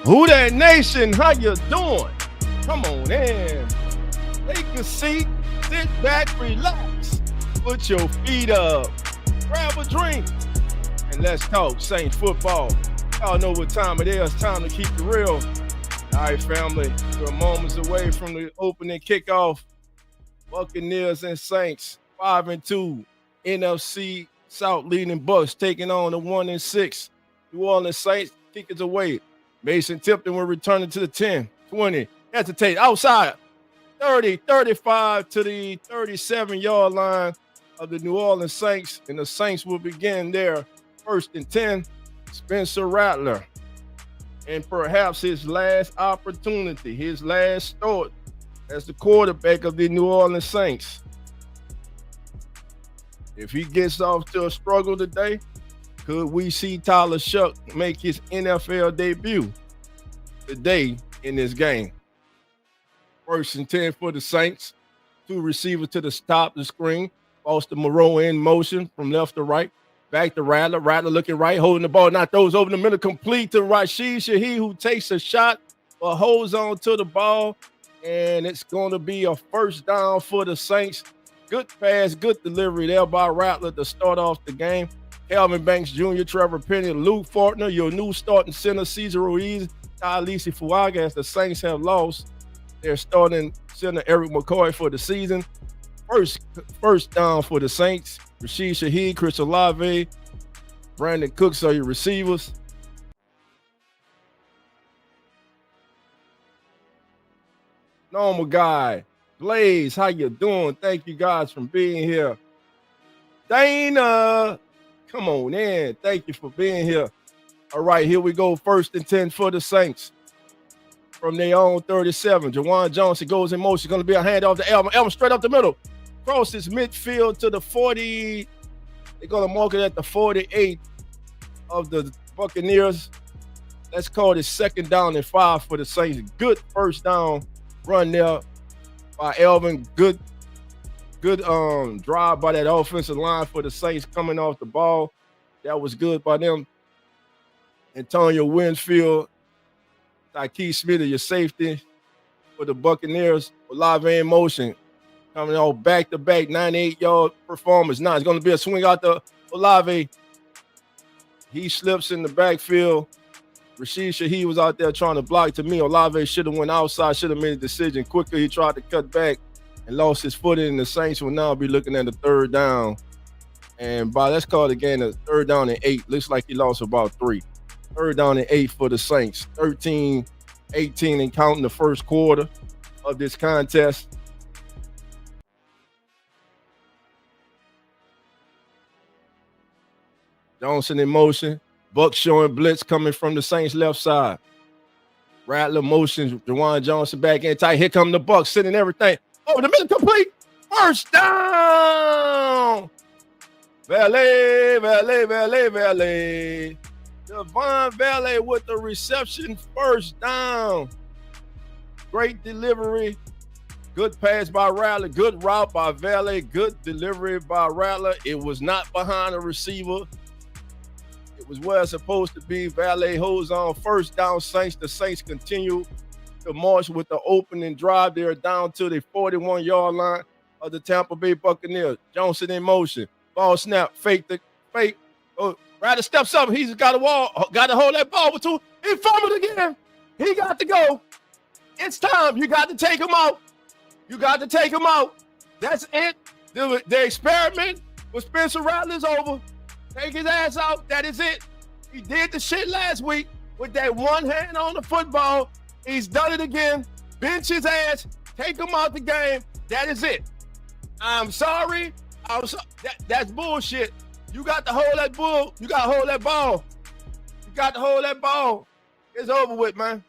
Who that nation? How you doing? Come on in. Take a seat, sit back, relax. Put your feet up. Grab a drink. And let's talk Saints football. Y'all know what time it is. Time to keep it real. All right, family. We're moments away from the opening kickoff. Buccaneers and Saints, 5-2. NFC South leading Bucks taking on the 1-6. New Orleans Saints kick it away. Mason Tipton will return it to the 10, 20. Hesitate outside. 30, 35 to the 37-yard line of the New Orleans Saints. And the Saints will begin their 1st and 10. Spencer Rattler. And perhaps his last opportunity, his last start as the quarterback of the New Orleans Saints. If he gets off to a struggle today, could we see Tyler Shuck make his NFL debut today in this game? 1st and 10 for the Saints. 2 receivers to the top of the screen. Foster Moreau in motion from left to right. Back to Rattler. Rattler looking right, holding the ball. Now throws over the middle, complete to Rashid Shaheed, who takes a shot but holds on to the ball. And it's going to be a 1st down for the Saints. Good pass, good delivery there by Rattler to start off the game. Calvin Banks Jr., Trevor Penny, Luke Fortner, your new starting center, Cesar Ruiz, Talisi Fuaga, as the Saints have lost their starting center, Eric McCoy, for the season. First down for the Saints. Rashid Shaheed, Chris Olave, Brandon Cooks are your receivers. Normal guy. Blaze, how you doing? Thank you guys for being here. Dana, come on in. Thank you for being here. All right, here we go. 1st and 10 for the Saints. From their own 37, Jawan Johnson goes in motion. Going to be a handoff to Elvin. Elvin straight up the middle. Crosses midfield to the 40. They're going to mark it at the 48 of the Buccaneers. Let's call it 2nd down and 5 for the Saints. Good 1st down run there by Elvin. Good drive by that offensive line for the Saints coming off the ball. That was good by them. Antonio Winfield, Tyke Smith, your safety for the Buccaneers. Olave in motion. Coming off back-to-back 98-yard performance. Now it's going to be a swing out to Olave. He slips in the backfield. Rashid Shaheed was out there trying to block. To me, Olave should have went outside, should have made a decision quicker. He tried to cut back and lost his footing, and the Saints will now be looking at the 3rd down. And let's call it again a 3rd down and 8. Looks like he lost about 3. 3rd down and 8 for the Saints. 13-18 and counting the 1st quarter of this contest. Johnson in motion. Buck showing blitz coming from the Saints left side. Rattler motions. Jawan Johnson back in tight. Here come the Bucks sending everything. Over the middle, complete. 1st down. Valet. Devon Valet with the reception. 1st down. Great delivery. Good pass by Rattler. Good route by Valet. Good delivery by Rattler. It was not behind a receiver. It was where it's supposed to be. Valet holds on. 1st down, Saints. The Saints continue to march with the opening drive. They're down to the 41-yard line of the Tampa Bay Buccaneers. Johnson in motion. Ball snap. Fake. Oh, Rattler steps up. He's got to hold that ball with 2. He fumbled again. He got to go. It's time. You got to take him out. That's it. The experiment with Spencer Rattler is over. Take his ass out. That is it. He did the shit last week with that one hand on the football. He's done it again. Bench his ass. Take him out the game. That is it. I'm sorry. That's bullshit. You got to hold that bull. You got to hold that ball. It's over with, man.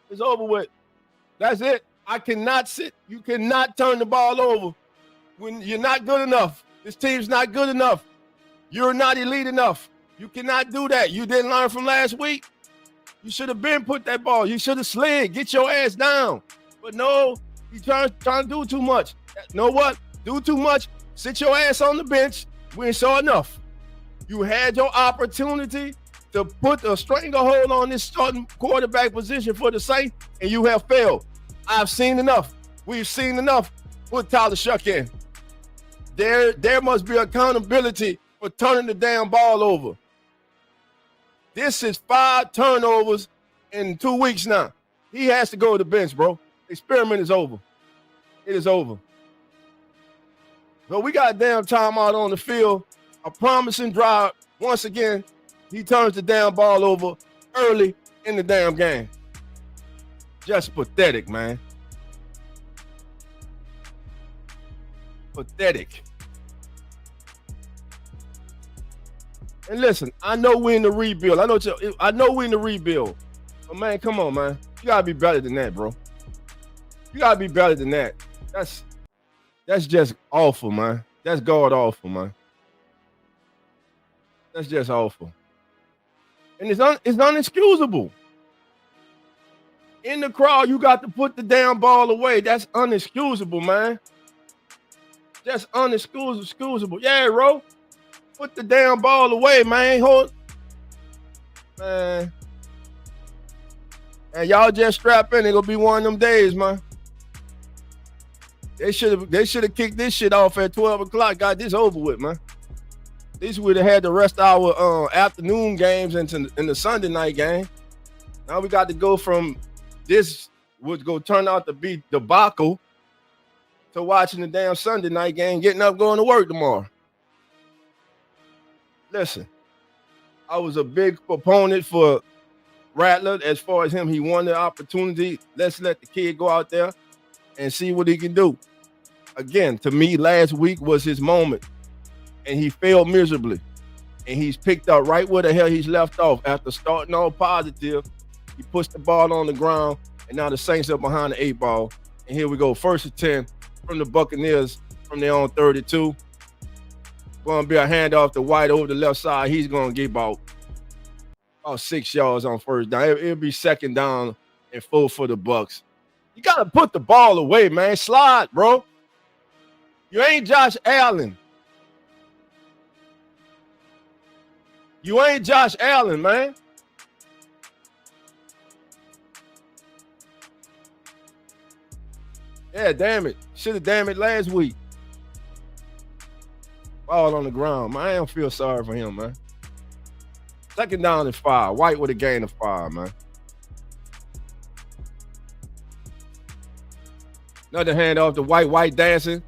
It's over with. That's it. I cannot sit. You cannot turn the ball over when you're not good enough. This team's not good enough. You're not elite enough. You cannot do that. You didn't learn from last week. You should have been put that ball. You should have slid. Get your ass down. But no, you trying to do too much. You know what? Do too much. Sit your ass on the bench. We ain't saw enough. You had your opportunity. to put a stranglehold on this starting quarterback position for the Saints, and you have failed. I've seen enough. We've seen enough. Put Tyler Shuck in. There must be accountability for turning the damn ball over. This is 5 turnovers in 2 weeks now. He has to go to the bench, bro. Experiment is over. It is over. So we got a damn timeout on the field. A promising drive. Once again, he turns the damn ball over early in the damn game. Just pathetic, man. Pathetic. And listen, I know we're in the rebuild. I know we're in the rebuild. But man, come on, man. You gotta be better than that, bro. You gotta be better than that. That's just awful, man. That's god awful, man. That's just awful. And it's unexcusable. In the crowd, you got to put the damn ball away. That's unexcusable, man. Just unexcusable. Yeah, bro. Put the damn ball away, man. Man. And y'all just strap in. It'll be one of them days, man. They should have kicked this shit off at 12 o'clock. Got this over with, man. This would have had the rest of our afternoon games into in the Sunday night game. Now we got to go from this would go turn out to be debacle to watching the damn Sunday night game, getting up, going to work tomorrow. Listen, I was a big proponent for Rattler as far as him. He won the opportunity. Let's let the kid go out there and see what he can do. Again, to me, last week was his moment, and he failed miserably. And he's picked up right where the hell he's left off. After starting all positive, he pushed the ball on the ground, and now the Saints are behind the 8 ball. And here we go, 1st and 10 from the Buccaneers from their own 32. Going to be a handoff to White over the left side. He's going to get about 6 yards on 1st down. It'll be 2nd down and 4 for the Bucs. You got to put the ball away, man. Slide, bro. You ain't Josh Allen. You ain't Josh Allen, man. Yeah, damn it. Should have damn it last week. Ball on the ground, man. I don't feel sorry for him, man. 2nd down and 5. White with a gain of 5, man. Another handoff to White. White dancing.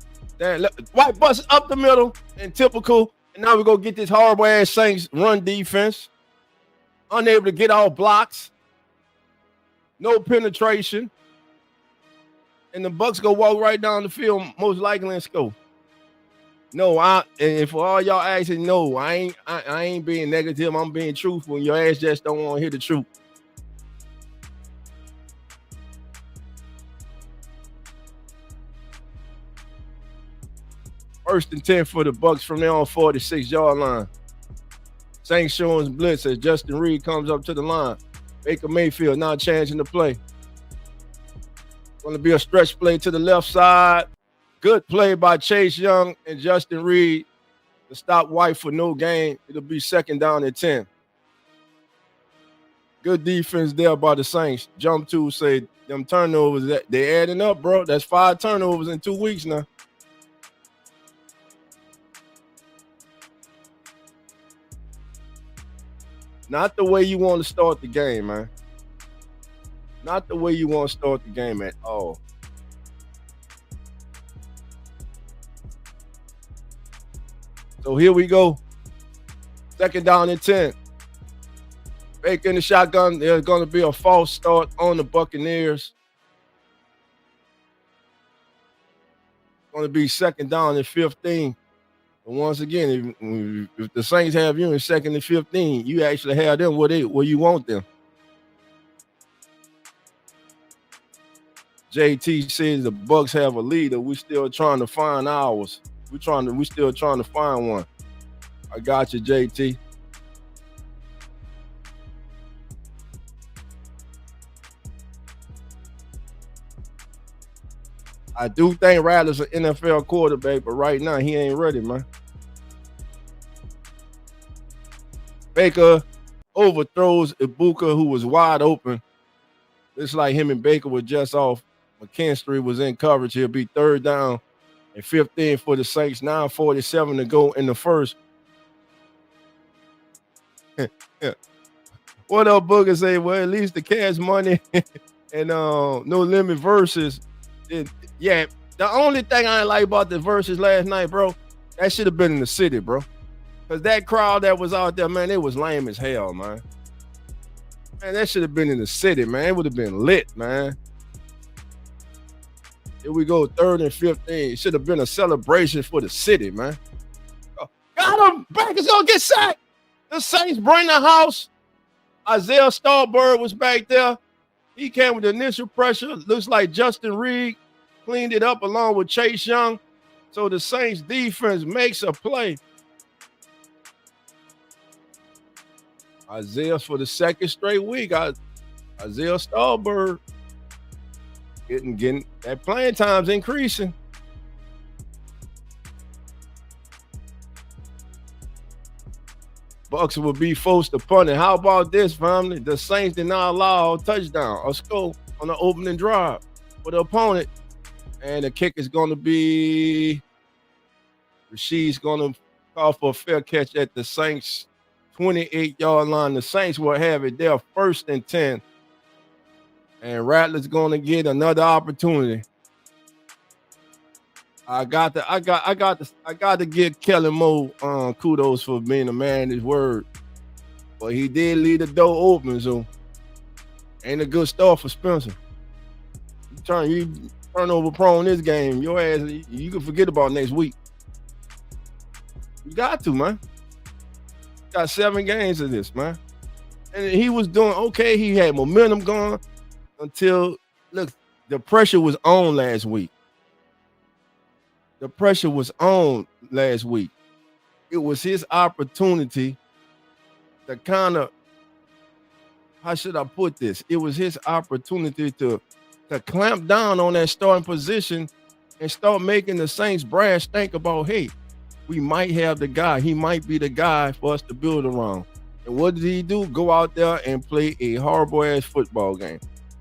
White busts up the middle and typical. And now we go get this horrible ass Saints run defense. Unable to get off blocks. No penetration. And the Bucs go walk right down the field, most likely and score. No, and for all y'all asking, no, I ain't being negative. I'm being truthful. And your ass just don't want to hear the truth. First and 10 for the Bucs from their own 46-yard line. Saints showing blitz as Justin Reed comes up to the line. Baker Mayfield now changing the play. Going to be a stretch play to the left side. Good play by Chase Young and Justin Reed to stop White for no gain. It'll be 2nd down and 10. Good defense there by the Saints. Jump to say them turnovers, they adding up, bro. That's 5 turnovers in 2 weeks now. Not the way you want to start the game, man. Not the way you want to start the game at all. So here we go. 2nd down and 10. Baker in the shotgun. There's going to be a false start on the Buccaneers. Going to be 2nd down and 15. But once again, if the Saints have you in 2nd and 15, you actually have them where you want them. JT says the Bucs have a leader. We're still trying to find ours. We're still trying to find one. I got you, JT. I do think Rattler's an NFL quarterback, but right now he ain't ready, man. Baker overthrows Ibuka, who was wide open. It's like him and Baker were just off. McKinstry was in coverage. He'll be third down and 15 for the Saints. 9:47 to go in the first. What up, Booker say? Well, at least the cash money and no limit versus. Yeah, the only thing I ain't like about the verses last night, bro, that should have been in the city, bro. Because that crowd that was out there, man, it was lame as hell, man. Man, that should have been in the city, man. It would have been lit, man. Here we go, 3rd and 15. It should have been a celebration for the city, man. Got him. Baker's going to get sacked. The Saints bring the house. Isaiah Stallbird was back there. He came with the initial pressure. Looks like Justin Reed cleaned it up along with Chase Young. So the Saints defense makes a play. Isaiah for the second straight week. Isaiah Stallbird getting that playing time's increasing. Bucks will be forced to punt it. How about this, family? The Saints did not allow a touchdown or score on the opening drive for the opponent. And the kick is going to be Rashid's going to call for a fair catch at the Saints 28-yard line. The Saints will have it there 1st and 10. And Rattler's going to get another opportunity. I got to give Kellen Moore kudos for being a man of his word. But he did leave the door open, so ain't a good start for Spencer. You turnover prone this game, your ass, you can forget about next week. You got to, man. Got 7 games of this, man. And he was doing okay. He had momentum going until, look, the pressure was on last week. The pressure was on last week. It was his opportunity to kind of, how should I put this? It was his opportunity to clamp down on that starting position and start making the Saints brass think about, hey, we might have the guy. He might be the guy for us to build around. And what did he do? Go out there and play a horrible-ass football game.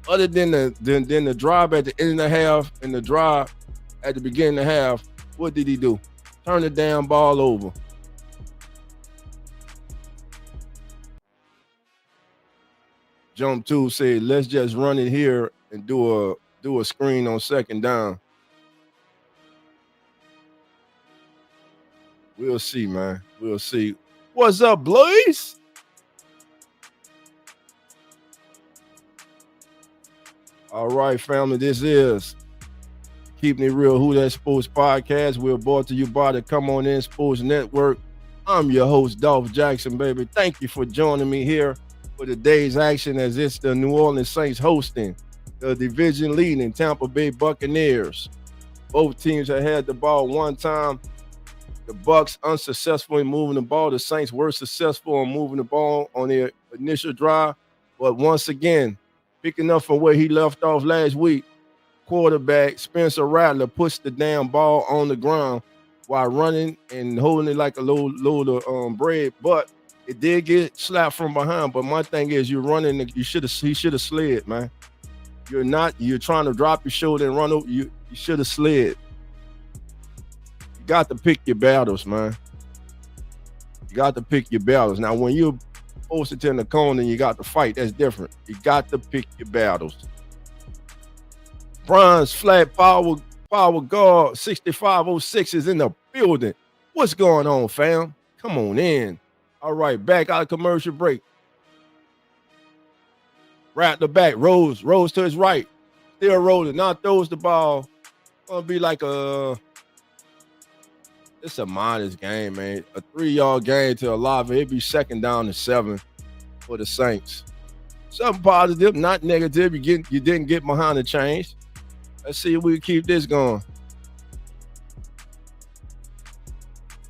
Other than the drive at the end of the half and the drive at the beginning of the half, what did he do? Turn the damn ball over. Jump 2 said, let's just run it here and do a screen on 2nd down. We'll see, man. We'll see. What's up, Blaze? All right, family. This is Keeping It Real Who That Sports Podcast. We're brought to you by the Come On In Sports Network. I'm your host, DOLPH Jackson, baby. Thank you for joining me here for today's action as it's the New Orleans Saints hosting the division leading Tampa Bay Buccaneers. Both teams have had the ball one time. The Bucs unsuccessful in moving the ball. The Saints were successful in moving the ball on their initial drive. But once again, picking up from where he left off last week, quarterback Spencer Rattler puts the damn ball on the ground while running and holding it like a load of bread. But it did get slapped from behind. But my thing is, you're running. He should have slid, man. You're trying to drop your shoulder and run over. You should have slid. You got to pick your battles, man. You got to pick your battles. Now, when you're posted in the corner and you got to fight, that's different. You got to pick your battles. Bronze flat power guard 6506 is in the building. What's going on, fam? Come on in. All right, back out of commercial break. Rattler back, Rose to his right. Still rolling, now throws the ball. Gonna be like it's a modest game, man. A 3-yard gain to Olave. It'd be 2nd down and 7 for the Saints. Something positive, not negative. You didn't get behind the chains. Let's see if we can keep this going.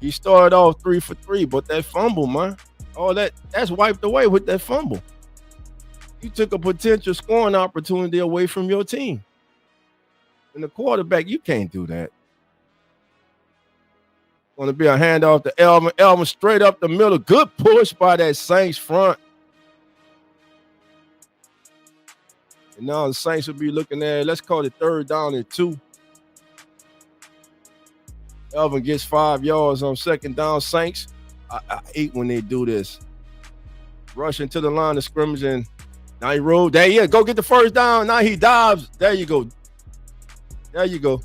He started off 3 for 3, but that fumble, man, all that's wiped away with that fumble. You took a potential scoring opportunity away from your team. And the quarterback, you can't do that. Going to be a handoff to Elvin. Elvin straight up the middle. Good push by that Saints front. And now the Saints will be looking at, let's call it 3rd down and 2. Elvin gets 5 yards on 2nd down. Saints, I hate when they do this. Rushing to the line of scrimmage, and now he rolled. There he is. Go get the 1st down. Now he dives. There you go. There you go.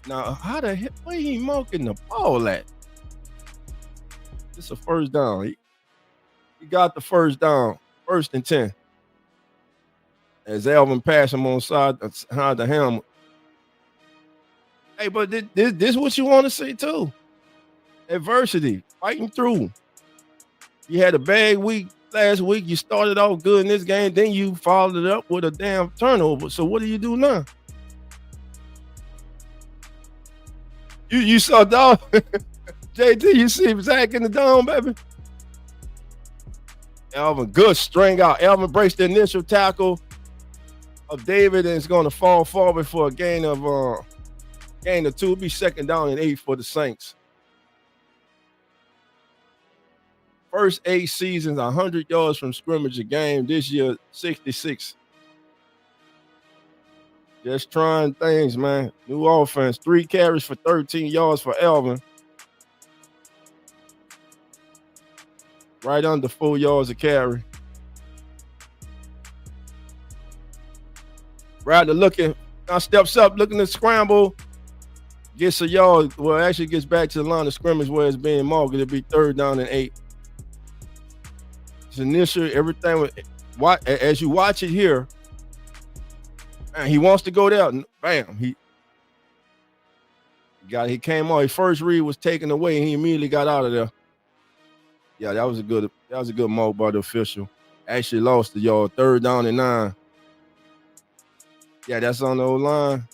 Now, how the heck, where he marking the ball at? It's a 1st down. He got the 1st down. 1st and 10. As Elvin passed him on side the helmet. Hey, but this is what you want to see too. Adversity, fighting through. You had a bad week last week. You started off good in this game, then you followed it up with a damn turnover. So what do you do now? You saw dog. JT, you see Zach in the dome, baby. Elvin, good string out. Elvin breaks the initial tackle of David and is going to fall forward for a gain of 2. It'll be 2nd down and 8 for the Saints. First 8 seasons, 100 yards from scrimmage a game. This year, 66. Just trying things, man. New offense. 3 carries for 13 yards for Elvin. Right under 4 yards a carry. Rattler looking, now steps up, looking to scramble. Gets a yard. Well, actually gets back to the line of scrimmage where it's being marked. It'll be 3rd down and 8. It's initial, everything. As you watch it here, man, he wants to go there. Bam. He came on. His first read was taken away, and he immediately got out of there. Yeah, that was a good mark by the official. Actually lost the yard. 3rd down and 9. Yeah, that's on the O-line.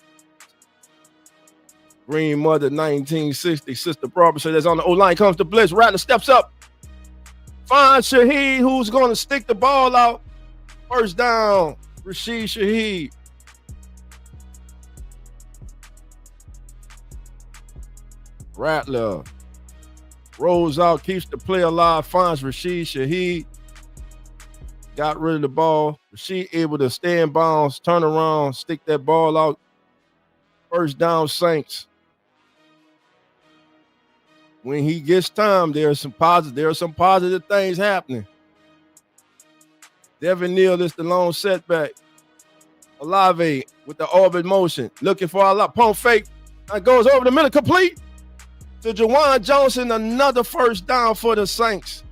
Green Mother 1960. Sister Barbara said that's on the O-line. Comes the blitz. Rattler steps up. Finds Shaheed, who's going to stick the ball out. 1st down. Rashid Shaheed. Rattler rolls out, keeps the play alive, finds Rashid Shaheed. Got rid of the ball. Rashid able to stay in bounds, turn around, stick that ball out. 1st down, Saints. When he gets time, there are some positive things happening. Devin Neal is the lone setback. Olave with the orbit motion, looking for a pump fake. And goes over the middle, complete to Juwan Johnson. Another 1st down for the Saints.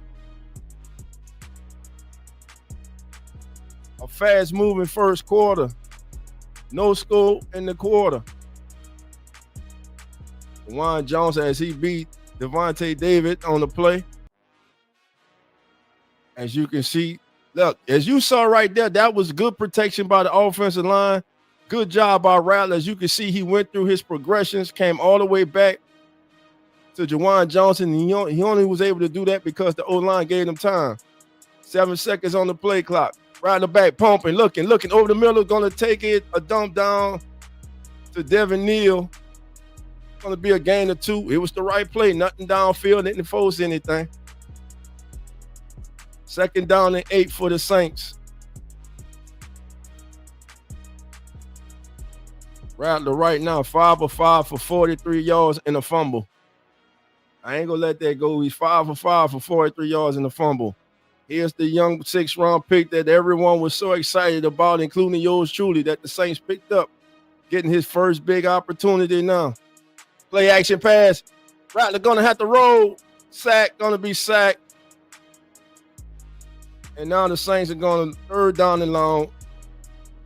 A fast-moving first quarter. No score in the quarter. Juwan Johnson as he beat Devontae David on the play. As you can see, look, as you saw right there, that was good protection by the offensive line. Good job by Rattler. As you can see, he went through his progressions, came all the way back to Juwan Johnson. He only was able to do that because the O-line gave him time. 7 seconds on the play clock. Rattler back, pumping, looking over the middle, going to take it, a dump down to Devin Neal. Going to be a gain of 2. It was the right play, nothing downfield, didn't force anything. 2nd down and 8 for the Saints. Rattler right now, 5 of 5 for 43 yards and a fumble. I ain't going to let that go. He's 5 of 5 for 43 yards and a fumble. Here's the young 6th-round pick that everyone was so excited about, including yours truly, that the Saints picked up, getting his first big opportunity now. Play action pass. Rattler going to have to roll. Sack, going to be sacked. And now the Saints are going to 3rd down and long.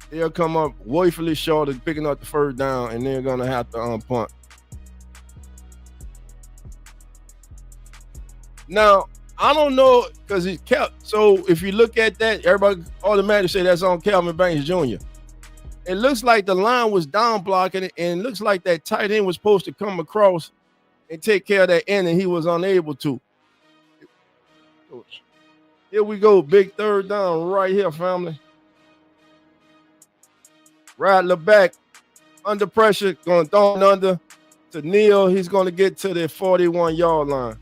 They'll come up woefully short of picking up the 1st down, and they're going to have to punt. Now, I don't know because he kept. So if you look at that, everybody automatically say that's on Calvin Banks Jr. It looks like the line was down blocking it, and it looks like that tight end was supposed to come across and take care of that end, and he was unable to. Here we go, big 3rd down right here, family. Rattler back, under pressure, going down under to Neal. He's going to get to the 41-yard line.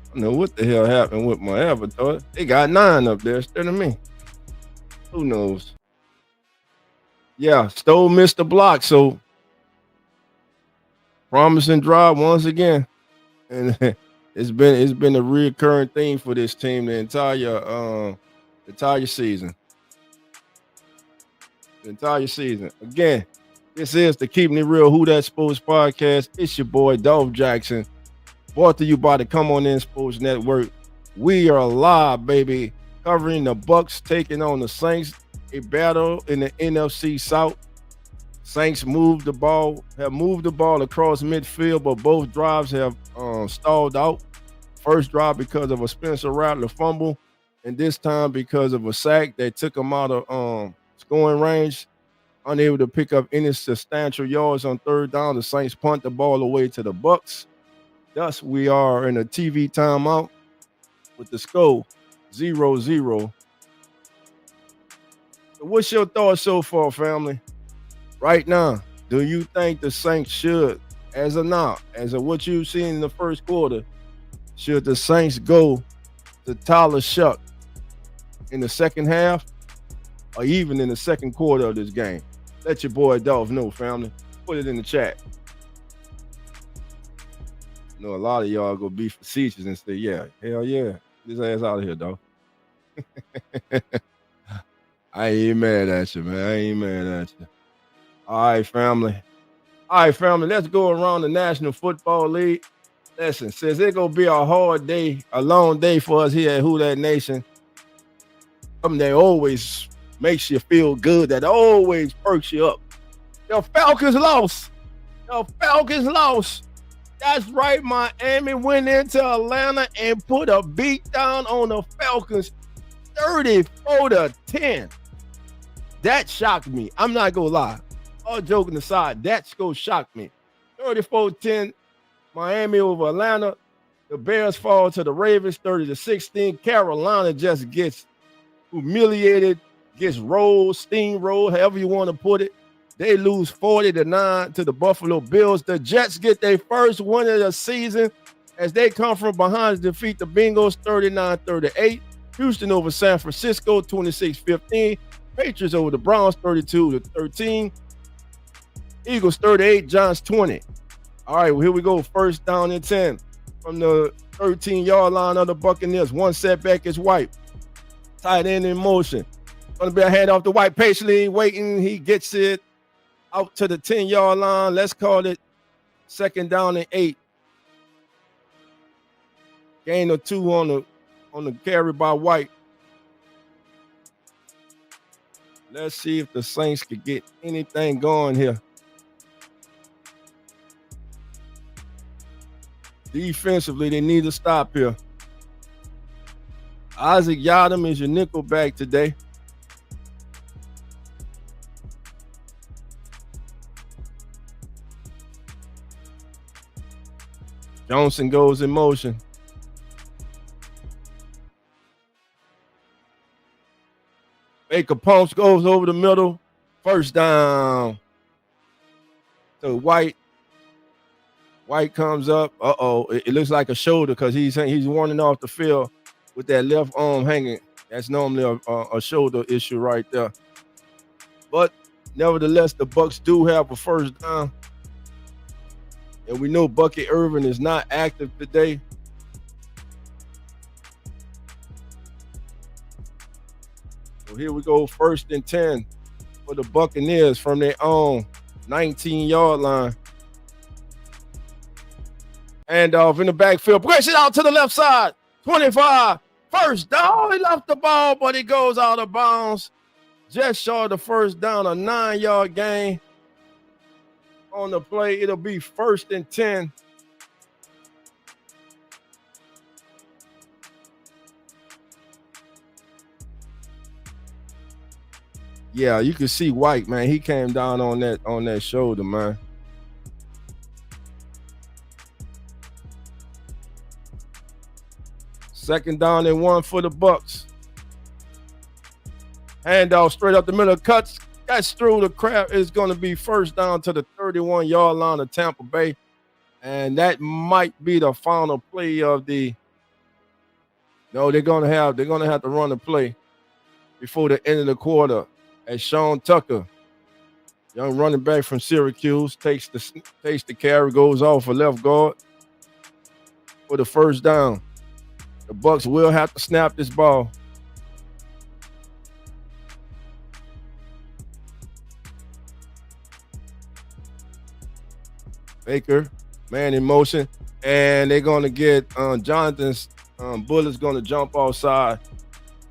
I don't know what the hell happened with my avatar. They got 9 up there instead of me. Who knows? Yeah, Stowe missed the block, so promising drive once again. And it's been a recurring theme for this team the entire season. The entire season. Again, this is the Keeping It Real Who That Sports Podcast. It's your boy DOLPH Jackson. Brought to you by the Come On In Sports Network. We are live, baby, covering the Bucks taking on the Saints. A battle in the NFC South. Saints have moved the ball across midfield, but both drives have stalled out. First drive because of a Spencer Rattler fumble, and this time because of a sack that took him out of scoring range. Unable to pick up any substantial yards on third down, the Saints punt the ball away to the Bucks. Thus, we are in a TV timeout with the score 0-0. So what's your thoughts so far, family? Right now, do you think the Saints should, as of what you've seen in the first quarter, should the Saints go to Tyler Shuck in the second half or even in the second quarter of this game? Let your boy DOLPH know, family. Put it in the chat. I know a lot of y'all go be facetious and say, yeah, hell yeah, this ass out of here, dog. I ain't mad at you, man. I ain't mad at you. All right, family. Let's go around the National Football League. Listen, since it's going to be a hard day, a long day for us here at Who That Nation, something that always makes you feel good, that always perks you up. The Falcons lost. That's right, Miami went into Atlanta and put a beat down on the Falcons 34-10. That shocked me. I'm not going to lie. All joking aside, that's going to shock me. 34-10, Miami over Atlanta. The Bears fall to the Ravens 30-16. Carolina just gets humiliated, gets rolled, steamrolled, however you want to put it. They lose 40-9 to the Buffalo Bills. The Jets get their first win of the season as they come from behind to defeat the Bengals 39-38. Houston over San Francisco 26-15. Patriots over the Browns 32-13. Eagles 38, Giants 20. All right, well, here we go. First down and 10 from the 13-yard line of the Buccaneers. One setback is White. Tight end in motion. Going to be a handoff to White, patiently waiting. He gets it out to the 10-yard line. Let's call it second down and 8. Gain of 2 on the carry by White. Let's see if the Saints could get anything going here. Defensively, they need to stop here. Isaac Yiadom is your nickel back today. Johnson goes in motion. Baker pumps, goes over the middle. First down. So White comes up. It looks like a shoulder because he's running off the field with that left arm hanging. That's normally a shoulder issue right there. But nevertheless, the Bucks do have a first down. And we know Bucky Irvin is not active today. So here we go, first and 10 for the Buccaneers from their own 19-yard line. And in the backfield, push it out to the left side. 25, first down. He left the ball, but he goes out of bounds. Just short of the first down, a 9-yard gain on the play. It'll be first and 10. Yeah, you can see White, man. He came down on that shoulder, man. Second down and 1 for the Bucks. Handoff straight up the middle. Cuts through the crowd. It's going to be first down to the 31-yard line of Tampa Bay. And that might be the final play of the No, they're gonna have to run the play before the end of the quarter. As Sean Tucker, young running back from Syracuse, takes the carry, goes off for left guard for the first down. The Bucs will have to snap this ball. Baker, man in motion, and they're gonna get Jonathan's Bullet's gonna jump offside.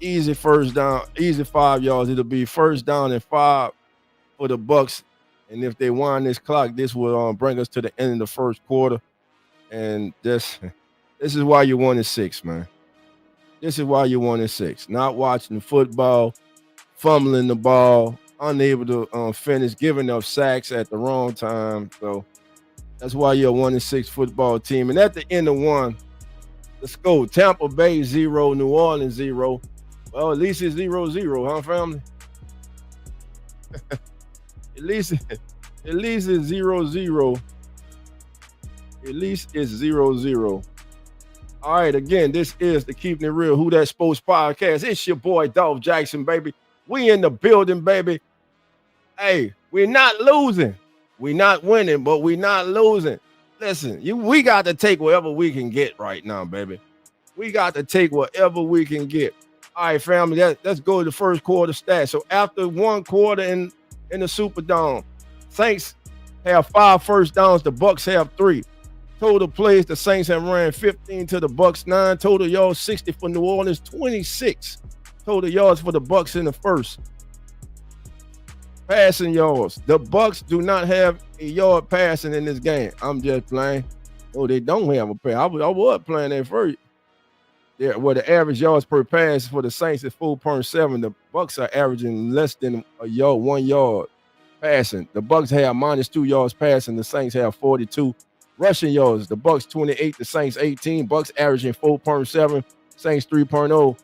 Easy first down, easy 5 yards. It'll be first down and 5 for the Bucs. And if they wind this clock, this will bring us to the end of the first quarter. And this is why you 1-6, man. This is why you 1-6. Not watching football, fumbling the ball, unable to finish, giving up sacks at the wrong time. So that's why you're a 1-6 football team. And at the end of one, let's go. Tampa Bay 0, New Orleans 0. Well, at least it's 0-0, huh, family? At least it's 0-0. At least it's 0-0. All right, again, this is the Keeping It Real Who That Sports Podcast. It's your boy, DOLPH Jackson, baby. We in the building, baby. Hey, we're not losing. We're not winning, but we're not losing. Listen, we got to take whatever we can get right now, baby. We got to take whatever we can get. All right, family, let's go to the first quarter stats. So after one quarter in the Superdome, Saints have 5 first downs. The Bucs have 3. Total plays, the Saints have ran 15 to the Bucs 9. Total yards, 60 for New Orleans, 26. Total yards for the Bucs in the first. Passing yards. The Bucs do not have a yard passing in this game. I'm just playing. Oh, they don't have a pass. I was playing that first. Yeah, well, the average yards per pass for the Saints is 4.7. The Bucs are averaging less than a yard, 1 yard passing. The Bucs have -2 yards passing. The Saints have 42. Rushing yards. The Bucs 28. The Saints 18. Bucs averaging 4.7. Saints 3.0.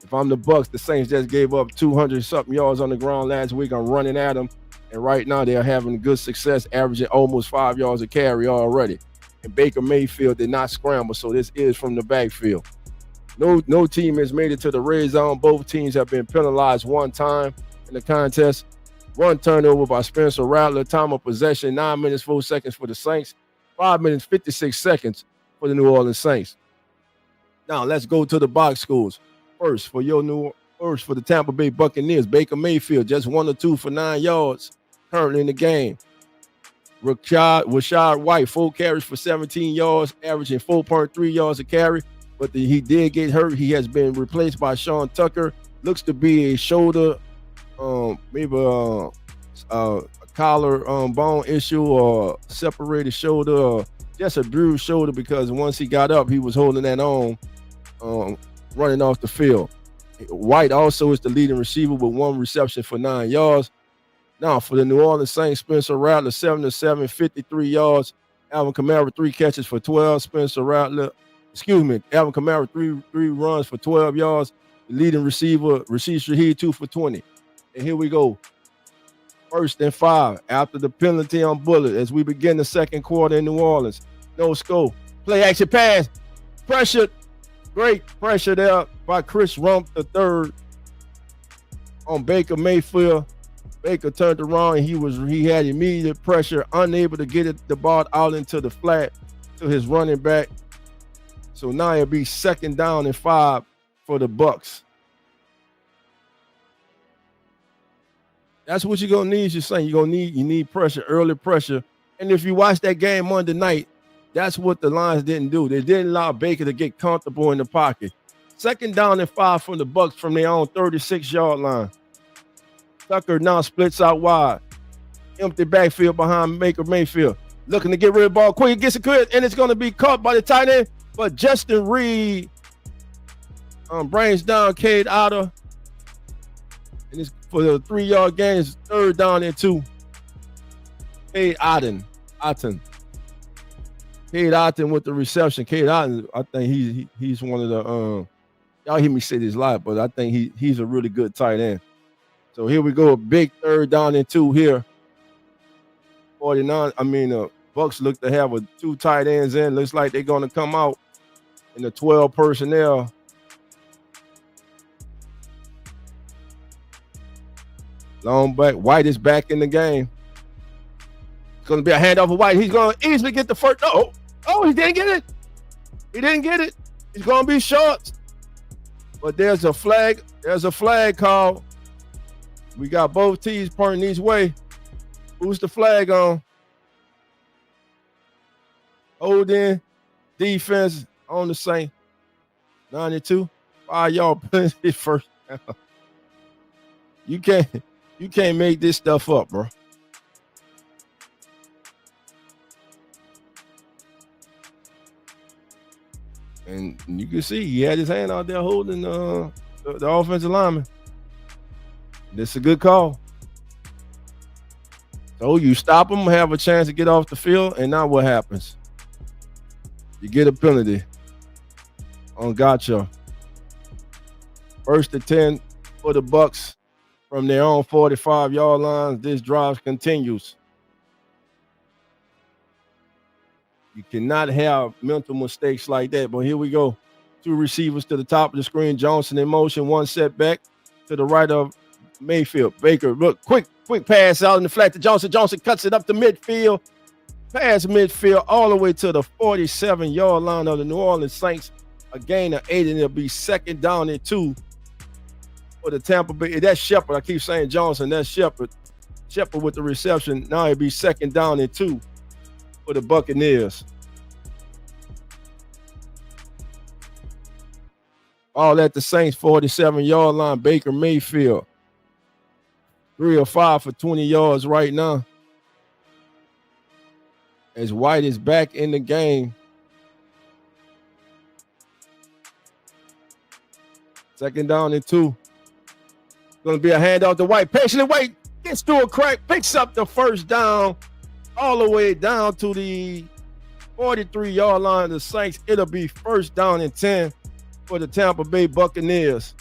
If I'm the Bucs, the Saints just gave up 200-something yards on the ground last week. I'm running at them, and right now they're having good success, averaging almost 5 yards a carry already. And Baker Mayfield did not scramble, so this is from the backfield. No team has made it to the red zone. Both teams have been penalized one time in the contest. One turnover by Spencer Rattler. Time of possession, 9 minutes, 4 seconds for the Saints. 5 minutes, 56 seconds for the New Orleans Saints. Now, let's go to the box scores. First, for the Tampa Bay Buccaneers, Baker Mayfield, just 1 or 2 for 9 yards currently in the game. Rachaad White, 4 carries for 17 yards, averaging 4.3 yards a carry. But he did get hurt. He has been replaced by Sean Tucker. Looks to be a shoulder, maybe a collar bone issue or separated shoulder, or just a bruised shoulder, because once he got up, he was holding that on, running off the field. White also is the leading receiver with 1 reception for 9 yards. Now, for the New Orleans Saints, Spencer Rattler, 7-7, 53 yards. Alvin Kamara, 3 catches for 12. Alvin Kamara, 3 runs for 12 yards. The leading receiver, Rashid Shaheed, 2 for 20. And here we go. 1st and 5 after the penalty on Bullet as we begin the second quarter in New Orleans. No scope. Play action pass. Pressure. Great pressure there by Chris Rump III on Baker Mayfield. Baker turned around and he had immediate pressure, unable to get the ball out into the flat to his running back. So now it'll be 2nd down and 5 for the Bucs. That's what you're gonna need. You're saying you need pressure, early pressure. And if you watch that game Monday night, that's what the Lions didn't do. They didn't allow Baker to get comfortable in the pocket. 2nd down and 5 from the Bucs from their own 36-yard line. Tucker now splits out wide. Empty backfield behind Baker Mayfield. Looking to get rid of the ball quick. Gets it quick, and it's going to be caught by the tight end. But Justin Reed brings down Cade Otter. And it's for the 3-yard gain. It's 3rd down and 2. Cade Otten. Cade Otten with the reception. Cade Otten, I think he's one of the y'all hear me say this live, but I think he's a really good tight end. So here we go, a big 3rd down and 2 here. 49. Bucs look to have 2 tight ends in. Looks like they're going to come out in the 12 personnel Long back. White is back in the game. It's going to be a handoff of White. He's going to easily get the first. Oh, he didn't get it. He didn't get it. He's going to be short. But there's a flag. There's a flag call. We got both teams pointing each way. Who's the flag on? Holding defense on the Saints. 92. 5 y'all penalty first down. You can't make this stuff up, bro. And you can see he had his hand out there holding the offensive lineman. This is a good call. So you stop them, have a chance to get off the field, and now what happens? You get a penalty on Gotcha. 1st and 10 for the Bucs from their own 45-yard line. This drive continues. You cannot have mental mistakes like that. But here we go. 2 receivers to the top of the screen. Johnson in motion. 1 setback to the right of Mayfield. Baker, look, quick pass out in the flat to Johnson. Johnson cuts it up to midfield. Pass midfield all the way to the 47-yard line of the New Orleans Saints. A gain of 8, and it'll be 2nd down and 2 for the Tampa Bay. That's Shepard. I keep saying Johnson. That's Shepard. Shepard with the reception. Now it'll be 2nd down and 2 for the Buccaneers. All at the Saints 47-yard line. Baker Mayfield. 3 of 5 for 20 yards right now. As White is back in the game. 2nd down and 2. Going to be a handoff to White. Patiently White gets through a crack, picks up the 1st down all the way down to the 43-yard line of the Saints. It'll be 1st down and 10 for the Tampa Bay Buccaneers.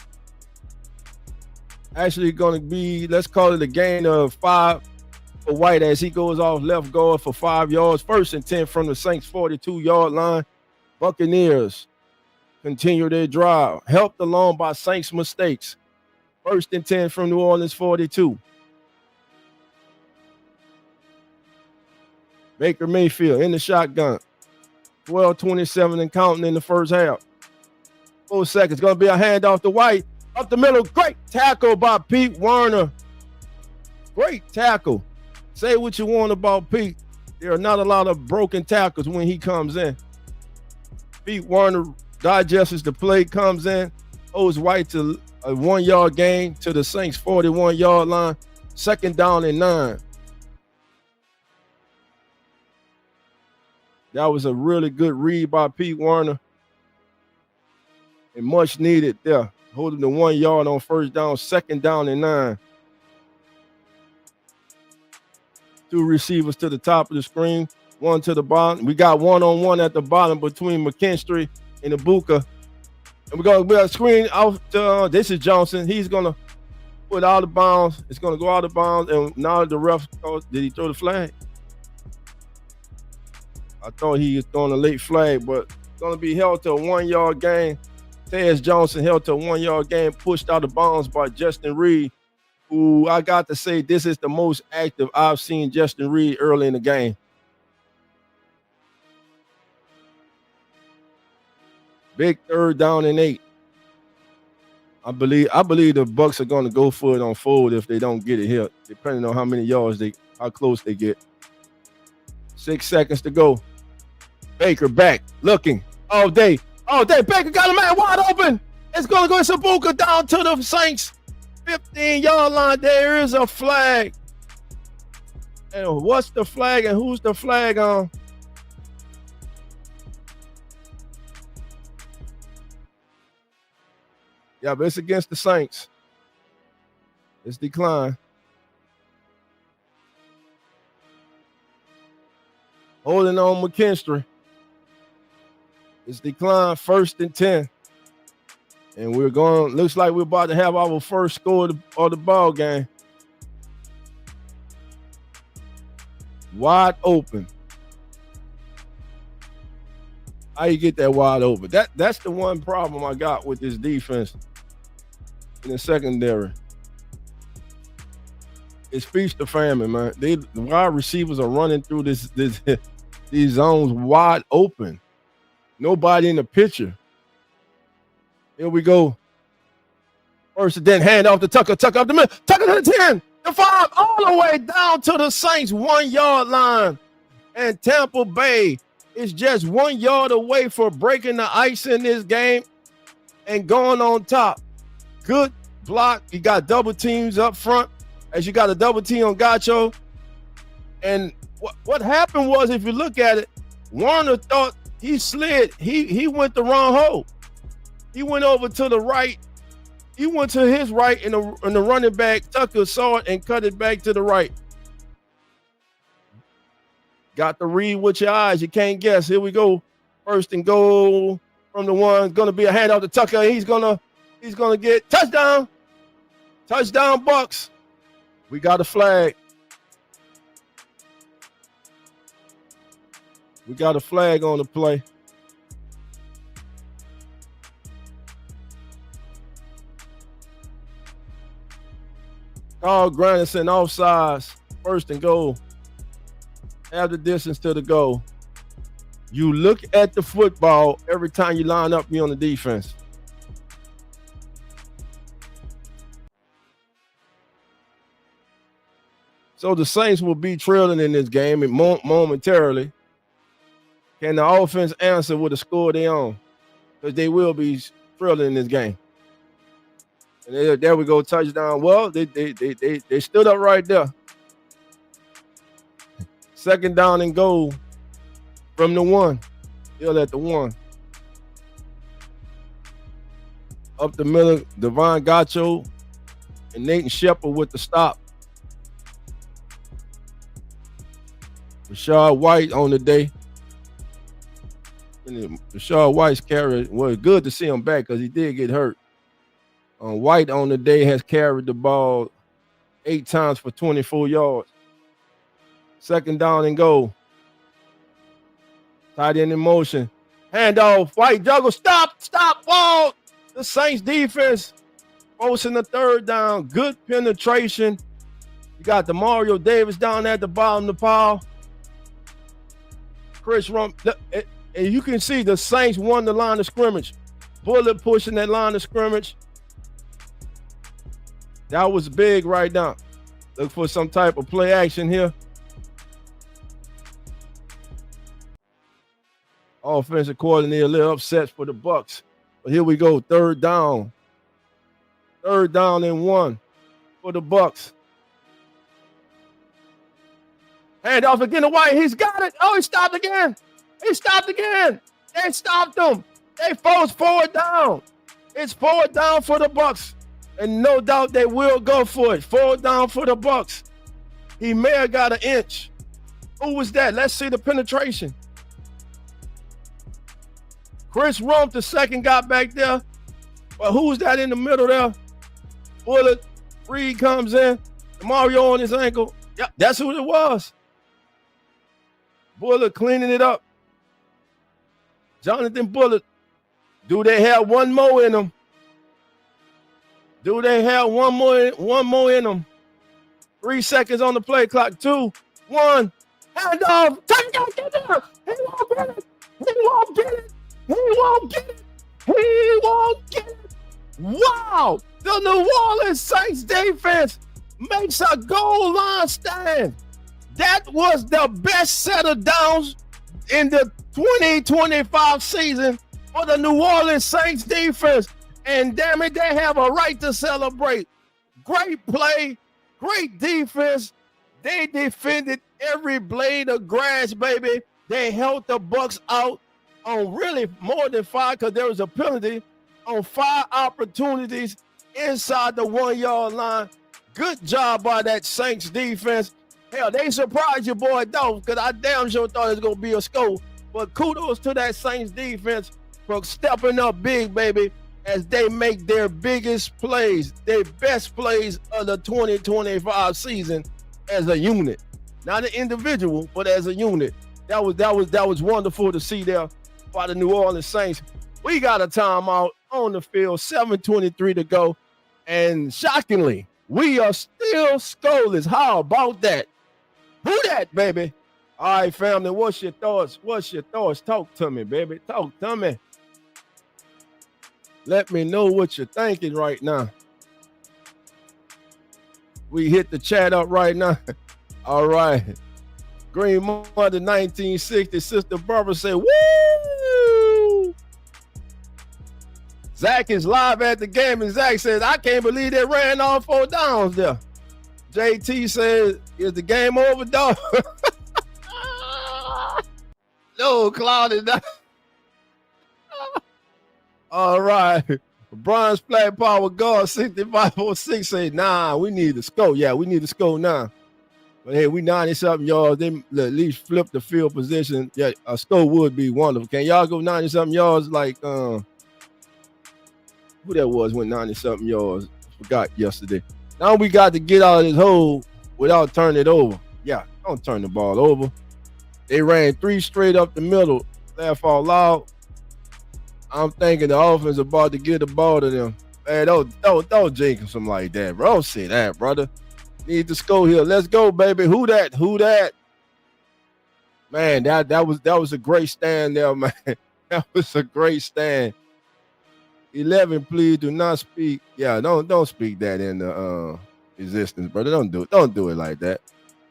Actually going to be, let's call it a gain of 5 for White as he goes off left guard for 5 yards. 1st and 10 from the Saints 42-yard line. Buccaneers continue their drive, helped along by Saints mistakes. 1st and 10 from New Orleans 42. Baker Mayfield in the shotgun. 12:27 and counting in the first half. 4 seconds. Going to be a handoff to White. Up the middle. Great tackle by Pete Werner. Great tackle. Say what you want about Pete. There are not a lot of broken tackles when he comes in. Pete Werner digests the play, comes in, owes White to a 1-yard gain to the Saints 41-yard line. 2nd down and 9. That was a really good read by Pete Werner. And much needed there. Holding the 1 yard on 1st down, 2nd down and 9. 2 receivers to the top of the screen, 1 to the bottom. We got 1-on-1 at the bottom between McKinstry and Ibuka. And we're going to screen out to, this is Johnson. He's going to put out of bounds. It's going to go out of bounds. And now the ref, did he throw the flag? I thought he was throwing a late flag, but it's going to be held to a 1-yard gain. Tez Johnson held to a 1-yard gain, pushed out of bounds by Justin Reed, who I got to say this is the most active I've seen Justin Reed early in the game. Big 3rd down and 8. I believe the Bucs are going to go for it on forward if they don't get it here, depending on how many yards how close they get. 6 seconds to go. Baker back, looking all day. Baker got a man wide open. It's going to go Ibuka down to the Saints 15-yard line. There is a flag. And what's the flag and who's the flag on? Yeah, but it's against the Saints. It's declined. Holding on McKinstry. It's declined, 1st and 10. And looks like we're about to have our first score of the ball game. Wide open. How you get that wide open? That's the one problem I got with this defense in the secondary. It's feast or famine, man. The wide receivers are running through these zones wide open. Nobody in the picture. Here we go. First and then hand off to Tucker. Tucker up the middle. Tucker to the 10, the 5, all the way down to the Saints 1 yard line. And Tampa Bay is just 1 yard away for breaking the ice in this game and going on top. Good block. You got double teams up front as you got a double team on Gacho. And what happened was, if you look at it, Warner thought he slid. He went the wrong hole. He went over to the right. He went to his right, and the running back, Tucker, saw it and cut it back to the right. Got to read with your eyes. You can't guess. Here we go. First and goal from the 1. Going to be a handoff to Tucker. He's gonna get touchdown. Touchdown, Bucks. We got a flag. We got a flag on the play. Carl Granderson offsides. First and goal. Have the distance to the goal. You look at the football every time you line up me on the defense. So the Saints will be trailing in this game momentarily. Can the offense answer with the score they own? Because they will be trailing in this game. And there we go, touchdown. Well, they stood up right there. Second down and goal from the 1. Still at the 1. Up the middle, Devon Gacho and Nathan Shepard with the stop. Rashad White on the day. Rashad White's carry was good to see him back because he did get hurt. White on the day has carried the ball 8 times for 24 yards. Second down and goal. Tight end in motion. Handoff. White juggle. Stop. Ball. The Saints defense forcing the third down. Good penetration. You got Demario Davis down at the bottom of the pile. Chris Rump. And you can see the Saints won the line of scrimmage. Bullet pushing that line of scrimmage. That was big right now. Look for some type of play action here. Offensive coordinator a little upset for the Bucks. But here we go. Third down. Third down and 1 for the Bucks. Hand off again to White. He's got it. Oh, he stopped again. They stopped him. They forced forward down. It's forward down for the Bucks. And no doubt they will go for it. Forward down for the Bucks. He may have got an inch. Who was that? Let's see the penetration. Chris Rump, the second, got back there. But who's that in the middle there? Bullet. Reed comes in. Mario on his ankle. Yep, that's who it was. Bullet cleaning it up. Jonathan Bullet. Do they have one more in them? Do they have one more in them? 3 seconds on the play clock. 2, 1. Hand off. Touchdown, get there. He won't get it. He won't get it. He won't get it. He won't get it. Wow. The New Orleans Saints defense makes a goal line stand. That was the best set of downs in the 2025 season for the New Orleans Saints defense. And damn it, they have a right to celebrate. Great play, great defense. They defended every blade of grass, baby. They held the Bucks out on really more than 5, because there was a penalty on 5 opportunities inside the 1 yard line. Good job by that Saints defense. Hell, they surprised your boy Dolph, because I damn sure thought it was going to be a score. But kudos to that Saints defense for stepping up big, baby, as they make their biggest plays, their best plays of the 2025 season as a unit. Not an individual, but as a unit. That was wonderful to see there by the New Orleans Saints. We got a timeout on the field, 7:23 to go. And shockingly, We are still scoreless. How about that? Who that, baby? All right, family, what's your thoughts? What's your thoughts? Talk to me, baby. Talk to me. Let me know what you're thinking right now. We hit the chat up right now. All right. Green Mother 1960, Sister Barbara said, woo! Zach is live at the game, and Zach says, I can't believe they ran all 4 downs there. JT says, is the game over, dog? No, Claudia. All right. Bronze Flag Power Guard 6506 say, nah, we need to score. Yeah, we need to score now. But hey, we 90-something yards. They at least flip the field position. Yeah, a score would be wonderful. Can y'all go 90-something yards like who that was went 90-something yards? Forgot yesterday. Now we got to get out of this hole without turning it over. Yeah, don't turn the ball over. They ran 3 straight up the middle. Laugh out loud. I'm thinking the offense about to get the ball to them. Man, don't jinx them like that, bro. Don't say that, brother. Need to score here. Let's go, baby. Who that? Who that? Man, that was a great stand there, man. That was a great stand. 11, please do not speak. Yeah, don't speak that in the existence, brother. Don't do it. Don't do it like that.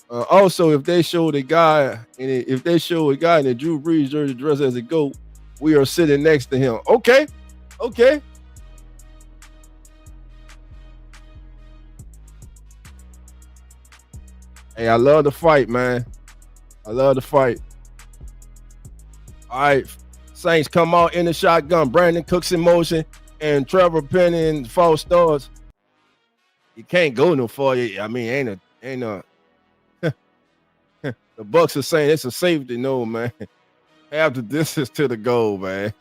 Also, if they show a guy in the Drew Brees jersey dressed as a GOAT, we are sitting next to him. Okay. Hey, I love the fight, man. I love the fight. All right, Saints come out in the shotgun. Brandon Cooks in motion, and Trevor Penny and false starts. You can't go no far. I mean, ain't a. The Bucs are saying it's a safety, no, man. Half the distance to the goal, man.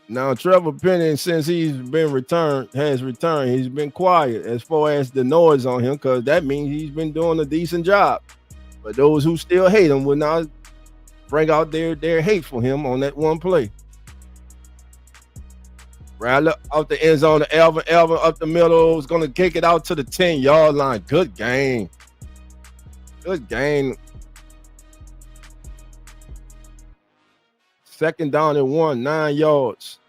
Now, Trevor Penny, since he's returned, he's been quiet as far as the noise on him, because that means he's been doing a decent job. But those who still hate him will not bring out their hate for him on that one play. Rattler out the end zone to Elvin up the middle. Is going to kick it out to the 10-yard line. Good game. Good game. 2nd down and 1, 9 yards.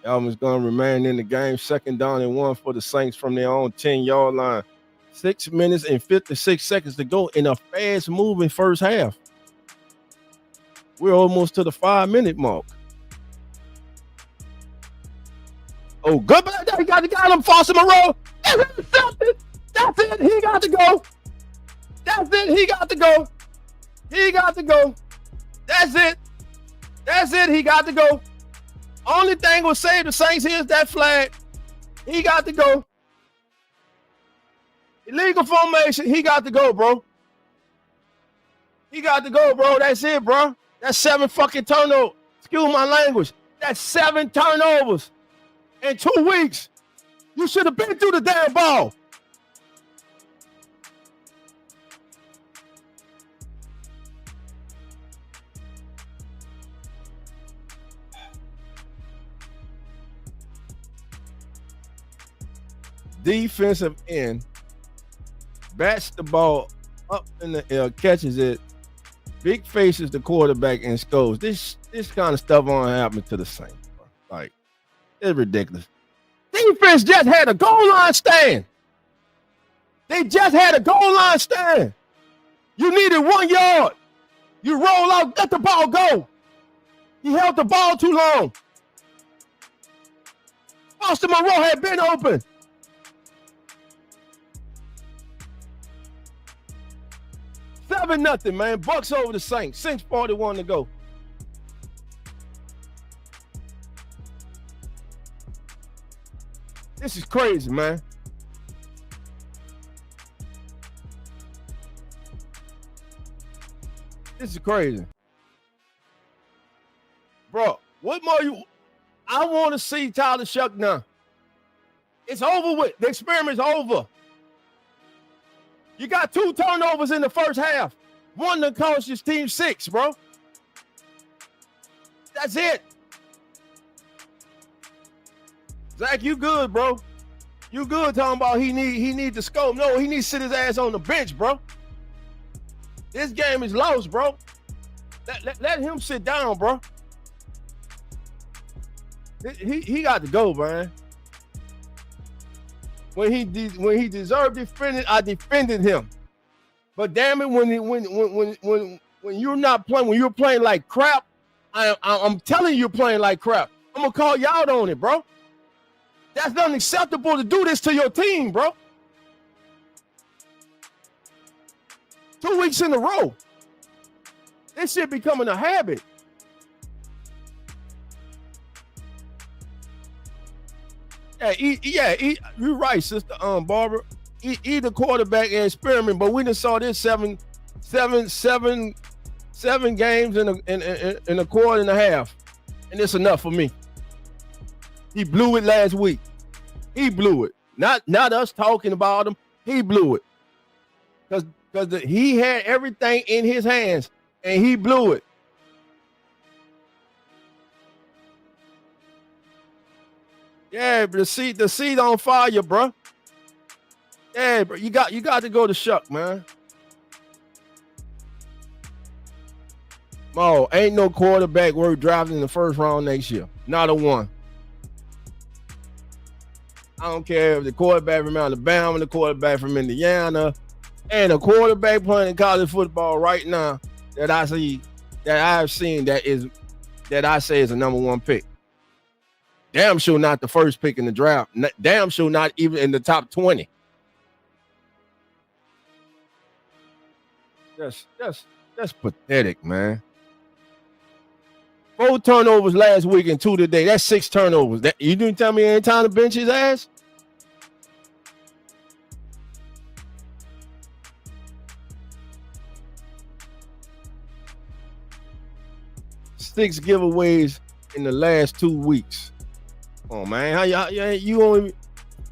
Elvin's going to remain in the game. 2nd down and 1 for the Saints from their own 10-yard line. 6 minutes and 56 seconds to go in a fast-moving first half. We're almost to the 5-minute mark. Oh, good. He got him. Foster Moreau. That's it. He got to go. That's it. He got to go. He got to go. That's it. That's it. He got to go. Only thing will save the Saints here is that flag. He got to go. Illegal formation. He got to go, bro. He got to go, bro. That's it, bro. That's 7 fucking turnovers. Excuse my language. That's 7 turnovers in 2 weeks. You should have been through the damn ball. Defensive end bats the ball up in the air, catches it. Big faces the quarterback and scores. This kind of stuff won't happen to the Saints. Like, it's ridiculous. Defense just had a goal line stand. They just had a goal line stand. You needed 1 yard. You roll out, let the ball go. You held the ball too long. Foster Moreau had been open. Nothing, man. Bucks over the Saints. 6:41 to go. This is crazy, man. This is crazy. Bro, what more you... I want to see Tyler Shuck now. It's over with. The experiment's over. You got 2 turnovers in the first half. One that cost his team 6, bro. That's it. Zach, you good, bro. You good talking about he need the scope. No, he needs to sit his ass on the bench, bro. This game is lost, bro. Let him sit down, bro. He got to go, man. When he deserved defending, I defended him. But damn it, when you're not playing, when you're playing like crap, I'm telling you, you're playing like crap. I'm gonna call you out on it, bro. That's unacceptable to do this to your team, bro. 2 weeks in a row. This shit becoming a habit. You're right, sister. Barbara. Either quarterback and experiment, but we just saw this seven games in a quarter and a half, and it's enough for me. He blew it last week. He blew it. Not us talking about him. He blew it because he had everything in his hands, and he blew it. Yeah, but the seat on fire, bro. Yeah, bro, you got to go to Shuck, man. Oh, ain't no quarterback worth drafting in the first round next year. Not a one. I don't care if the quarterback from Alabama, the quarterback from Indiana, and a quarterback playing college football right now that I've seen that I say is a number one pick. Damn sure not the first pick in the draft. Damn sure not even in the top 20. That's pathetic, man. 4 turnovers last week and 2 today. That's 6 turnovers. You didn't tell me any time to bench his ass? Six giveaways in the last 2 weeks. Come on, man. You only?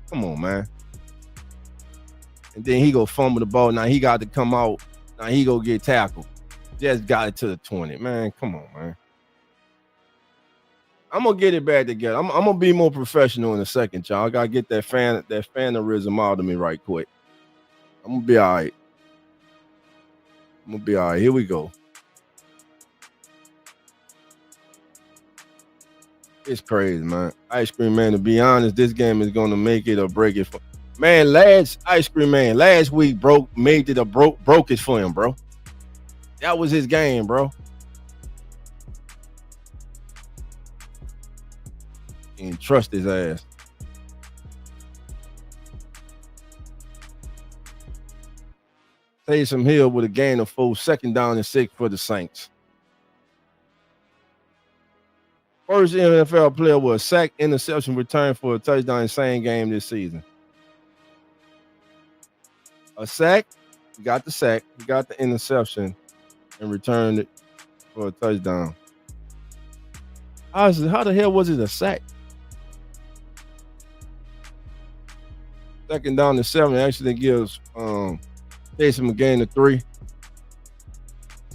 Come on, man. And then he go fumble the ball. Now he got to come out. Now he go get tackled. Just got it to the 20. Man, come on, man. I'm gonna get it back together. I'm gonna be more professional in a second, y'all. I gotta get that fanarism out of me right quick. I'm gonna be all right. Here we go. It's crazy, man. Ice Cream Man, to be honest, this game is gonna make it or break it for man. Ice Cream Man last week broke it for him, bro. That was his game, bro. And trust his ass. Taysom Hill with a gain of 4, 2nd down and 6 for the Saints. First NFL player with a sack, interception, return for a touchdown in the same game this season. A sack, he got the sack, he got the interception, and returned it for a touchdown. How the hell was it a sack? 2nd down and 7 actually gives Taysom a gain of 3.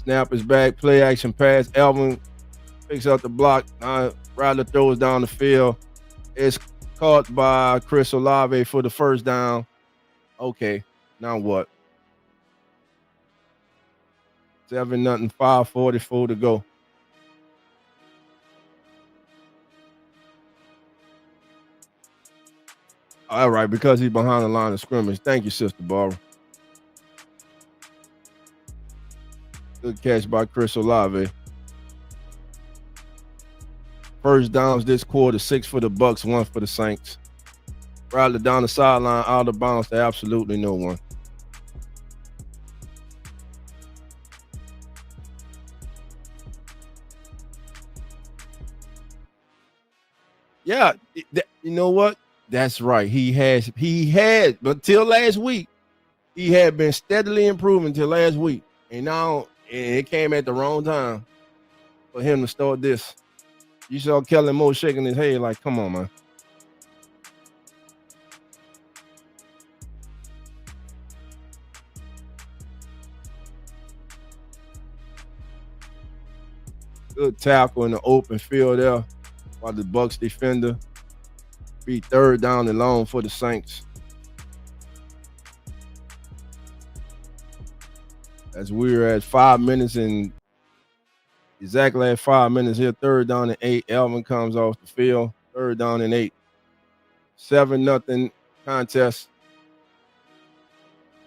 Snap is back, play action pass. Alvin picks up the block. Rattler throws down the field. It's caught by Chris Olave for the first down. Okay, now what? 7-0, 5:44 to go. All right, because he's behind the line of scrimmage. Thank you, Sister Barbara. Good catch by Chris Olave. First downs this quarter, 6 for the Bucs, 1 for the Saints. Rattler down the sideline, out of bounds to absolutely no one. Yeah, you know what? That's right. He had, but until last week, he had been steadily improving until last week. And now it came at the wrong time for him to start this. You saw Kellen Moore shaking his head like, come on, man. Good tackle in the open field there by the Bucs defender. Be 3rd down and long for the Saints. As we're at 5 minutes and exactly at 5 minutes here, 3rd down and 8. Elvin comes off the field. 3rd down and 8. 7-0 contest.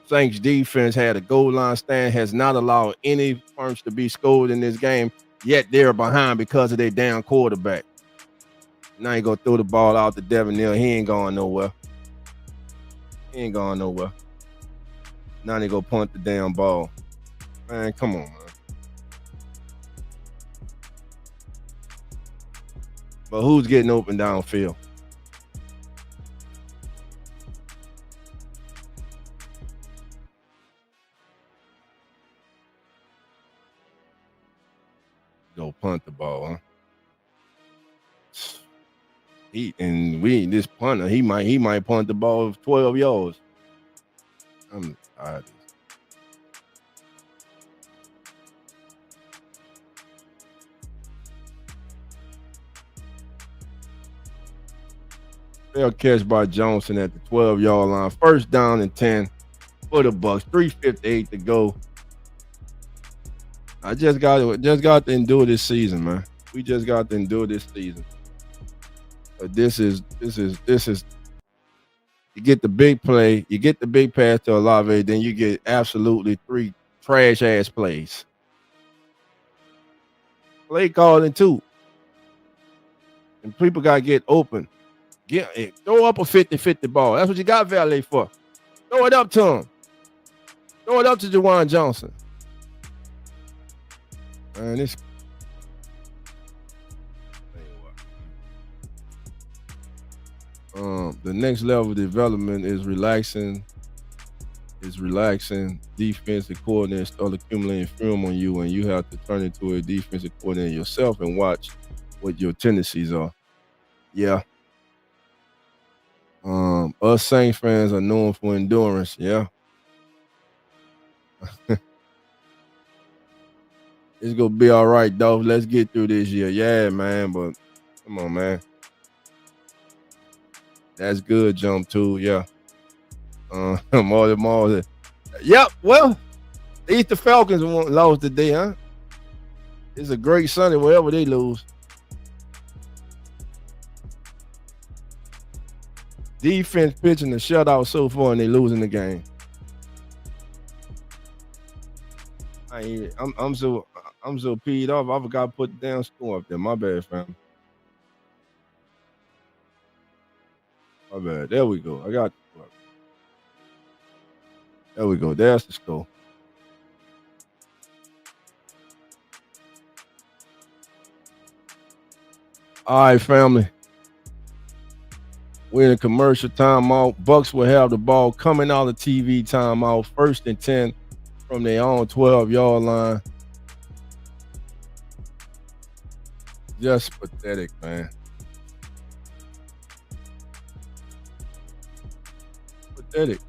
Saints defense had a goal line stand, has not allowed any points to be scored in this game, yet they're behind because of their damn quarterback. Now you go throw the ball out to Devin Neal. He ain't going nowhere. Now they go punt the damn ball. Man, come on, man. But who's getting open downfield? Go punt the ball, huh? This punter, he might punt the ball 12 yards. I'm tired. Fair catch by Johnson at the 12-yard line. 1st down and 10 for the Bucs. 3:58 to go. I just got to endure this season, man. We just got to endure this season. But this is you get the big play, you get the big pass to Olave, then you get absolutely 3 trash ass plays. Play calling too. And people gotta get open. Throw up a 50-50 ball. That's what you got Valet for. Throw it up to him. Throw it up to Juwan Johnson. Man, this the next level of development is relaxing. Defensive coordinator start accumulating film on you, and you have to turn into a defensive coordinator yourself and watch what your tendencies are. Yeah. Us Saints fans are known for endurance. Yeah. It's gonna be all right, though. Let's get through this year. Yeah, man. But come on, man. That's good, jump too. Yeah. More. Yep. Well, at least the Falcons lost today, huh? It's a great Sunday wherever they lose. Defense pitching the shutout so far, and they losing the game. I'm so peed off. I forgot to put the damn score up there. My bad, fam. My bad. There we go. I got the score. There we go. There's the score. All right, family. We're in a commercial timeout. Bucs will have the ball coming out of TV timeout. 1st and 10 from their own 12-yard line. Just pathetic, man. Pathetic.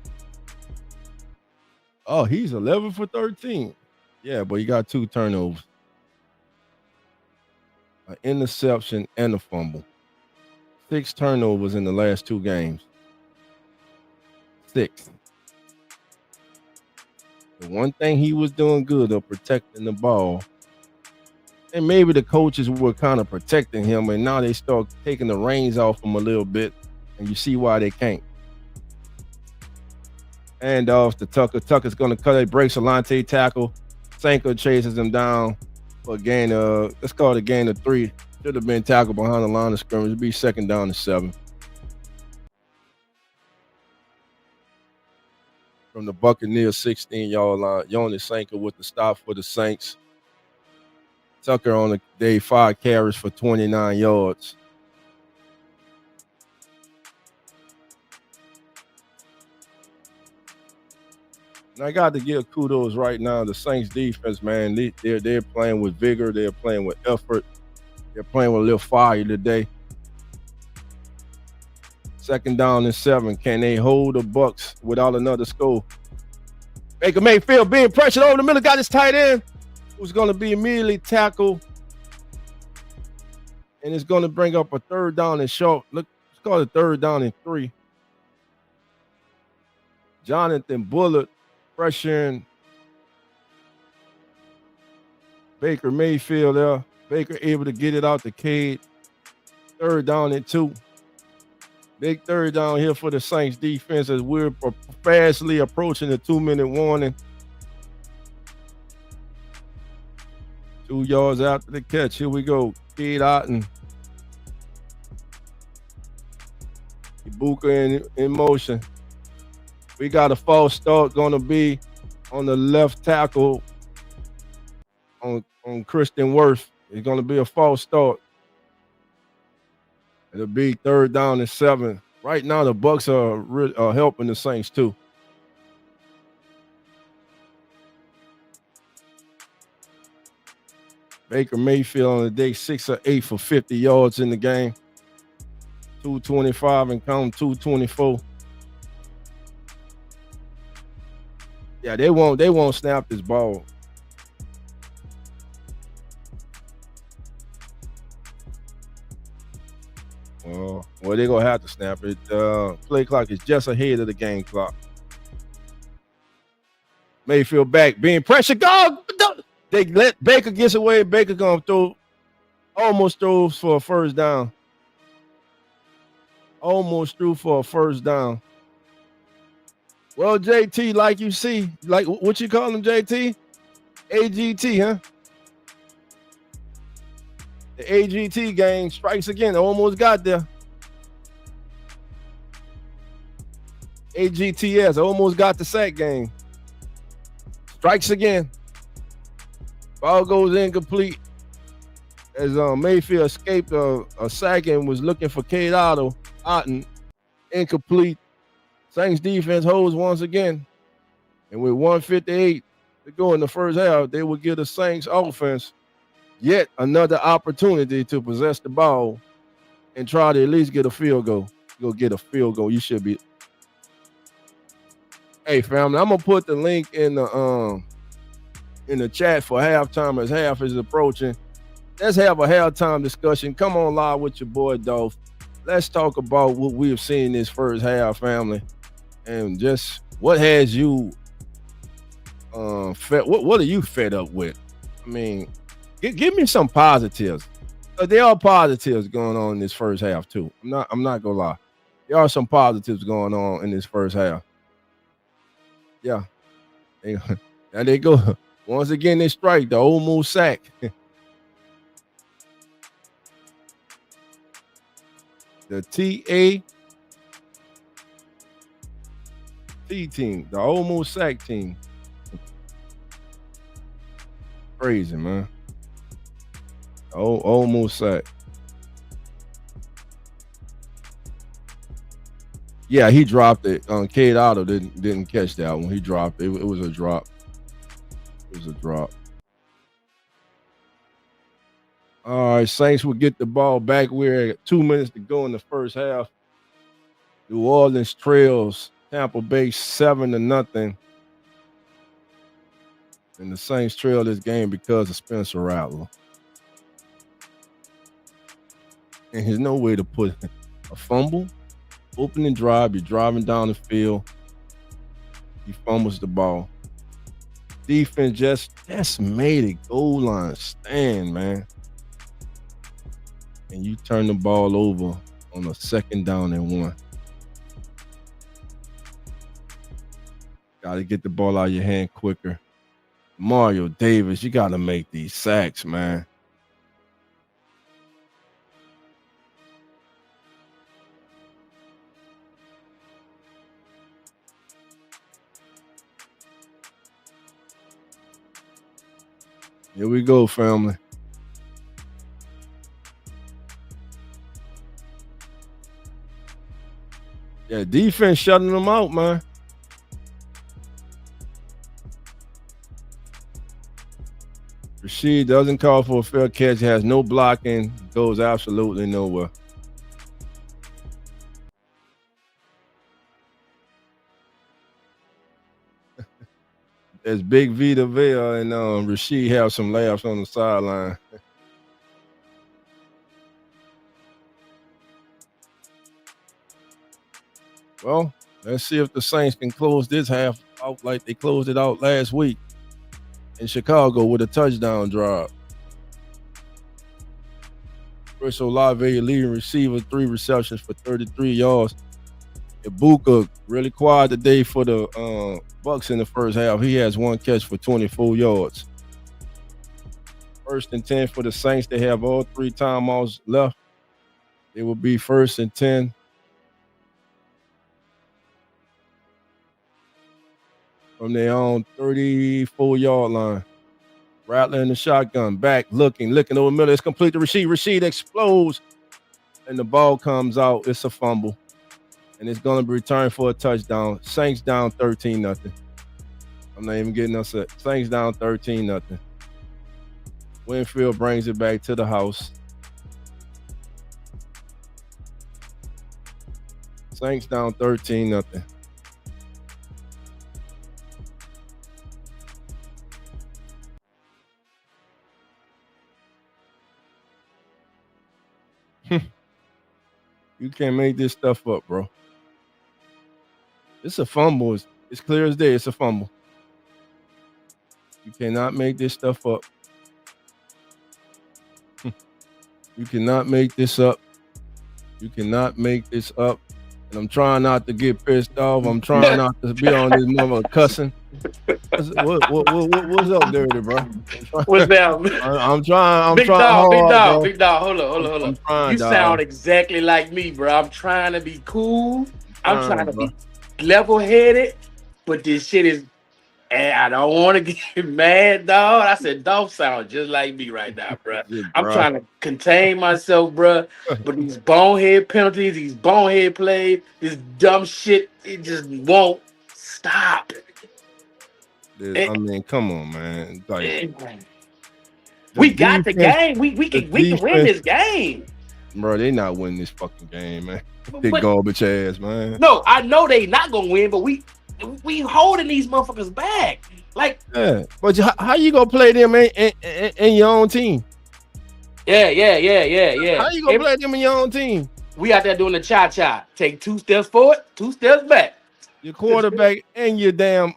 Oh, he's 11 for 13. Yeah, but he got 2 turnovers. An interception and a fumble. 6 turnovers in the last 2 games. 6. The one thing he was doing good of protecting the ball. And maybe the coaches were kind of protecting him, and now they start taking the reins off him a little bit, and you see why they can't. And off to Tucker. Tucker's going to cut it, breaks a Lante tackle. Sanko chases him down for a gain of, let's call it a gain of 3. Should have been tackled behind the line of scrimmage. It'd be 2nd down and 7. From the Buccaneers 16-yard line, Yoni Sanko with the stop for the Saints. Tucker on the day 5 carries for 29 yards. And I got to give kudos right now. The Saints defense, man, they're playing with vigor. They're playing with effort. They're playing with a little fire today. 2nd down and 7. Can they hold the Bucs without another score? Baker Mayfield being pressured over the middle. Got his tight end, who's going to be immediately tackled and it's going to bring up a third down and short. Look, it's called a third down and 3. Jonathan Bullard pressuring Baker Mayfield there. Baker able to get it out to Cade. Third down and 2. Big third down here for the Saints defense as we're fastly approaching the 2-minute warning. 2 yards after the catch. Here we go. Cade Otton. Ibuka in motion. We got a false start going to be on the left tackle on Christian Worth. It's going to be a false start. It'll be third down and 7. Right now, the Bucs are helping the Saints too. Baker Mayfield on the day 6 of 8 for 50 yards in the game. 225 and count 224. Yeah, they won't snap this ball. Well, they're gonna have to snap it. Play clock is just ahead of the game clock. Mayfield back, being pressured. Go! They let Baker get away. Baker gonna almost throw for a first down. Almost threw for a first down. Well, JT, like you see, like what you call him, JT? AGT, huh? The AGT game strikes again. Almost got there. AGTS almost got the sack game. Strikes again. Ball goes incomplete as Mayfield escaped a sack and was looking for Cade Otton. Incomplete. Saints defense holds once again. And with 1:58 to go in the first half, they will give the Saints offense yet another opportunity to possess the ball and try to at least get a field goal. You'll get a field goal. You should be. Hey, family, I'm gonna put the link in the chat for halftime as half is approaching. Let's have a halftime discussion. Come on live with your boy Dolph. Let's talk about what we've seen this first half, family, and just what has you fed. What are you fed up with? I mean, give me some positives. There are positives going on in this first half too. I'm not gonna lie. There are some positives going on in this first half. Yeah. There they go. Once again, they strike the old move sack. The TAT team, the old move sack team. Crazy, man. Old move sack. Yeah, he dropped it. Cade Otto didn't catch that one. He dropped it. It was a drop. It was a drop. All right, Saints will get the ball back. We're at 2 minutes to go in the first half. New Orleans trails Tampa Bay 7-0. And the Saints trail this game because of Spencer Rattler. And there's no way to put a fumble, opening drive, you're driving down the field, he fumbles the ball. Defense just made a goal line stand, man. And you turn the ball over on a 2nd down and 1. Got to get the ball out of your hand quicker. Mario Davis, you got to make these sacks, man. Here we go, family. Yeah, defense shutting them out, man. Rashid doesn't call for a fair catch, has no blocking, goes absolutely nowhere. As Big Vita Vea and Rashid have some laughs on the sideline. Well, let's see if the Saints can close this half out like they closed it out last week in Chicago with a touchdown drive. Chris Olave, leading receiver, 3 receptions for 33 yards. Ibuka really quiet today for the Bucks in the first half. He has 1 catch for 24 yards. 1st and 10 for the Saints. They have all 3 timeouts left. It will be 1st and 10. From their own 34-yard line. Rattler in the shotgun, back, looking over the middle. It's complete to Rashid. Rashid explodes, and the ball comes out. It's a fumble, and it's going to be returned for a touchdown. Saints down 13-0. I'm not even getting upset. Saints down 13-0. Winfield brings it back to the house. Saints down 13-0. You can't make this stuff up, bro. It's a fumble. It's clear as day. It's a fumble. You cannot make this stuff up. You cannot make this up. You cannot make this up. And I'm trying not to get pissed off. I'm trying not to be on this mother cussing. What's up, Dirty, bro? What's down? I'm trying. Big hard, big dog. Hold up. You sound exactly like me, bro. I'm trying to be cool. I'm trying to be level-headed, but this shit is. And I don't want to get mad, dog. I said, dog sound just like me right now, bro. I'm trying to contain myself, bro. But these bonehead penalties, these bonehead plays, this dumb shit, it just won't stop. I mean, come on, man. Like, we got the game. We can win this game. Bro, they not winning this fucking game, man. Big garbage ass, man. No, I know they not gonna win, but we holding these motherfuckers back. Like, yeah, but how you gonna play them in your own team? Yeah. How you gonna play them in your own team? We out there doing the cha-cha. Take 2 steps forward, 2 steps back. Your quarterback and your damn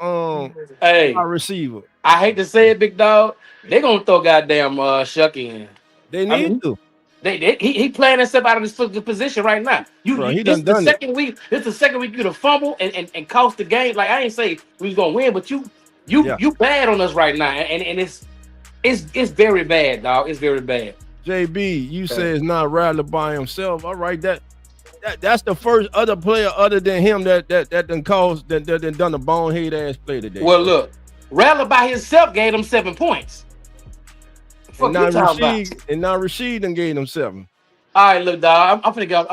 receiver. I hate to say it, big dog. They gonna throw goddamn Shuck in. They need to. He playing himself out of his position right now. This the second week you to fumble and cost the game. Like, I ain't say we was gonna win, but you bad on us right now, and it's very bad, dog. It's very bad. JB, you say it's not Rattler by himself. All right, that's the first other player other than him that done a bonehead ass play today. Well, look, Rattler by himself gave him 7 points. And now Rashid done gave him 7. All right, look, dog. I'm finna go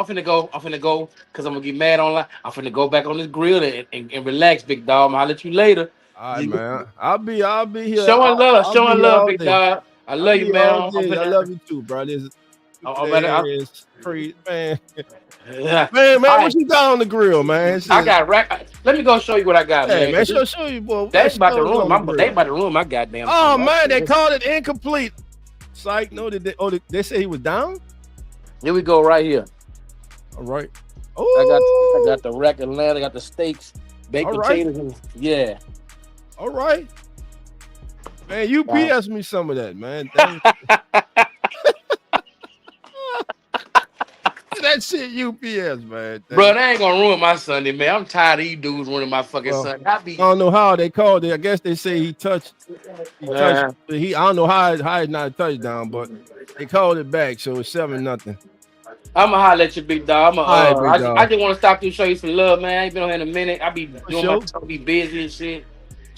because I'm gonna get mad online. I'm finna go back on this grill and relax, big dog. I'll let you later. All right, man. I'll be here. Showing love, big dog. I love you, man. I love you too, bro. This is crazy, man. man, what you got on the grill, man? I got rack. Let me go show you what I got, man. Man, show you, boy. They about to ruin my goddamn. Oh man, they called it incomplete. Psych, no, they say he was down. Here we go, right here. All right. Oh, I got the rack and land. I got the steaks, baked potatoes. Yeah. All right. Man, UPS me some of that, man. That shit UPS, man. Bro, that ain't gonna ruin my Sunday, man. I'm tired of these dudes ruining my fucking Sunday. I don't know how they called it. I guess they say he touched. I don't know how it's not a touchdown, but they called it back, so it's 7-0. I'ma holler at you, big dog. I just want to stop you and show you some love, man. I ain't been on here in a minute. I be doing my stuff, be busy and shit.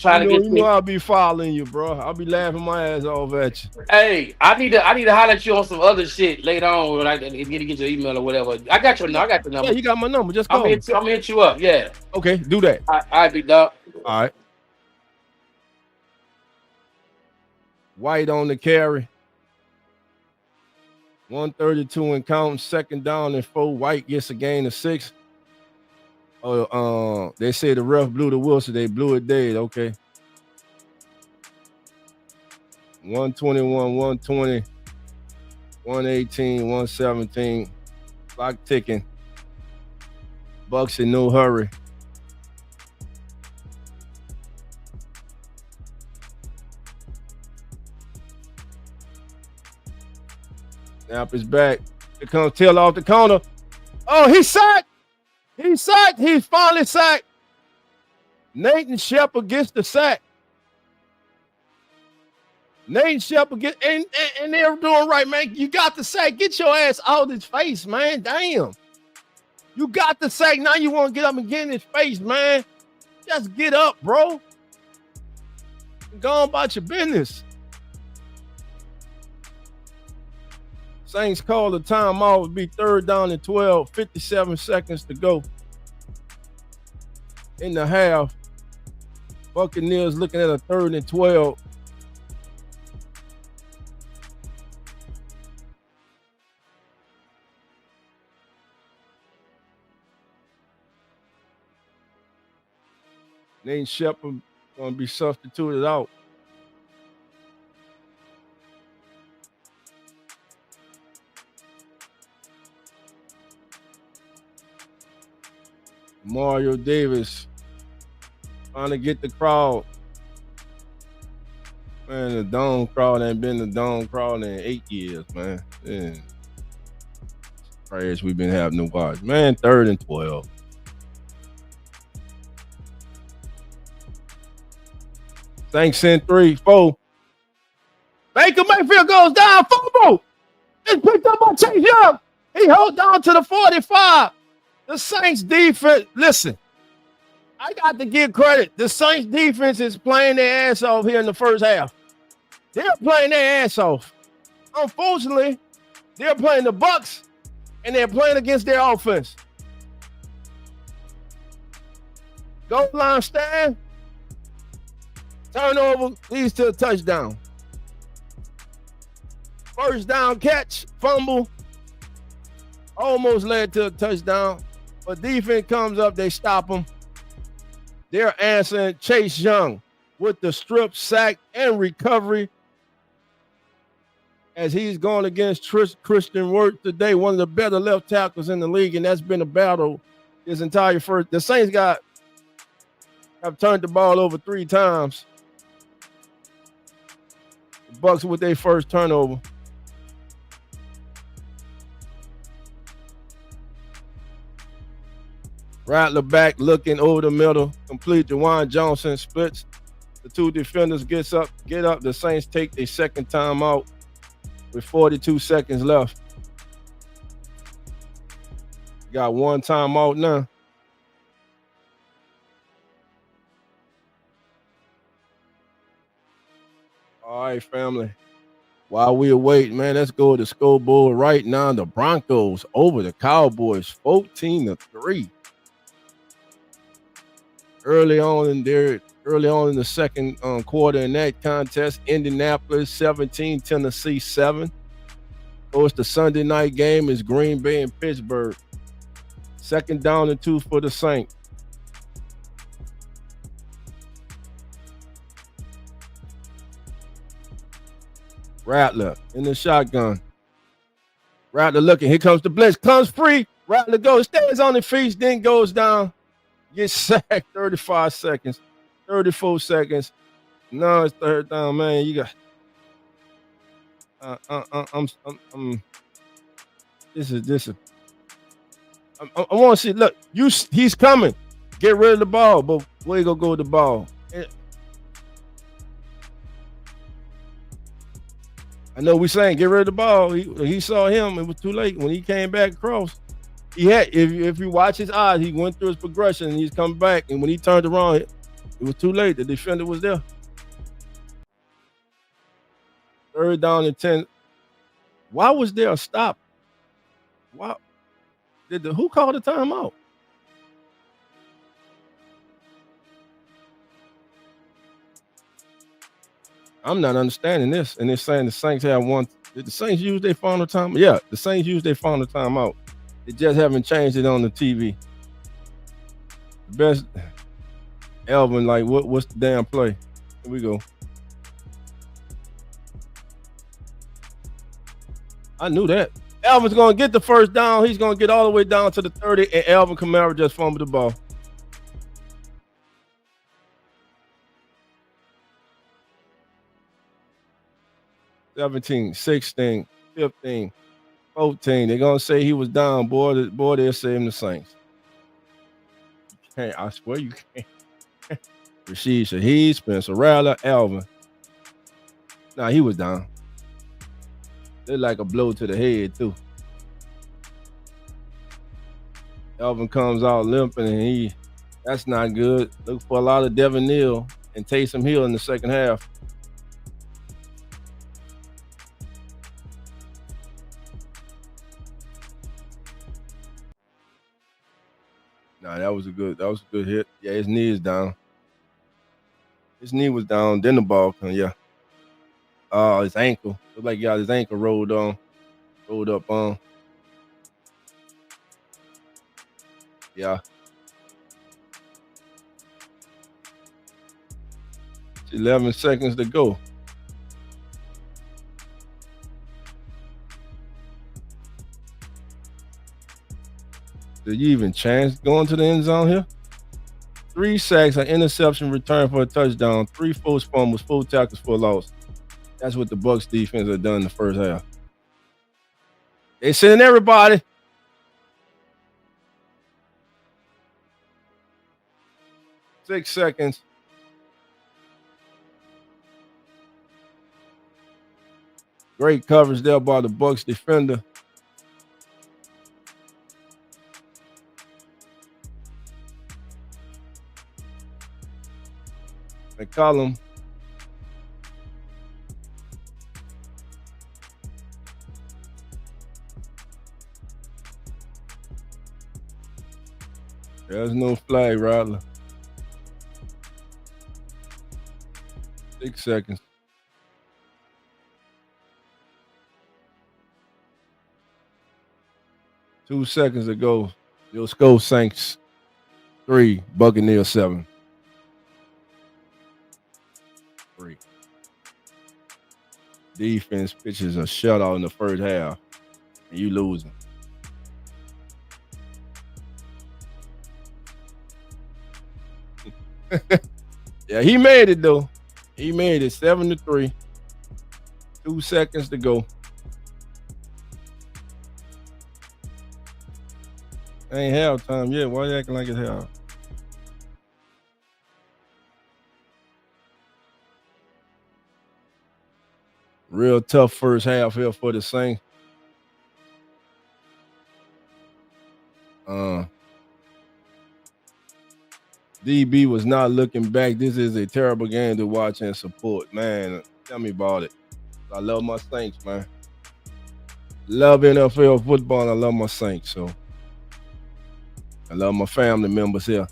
I'll be following you, bro. I'll be laughing my ass off at you. Hey, I need to holler at you on some other shit later on when I get your email or whatever. I got your number. Yeah, you got my number. Just call. I'm gonna hit you up. Yeah. Okay, do that. All right, big dog. All right. White on the carry. 132 and counting. 2nd down and 4. White gets a gain of 6. They say the ref blew the whistle. They blew it dead. Okay. 121, 120, 118, 117. Clock ticking. Bucks in no hurry. Snap is back. Here comes Till off the corner. Oh, he's sacked. He's sacked. He's finally sacked. Nathan Shepard gets the sack. Nathan Shepard gets, and they're doing right, man. You got the sack. Get your ass out of his face, man. Damn. You got the sack. Now you want to get up and get in his face, man. Just get up, bro. Go on about your business. Saints call the timeout. Would be 3rd down and 12. 57 seconds to go in the half. Buccaneers looking at a 3rd and 12. Nathan Shepard going to be substituted out. Mario Davis trying to get the crowd. Man, the Dome crowd ain't been the Dome crowd in 8 years, man. Prayers we've been having to watch. Man, 3rd and 12. Thanks in 3, 4. Baker Mayfield goes down. Fumble. It's picked up by Chase Young. He held on to the 45. The Saints defense, listen, I got to give credit. The Saints defense is playing their ass off here in the first half. They're playing their ass off. Unfortunately, they're playing the Bucs, and they're playing against their offense. Goal line stand. Turnover leads to a touchdown. First down catch, fumble. Almost led to a touchdown. But defense comes up, they stop them. They're answering Chase Young with the strip sack and recovery as he's going against Christian Wirtz today, one of the better left tackles in the league, and that's been a battle his entire first. The Saints have turned the ball over 3 times. The Bucs with their first turnover. Rattler back looking over the middle. Complete. Juwan Johnson splits. The 2 defenders get up. The Saints take their second timeout with 42 seconds left. Got 1 timeout now. All right, family. While we await, man, let's go to the scoreboard right now. The Broncos over the Cowboys, 14-3. Early on in the second quarter in that contest, Indianapolis 17, Tennessee 7. Of course, the Sunday night game is Green Bay and Pittsburgh. 2nd down and 2 for the Saints. Rattler in the shotgun. Rattler looking. Here comes the blitz. Comes free. Rattler goes, stays on the feet, then goes down. Gets sacked. 35 seconds. 34 seconds. No, it's 3rd down, man. You got. This is. I want to see. Look, he's coming. Get rid of the ball, but where you gonna go with the ball? I know we saying get rid of the ball. He saw him. It was too late when he came back across. He had, if you watch his eyes, he went through his progression and he's come back. And when he turned around, it was too late. The defender was there. 3rd down and 10. Why was there a stop? Why who called the timeout? I'm not understanding this. And they're saying the Saints have one. Did the Saints use their final time? Yeah, the Saints used their final timeout. They just haven't changed it on the TV. The best, Elvin, like, what's the damn play? Here we go. I knew that. Alvin's going to get the first down. He's going to get all the way down to the 30, and Alvin Kamara just fumbled the ball. $17, $16, $15, $14. They're going to say he was down. Boy, they'll say him the Saints. Hey, I swear you can't. Rashid Shaheed, Spencer Rattler, Alvin. Nah, he was down. They're like a blow to the head, too. Alvin comes out limping, and that's not good. Look for a lot of Devin Neal and Taysom Hill in the second half. Nah, that was a good hit. Yeah, his knee is down. His knee was down, then the ball come, yeah. His ankle. Looked like he got his ankle rolled up on. Yeah. It's 11 seconds to go. Did you even chance going to the end zone here? 3 sacks, an interception, return for a touchdown, 3 forced fumbles, 4 tackles for a loss. That's what the Bucs defense have done in the first half. They sending everybody. Six seconds. Great coverage there by the Bucs defender. McCollum. There's no flag, Rattler. 6 seconds. Two seconds to go. Your score Saints 3, Buccaneers 7. 3. Defense pitches a shutout in the first half, and you losing. Yeah, he made it though. He made it 7-3. 2 seconds to go. Ain't halftime yet. Why you acting like it's half? Real tough first half here for the Saints. DB was not looking back. This is a terrible game to watch and support. Man, tell me about it. I love my Saints, man. Love NFL football, and I love my Saints. So I love my family members here.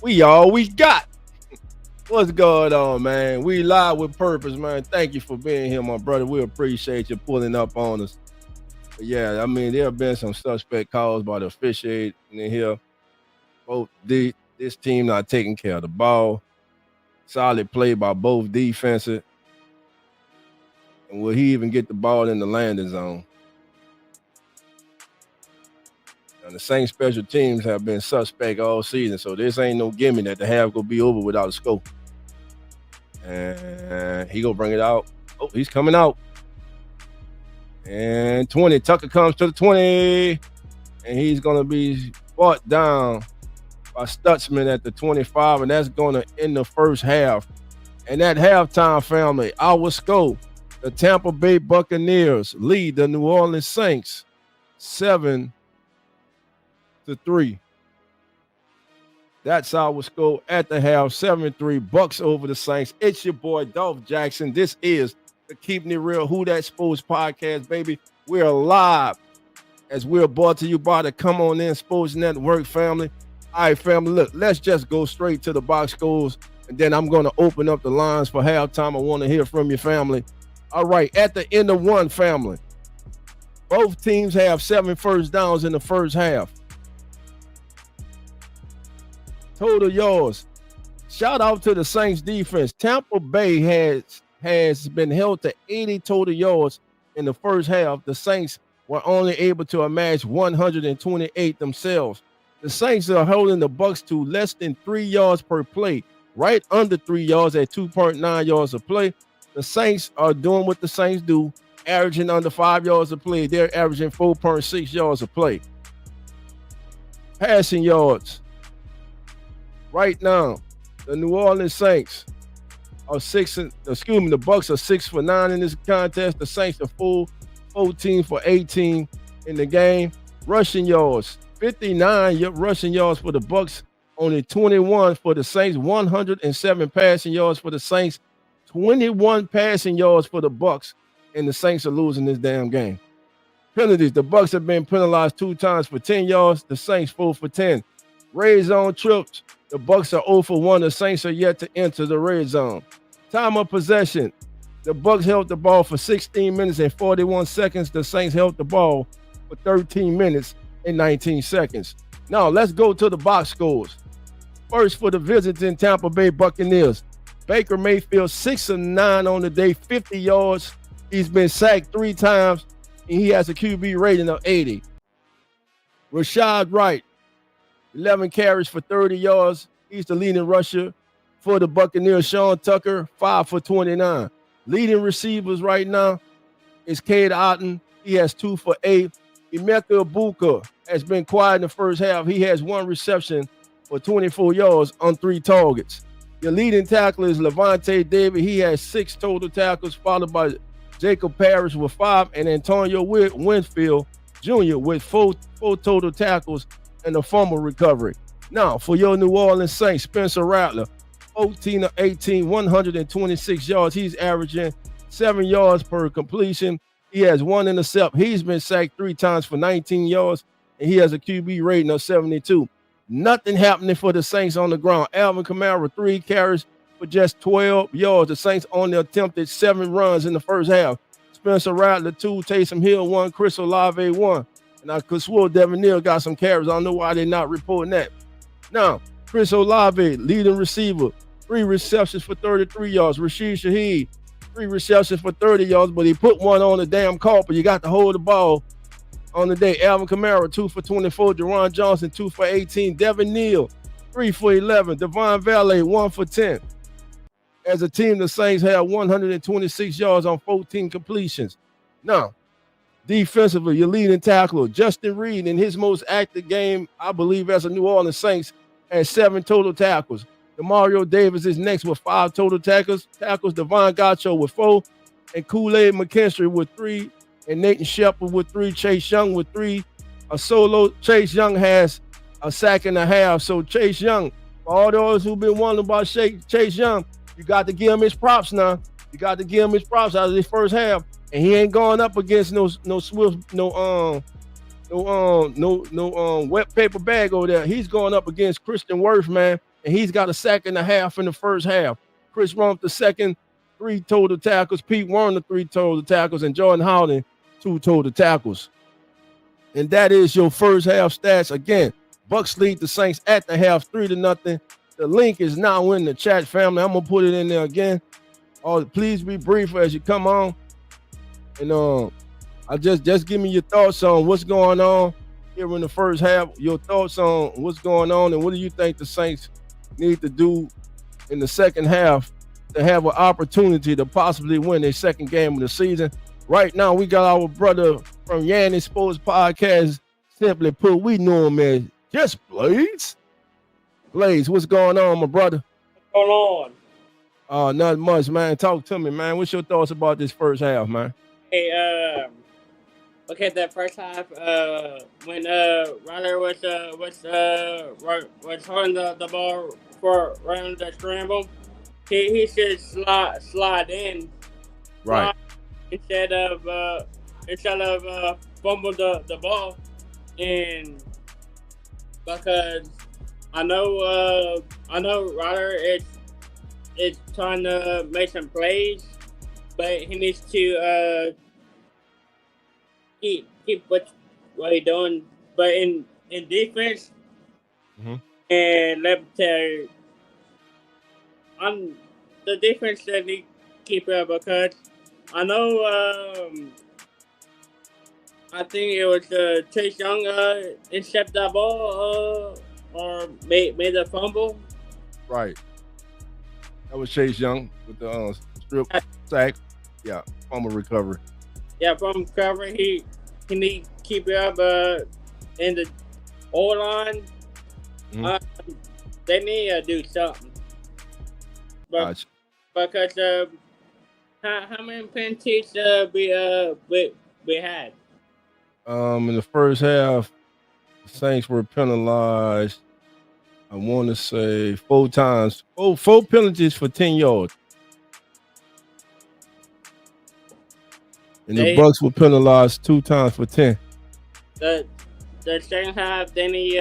We all we got. What's going on, man? We live with purpose, man. Thank you for being here, my brother. We appreciate you pulling up on us. But yeah, I mean, there have been some suspect calls by the officiating in here. Both this team not taking care of the ball. Solid play by both defenses. And will he even get the ball in the landing zone? And the same special teams have been suspect all season, so this ain't no gimme that the half gonna be over without a scope. And he gonna bring it out. Oh, he's coming out. And 20. Tucker comes to the 20. And he's gonna be fought down by Stutzman at the 25. And that's gonna end the first half. And at halftime, family, our scope, the Tampa Bay Buccaneers lead the New Orleans Saints 7-3. That's our score at the half, 7-3, Bucs over the Saints. It's your boy, DOLPH Jackson. This is the Keeping It Real Who That Sports podcast, baby. We're live as we're brought to you by the Come On In Sports Network, family. All right, family, look, let's just go straight to the box scores, and then I'm going to open up the lines for halftime. I want to hear from your family. All right, at the end of one, family, both teams have 7 first downs in the first half. Total yards. Shout out to the Saints defense. Tampa Bay has been held to 80 total yards in the first half, the Saints were only able to amass 128 themselves. The Saints are holding the Bucs to less than 3 yards per play, right under 3 yards at 2.9 yards a play. The Saints are doing what the Saints do, averaging under 5 yards a play. They're averaging 4.6 yards a play. Passing yards. Right now, the New Orleans Saints are the Bucs are 6 for 9 in this contest. The Saints are 14 for 18 in the game. Rushing yards, 59 rushing yards for the Bucs, only 21 for the Saints. 107 passing yards for the Saints, 21 passing yards for the Bucs, and the Saints are losing this damn game. Penalties, the Bucs have been penalized 2 times for 10 yards. The Saints 4 for 10. Red zone trips, the Bucs are 0 for 1. The Saints are yet to enter the red zone. Time of possession, the Bucs held the ball for 16 minutes and 41 seconds. The Saints held the ball for 13 minutes and 19 seconds. Now let's go to the box scores. First, for the visiting Tampa Bay Buccaneers, Baker Mayfield 6 of 9 on the day, 50 yards. He's been sacked 3 times, and he has a QB rating of 80. Rashad Wright, 11 carries for 30 yards. He's the leading rusher for the Buccaneers. Sean Tucker, 5 for 29. Leading receivers right now is Cade Otton. He has 2 for 8. Emeka Egbuka has been quiet in the first half. He has 1 reception for 24 yards on 3 targets. Your leading tackler is Levante David. He has 6 total tackles, followed by Jacob Parrish with 5, and Antonio Winfield Jr. with 4 total tackles and a fumble recovery. Now, for your New Orleans Saints, Spencer Rattler, 14 of 18, 126 yards. He's averaging 7 yards per completion. He has 1 intercept. He's been sacked 3 times for 19 yards, and he has a QB rating of 72. Nothing happening for the Saints on the ground. Alvin Kamara, 3 carries for just 12 yards. The Saints only attempted 7 runs in the first half. Spencer Rattler, 2, Taysom Hill, 1, Chris Olave, 1. And I could swear Devin Neal got some carries. I don't know why they're not reporting that. Now, Chris Olave, leading receiver, 3 receptions for 33 yards. Rashid Shaheed, 3 receptions for 30 yards, but he put 1 on the damn carpet. You got to hold the ball on the day. Alvin Kamara, 2 for 24. Deron Johnson, 2 for 18. Devin Neal, 3 for 11. Devon Valet, 1 for 10. As a team, the Saints have 126 yards on 14 completions. Now, defensively, your leading tackler, Justin Reed, in his most active game, I believe, as a New Orleans Saints, has 7 total tackles. Demario Davis is next with 5 total tackles. Devon Gacho with 4, and Kool-Aid McKinstry with 3, and Nathan Shepard with 3. Chase Young with 3. A solo Chase Young has a sack and a half. So Chase Young, for all those who've been wondering about Chase Young, you got to give him his props now. You got to give him his props out of this first half, and he ain't going up against no wet paper bag over there. He's going up against Christian Wirth, man, and he's got a sack and a half in the first half. Chris Rumpf, the second, 3 total tackles. Pete Werner, 3 total tackles, and Jordan Howden, 2 total tackles. And that is your first half stats. Again, Bucs lead the Saints at the half, 3-0. The link is now in the chat, family. I'm gonna put it in there again. Please be brief as you come on. And I just give me your thoughts on what's going on here in the first half. Your thoughts on what's going on, and what do you think the Saints need to do in the second half to have an opportunity to possibly win their second game of the season? Right now, we got our brother from Yanni Sports Podcast. Simply put, we know him as Just Blaze. Blaze, what's going on, my brother? What's going on? Not much, man. Talk to me, man. What's your thoughts about this first half, man? Hey, okay, that first half, when Ryder was holding the ball for running the scramble, he should slide in, right, instead of fumble the ball, and because I know Ryder is trying to make some plays, but he needs to keep what he's doing. But in defense, and let me tell you, on the defense that he keep up, because I know I think it was Chase Young intercepted that ball or made a fumble. Right. That was Chase Young with the strip sack. Yeah, fumble recovery. Yeah, from cover he need to keep it up in the O line. They need to do something. But because how many penalties we had? In the first half, the Saints were penalized. I want to say 4 times. Four penalties for 10 yards. And the Bucs were penalized 2 times for 10. The second half, then he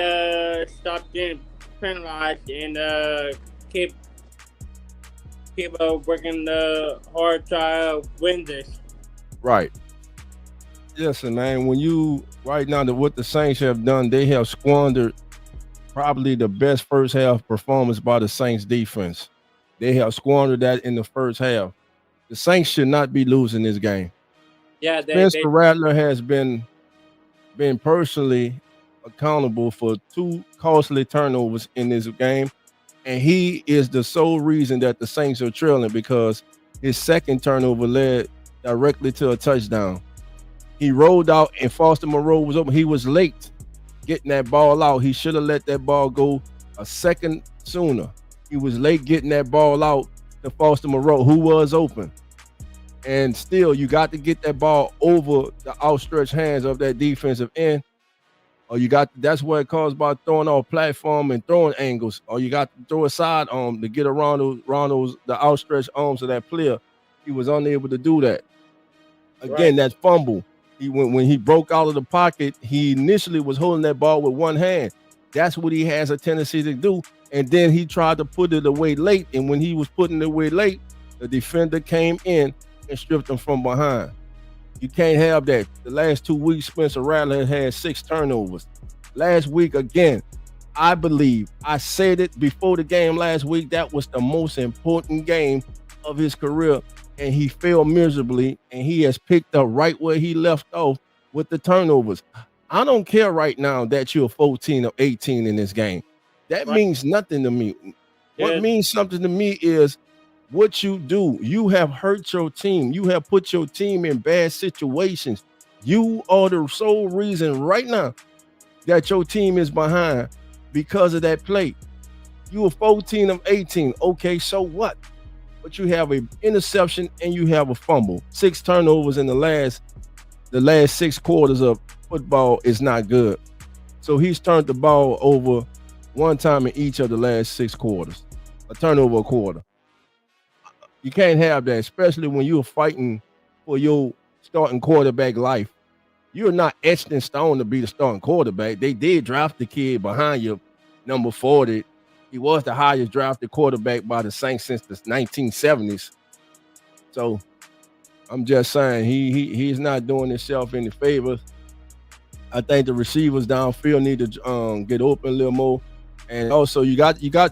stopped getting penalized and keep working hard to win this. Right. Yes, and man, when you right now what the Saints have done, they have squandered probably the best first half performance by the Saints defense. They have squandered that in the first half. The Saints should not be losing this game. Yeah, Spencer Rattler has been personally accountable for 2 costly turnovers in this game, and he is the sole reason that the Saints are trailing because his second turnover led directly to a touchdown. He rolled out and Foster Moreau was open. He was late getting that ball out. He should have let that ball go a second sooner. He was late getting that ball out to Foster Moreau, who was open. And still, you got to get that ball over the outstretched hands of that defensive end. Or that's what it caused by throwing off platform and throwing angles. Or you got to throw a side arm to get around the outstretched arms of that player. He was unable to do that. Again, that fumble. When he broke out of the pocket, he initially was holding that ball with one hand. That's what he has a tendency to do. And then he tried to put it away late. And when he was putting it away late, the defender came in and stripped him from behind. You can't have that. The last 2 weeks, Spencer Rattler had 6 turnovers. Last week, again, I believe, I said it before the game last week, that was the most important game of his career. And he failed miserably, and he has picked up right where he left off with the turnovers. I don't care right now that you're 14 or 18 in this game. That means nothing to me. What means something to me is what you do. You have hurt your team. You have put your team in bad situations. You are the sole reason right now that your team is behind because of that play. You were 14 of 18. Okay, so what? But you have an interception and you have a fumble. 6 turnovers in the last 6 quarters of football is not good. So he's turned the ball over 1 time in each of the last 6 quarters. A turnover a quarter. You can't have that, especially when you're fighting for your starting quarterback life. You're not etched in stone to be the starting quarterback. They did draft the kid behind you, number 40. He was the highest drafted quarterback by the Saints since the 1970s. So I'm just saying he's not doing himself any favors. I think the receivers downfield need to get open a little more. And also you got guys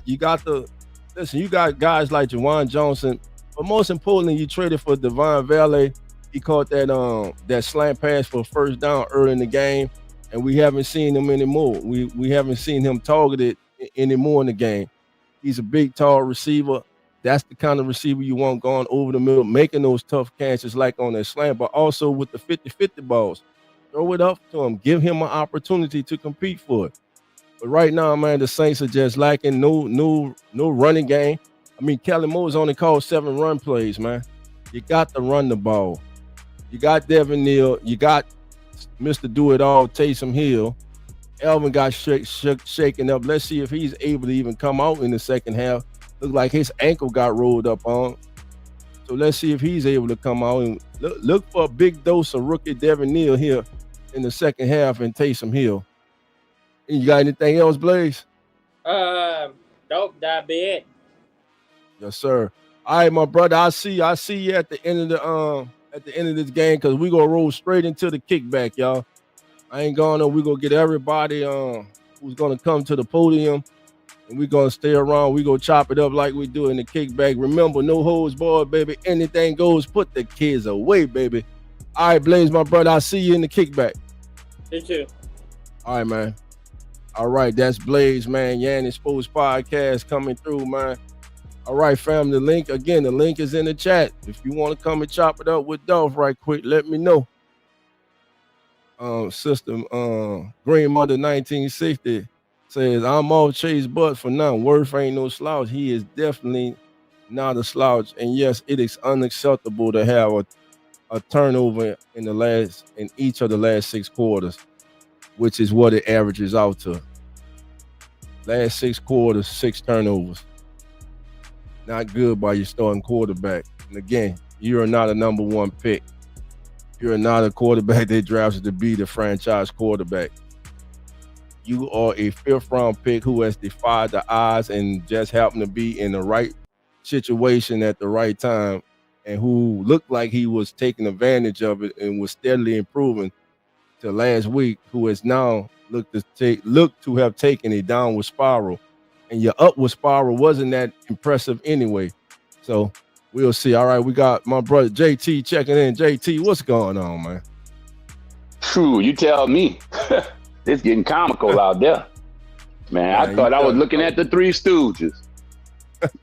like Jawan Johnson, but most importantly, you traded for Devon Valley. He caught that slant pass for first down early in the game, and we haven't seen him anymore. We haven't seen him targeted anymore in the game. He's a big, tall receiver. That's the kind of receiver you want going over the middle, making those tough catches like on that slant, but also with the 50-50 balls. Throw it up to him. Give him an opportunity to compete for it. But right now, man, the Saints are just lacking no running game. I mean, Kellen Moore's only called 7 run plays, man. You got to run the ball. You got Devin Neal. You got Mr. Do-It-All, Taysom Hill. Elvin got shaken up. Let's see if he's able to even come out in the second half. Looked like his ankle got rolled up on. So let's see if he's able to come out and look for a big dose of rookie Devin Neal here in the second half and Taysom Hill. You got anything else, Blaze? Nope, that'd be it. Yes, sir. All right, my brother. I see you at the end of this game because we're gonna roll straight into the kickback, y'all. I ain't going on. We're gonna get everybody who's gonna come to the podium, and we're gonna stay around. We're gonna chop it up like we do in the kickback. Remember, no holds barred, baby. Anything goes. Put the kids away, baby. All right, Blaze, my brother. I'll see you in the kickback. You too. All right, man. All right, that's Blaze, man. Yanni Sports Podcast coming through, man. All right, fam. The link is in the chat. If you want to come and chop it up with Dolph right quick, let me know. System Green Mother 1960 says, I'm off Chase Butt for now. Worth ain't no slouch. He is definitely not a slouch. And yes, it is unacceptable to have a turnover in each of the last 6 quarters, which is what it averages out to. Last 6 quarters, 6 turnovers. Not good by your starting quarterback. And again, you are not a number 1 pick. You're not a quarterback that drafted to be the franchise quarterback. You are a 5th round pick who has defied the odds and just happened to be in the right situation at the right time, and who looked like he was taking advantage of it and was steadily improving to last week, who has now looked to have taken a downward spiral. And your upward spiral wasn't that impressive anyway. So we'll see. All right, we got my brother JT checking in. JT, what's going on, man? True, you tell me. It's getting comical out there. Man, I thought I was looking at the Three Stooges.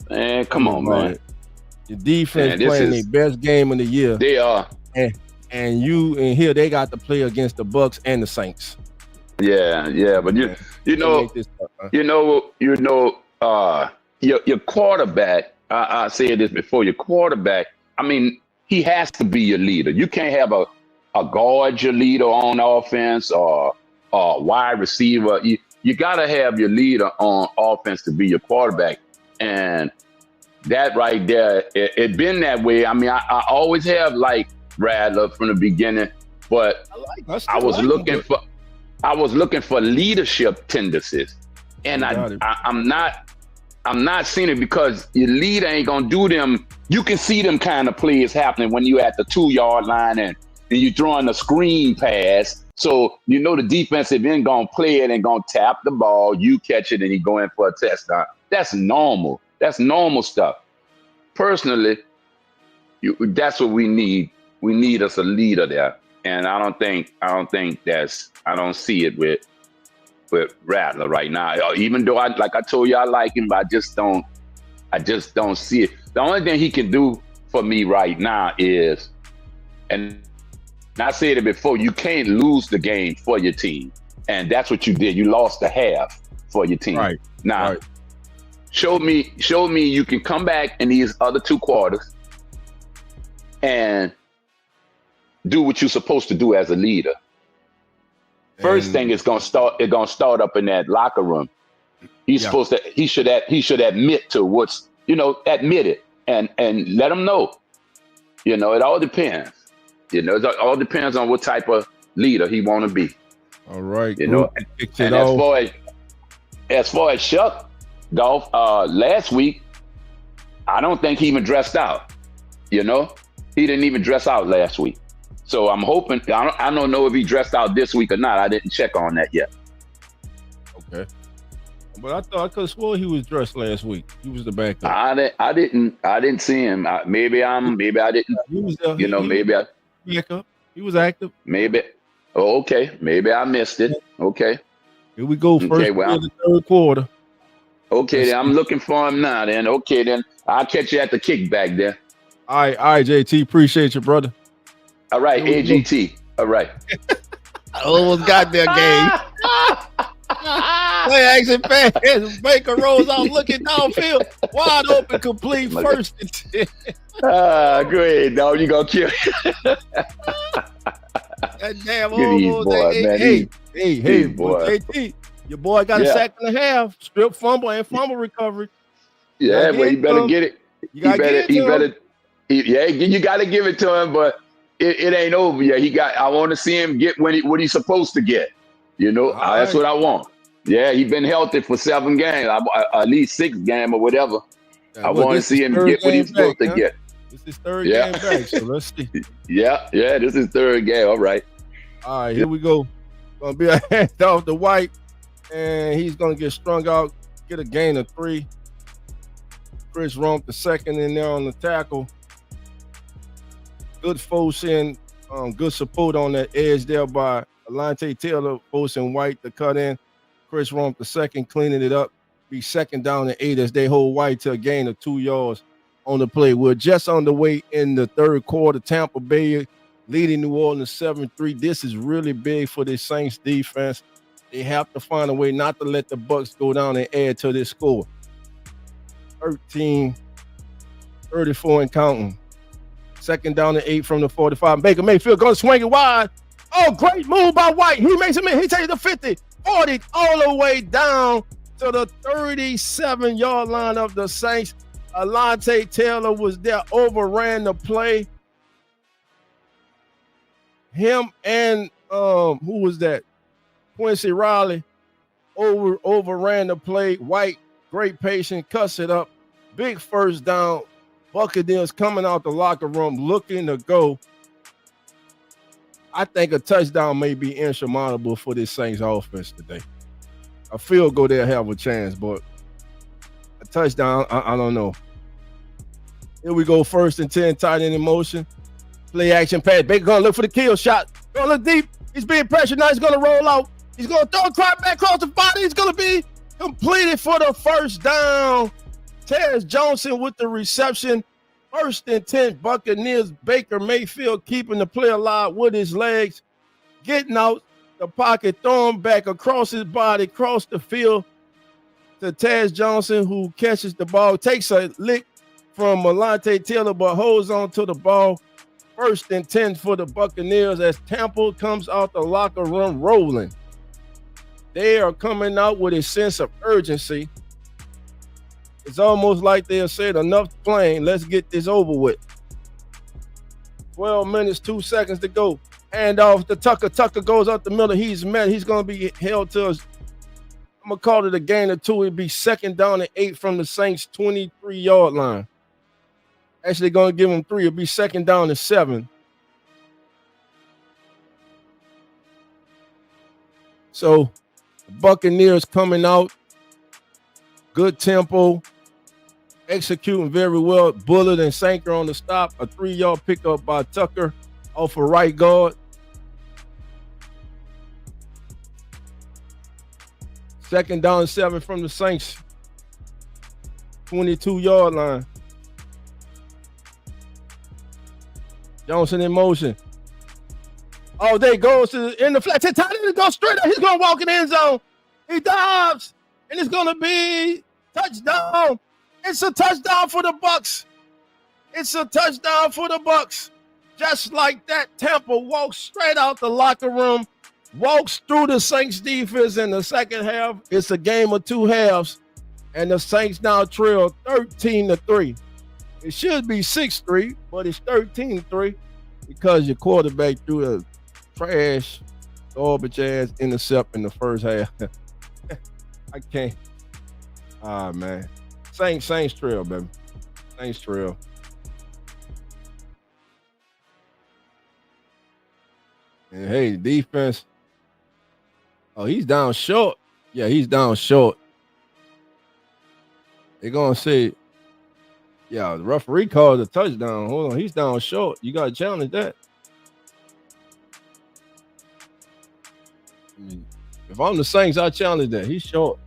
Man, come on, man. Your defense playing their best game of the year. They are. And here they got to play against the Bucks and the Saints. Yeah, but your quarterback, I said this before, your quarterback, I mean, he has to be your leader. You can't have a guard your leader on offense or a wide receiver. You got to have your leader on offense to be your quarterback. And that right there, it been that way. I mean, I always have liked Rattler from the beginning, but I was looking for leadership tendencies, and I'm not seeing it because your leader ain't gonna do them. You can see them kind of plays happening when you're at the 2-yard line and you're throwing a screen pass. So you know the defensive end gonna play it and gonna tap the ball. You catch it and you go in for a touchdown. That's normal. That's normal stuff. Personally, that's what we need. We need us a leader there, and I don't see it with Rattler right now. Even though like I told you, I like him, but I just don't see it. The only thing he can do for me right now is, and I said it before, you can't lose the game for your team, and that's what you did. You lost the half for your team. Right now. Right. Show me you can come back in these other 2 quarters and do what you're supposed to do as a leader. First thing is gonna start up in that locker room. He should admit to what's, admit it and let them know. It all depends. It all depends on what type of leader he want to be. All right. And as far as Chuck Dolph, last week, I don't think he even dressed out. He didn't even dress out last week. So I'm hoping, I don't know if he dressed out this week or not. I didn't check on that yet. Okay. But I could have swore he was dressed last week. He was the backup. I didn't see him. Maybe I didn't. He was backup. He was active. Maybe. Oh, okay. Maybe I missed it. Okay. Here we go. First the 3rd quarter. Okay, then I'm looking for him now. Then okay, then I'll catch you at the kickback there. All right, JT. Appreciate you, brother. All right, AGT. All right. I almost got their game. Play action pass. Baker rolls out looking downfield. Wide open, complete first and 10. Go ahead, dog. You gonna kill that damn almost. Hey, boy. JT. Your boy got a sack and a half, strip fumble and fumble recovery. Yeah, well, you better get it. You got to give it to him, but it ain't over yet. I want to see him get what he's supposed to get. That's what I want. Yeah, he's been healthy for 7 games, at least 6 games or whatever. I want to see him get what he's supposed to get. This is 3rd game back, so let's see. Yeah, this is 3rd game. All right, here we go. Gonna be a handoff to White. And he's going to get strung out, get a gain of 3. Chris Rump, the second in there on the tackle. Good force in, good support on that edge there by Alante Taylor forcing White to cut in. Chris Rump the second cleaning it up. Be second down and 8 as they hold White to a gain of 2 yards on the play. We're just underway in the third quarter. Tampa Bay leading New Orleans 7-3. This is really big for the Saints defense. They have to find a way not to let the Bucks go down and add to this score. 13-34 and counting. Second down and 8 from the 45. Baker Mayfield going to swing it wide. Oh, great move by White. He makes him in. He takes the 50, 40, all the way down to the 37-yard line of the Saints. Alante Taylor was there, overran the play. Him and who was that? Quincy Riley overran the play. White, great patience, cuts it up. Big first down. Buccanners coming out the locker room looking to go. I think a touchdown may be insurmountable for this Saints offense today. A field goal, they'll have a chance, but a touchdown, I don't know. Here we go, 1st and 10, tight end in motion. Play action pass. Baker gonna look for the kill shot. Gonna look deep. He's being pressured. Now he's gonna roll out. He's gonna throw a crop back across the body. He's gonna be completed for the first down. Terrence Johnson with the reception. 1st and 10, Buccaneers. Baker Mayfield keeping the play alive with his legs. Getting out the pocket, throwing back across his body, across the field to Taz Johnson, who catches the ball, takes a lick from Alante Taylor, but holds on to the ball. 1st and 10 for the Buccaneers as Tampa comes out the locker room rolling. They are coming out with a sense of urgency. It's almost like they have said, enough playing, let's get this over with. 12 minutes, 2 seconds to go. Hand off to Tucker. Tucker goes up the middle. He's met. He's going to be held to us. I'm going to call it a gain of 2. It'd be second down and 8 from the Saints' 23-yard line. Actually going to give him 3. It'll be second down and 7. So the Buccaneers coming out. Good tempo. Executing very well. Bullard and Sanker on the stop. A 3-yard pickup by Tucker off a right guard. Second down and 7 from the Saints. 22-yard line. Johnson in motion. Oh, there he goes in the flat. Tight end goes straight up. He's going to walk in the end zone. He dives, and it's going to be touchdown. It's a touchdown for the Bucks. It's a touchdown for the Bucks. Just like that, Tampa walks straight out the locker room, walks through the Saints defense in the second half. It's a game of 2 halves, and the Saints now trail 13-3. It should be 6-3, but it's 13-3 because your quarterback threw a trash, garbage ass intercept in the first half. I can't. Ah, man. Saints trail, baby. Saints trail. And hey, defense. Oh, he's down short. Yeah, he's down short. They're going to say, yeah, the referee called a touchdown. Hold on, he's down short. You got to challenge that. I mean, if I'm the Saints, I challenge that. He's short.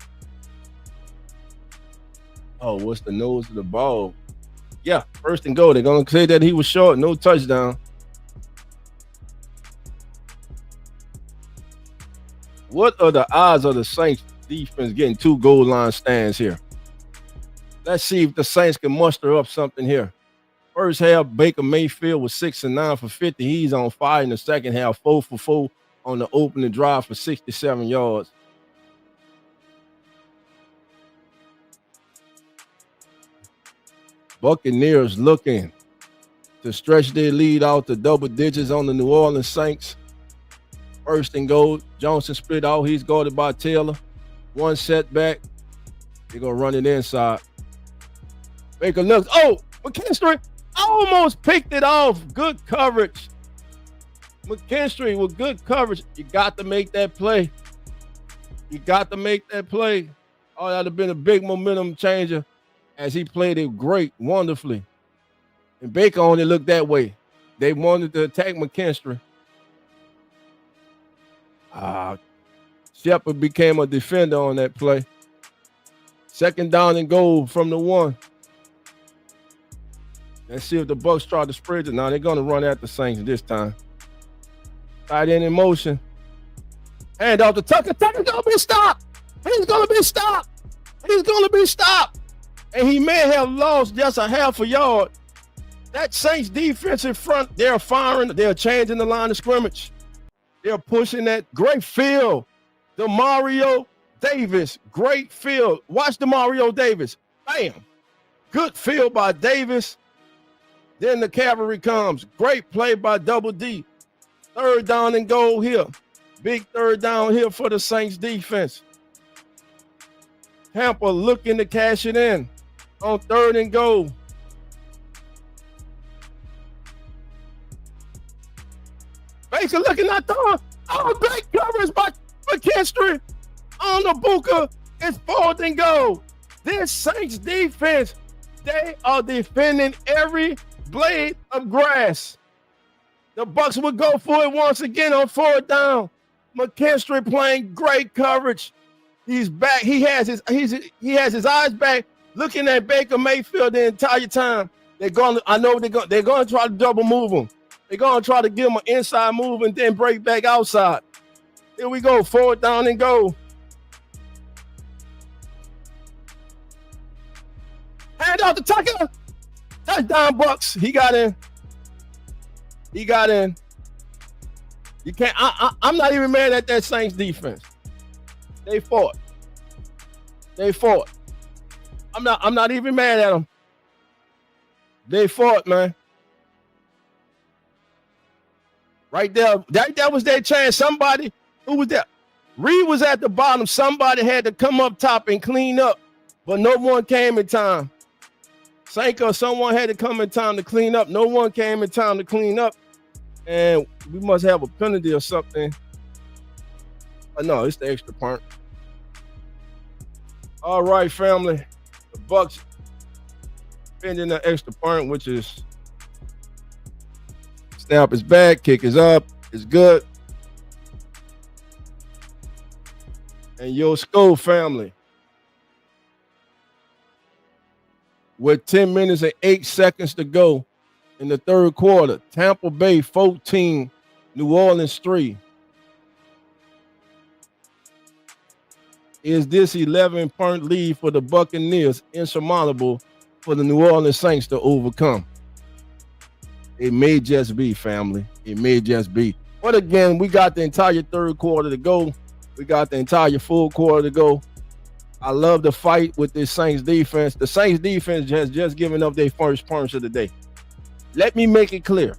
Oh, what's the nose of the ball? Yeah, 1st and goal. They're going to say that he was short. No touchdown. What are the odds of the Saints defense getting 2 goal line stands here? Let's see if the Saints can muster up something here. First half, Baker Mayfield was 6 and 9 for 50. He's on fire in the second half, 4 for 4 on the opening drive for 67 yards. Buccaneers looking to stretch their lead out to double digits on the New Orleans Saints. 1st and goal. Johnson split out. He's guarded by Taylor. 1 setback. They're going to run it inside. Baker looks. Oh, McKinstry almost picked it off. Good coverage. McKinstry with good coverage. You got to make that play. You got to make that play. Oh, that would have been a big momentum changer as he played it great, wonderfully. And Baker only looked that way. They wanted to attack McKinstry. Shepard became a defender on that play. 2nd down and goal from the 1. Let's see if the Bucs try to spread it. Now they're going to run at the Saints this time. Tight end in motion. Hand off to Tucker. Tucker's going to be stopped. He's going to be stopped. He's going to be stopped. And he may have lost just a half a yard. That Saints defense in front, they're firing. They're changing the line of scrimmage. They're pushing that. Great field. DeMario Davis. Great field. Watch DeMario Davis. Bam. Good field by Davis. Then the cavalry comes. Great play by Double D. 3rd down and goal here. Big 3rd down here for the Saints defense. Tampa looking to cash it in on 3rd and goal. Baker looking at the great coverage by McKinstry on the Bucca. It's 4th and goal. This Saints defense, they are defending every blade of grass. The Bucs would go for it once again on 4th down. McKinstry playing great coverage. He's back. He has his eyes back, looking at Baker Mayfield the entire time. They're going to try to double move him. They're going to try to give him an inside move and then break back outside. Here we go, 4th down and goal. Hand out to Tucker. Touchdown, Bucs. He got in. You can't. I'm not even mad at that Saints defense. They fought. I'm not even mad at them. They fought, man. Right there. That was their chance. Somebody who was there. Reed was at the bottom. Somebody had to come up top and clean up, but no one came in time. Sanka, someone had to come in time to clean up. No one came in time to clean up. And we must have a penalty or something. No, it's the extra point. All right, family. The Bucs spending the extra point, which is snap is back, kick is up, it's good. And your Skull family, with 10 minutes and 8 seconds to go in the 3rd quarter, Tampa Bay 14, New Orleans 3. Is this 11-point lead for the Buccaneers insurmountable for the New Orleans Saints to overcome? It may just be, family. It may just be. But again, we got the entire 3rd quarter to go. We got the entire full quarter to go. I love the fight with this Saints defense. The Saints defense has just given up their first punch of the day. Let me make it clear.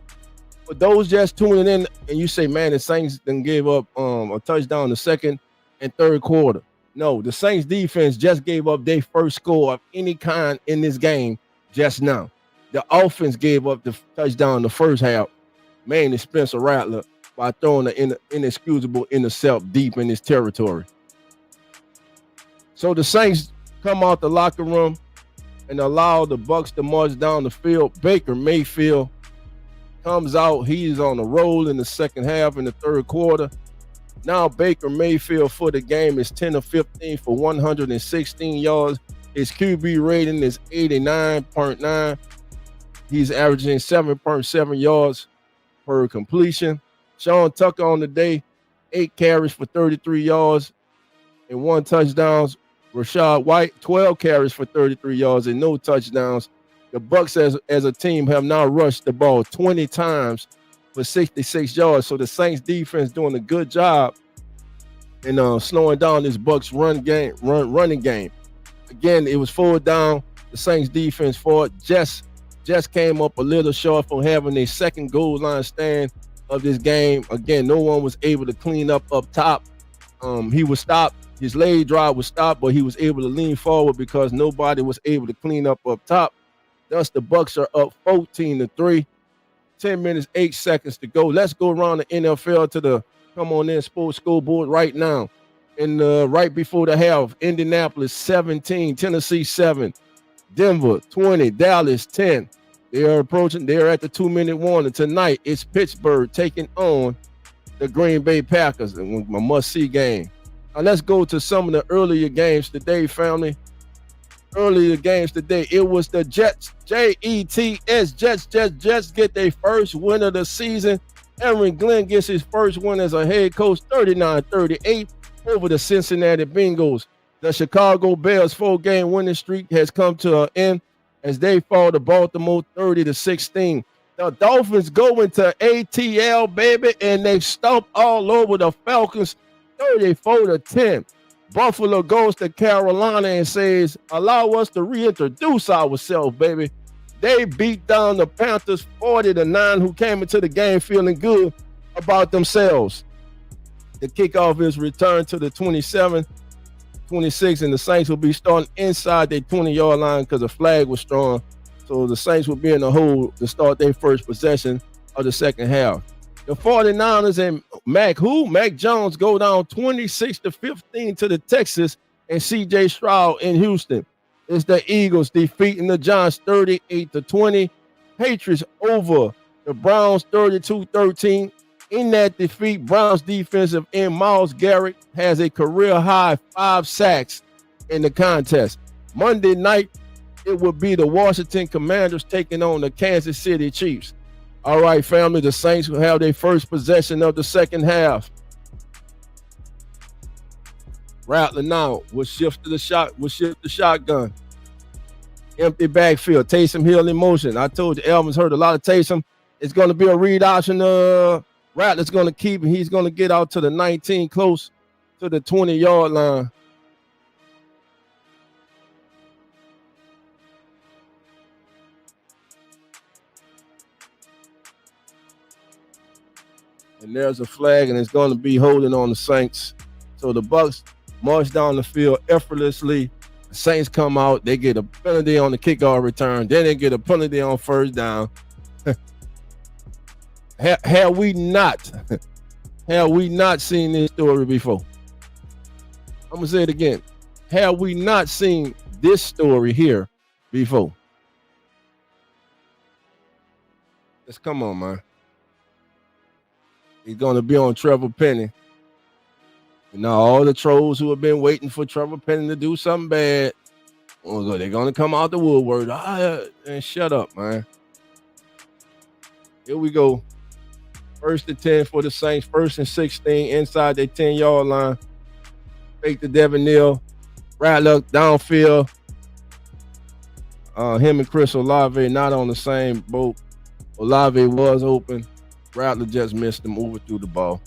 For those just tuning in and you say, man, the Saints done gave up a touchdown in the 2nd and 3rd quarter. No, the Saints defense just gave up their first score of any kind in this game just now. The offense gave up the touchdown in the first half, mainly Spencer Rattler, by throwing an inexcusable intercept deep in his territory. So the Saints come out the locker room and allow the Bucs to march down the field. Baker Mayfield comes out. He's on a roll in the 2nd half in the 3rd quarter. Now Baker Mayfield for the game is 10 of 15 for 116 yards. His QB rating is 89.9. He's averaging 7.7 yards per completion. Sean Tucker on the day, 8 carries for 33 yards and 1 touchdown. Rashad White, 12 carries for 33 yards and no touchdowns. The Bucs as a team have now rushed the ball 20 times for 66 yards. So the Saints defense doing a good job in slowing down this Bucs running game. Again, it was 4th down. The Saints defense fought, just came up a little short from having a 2nd goal line stand of this game. Again, no one was able to clean up top. He was stopped. His leg drive was stopped, but he was able to lean forward because nobody was able to clean up top. Thus, the Bucs are up 14-3. 10 minutes, 8 seconds to go. Let's go around the NFL to the Come On In Sports Scoreboard right now. And right before the half, Indianapolis 17, Tennessee 7, Denver 20, Dallas 10. They're at the 2-minute warning. Tonight, it's Pittsburgh taking on the Green Bay Packers, and my must-see game. Now let's go to some of the earlier games today, family. Earlier games today, it was the Jets, Jets, Jets get their first win of the season. Aaron Glenn gets his first win as a head coach, 39-38 over the Cincinnati Bengals. The Chicago Bears 4-game winning streak has come to an end as they fall to Baltimore 30-16. The Dolphins go into ATL, baby, and they stomp all over the Falcons 34-10. Buffalo goes to Carolina and says, allow us to reintroduce ourselves, baby. They beat down the Panthers 40-9, who came into the game feeling good about themselves. The kickoff is returned to the 27-26, and the Saints will be starting inside their 20-yard line because the flag was thrown. So the Saints will be in the hole to start their first possession of the second half. The 49ers and Mac Jones go down 26-15 to the Texans and C.J. Stroud in Houston. It's the Eagles defeating the Giants 38-20. Patriots over the Browns 32-13. In that defeat, Browns defensive end Myles Garrett has a career-high 5 sacks in the contest. Monday night, it will be the Washington Commanders taking on the Kansas City Chiefs. All right, family, the Saints will have their first possession of the second half. Rattler now will shift the shotgun. Empty backfield. Taysom Hill in motion. I told you, Elvin's heard a lot of Taysom. It's going to be a read option. Rattler's going to keep, and he's going to get out to the 19, close to the 20-yard line. And there's a flag, and it's going to be holding on the Saints. So the Bucs march down the field effortlessly. The Saints come out. They get a penalty on the kickoff return. Then they get a penalty on first down. Have we not seen this story before? I'm going to say it again. Have we not seen this story here before? Let's come on, man. He's going to be on Trevor Penny. And now all the trolls who have been waiting for Trevor Penny to do something bad, they're going to come out the woodwork. And shut up, man. Here we go. 1st and 10 for the Saints. 1st and 16 inside their 10-yard line. Fake to Devin Neal. Rattler downfield. Him and Chris Olave not on the same boat. Olave was open. Rattler just missed him, overthrew the ball.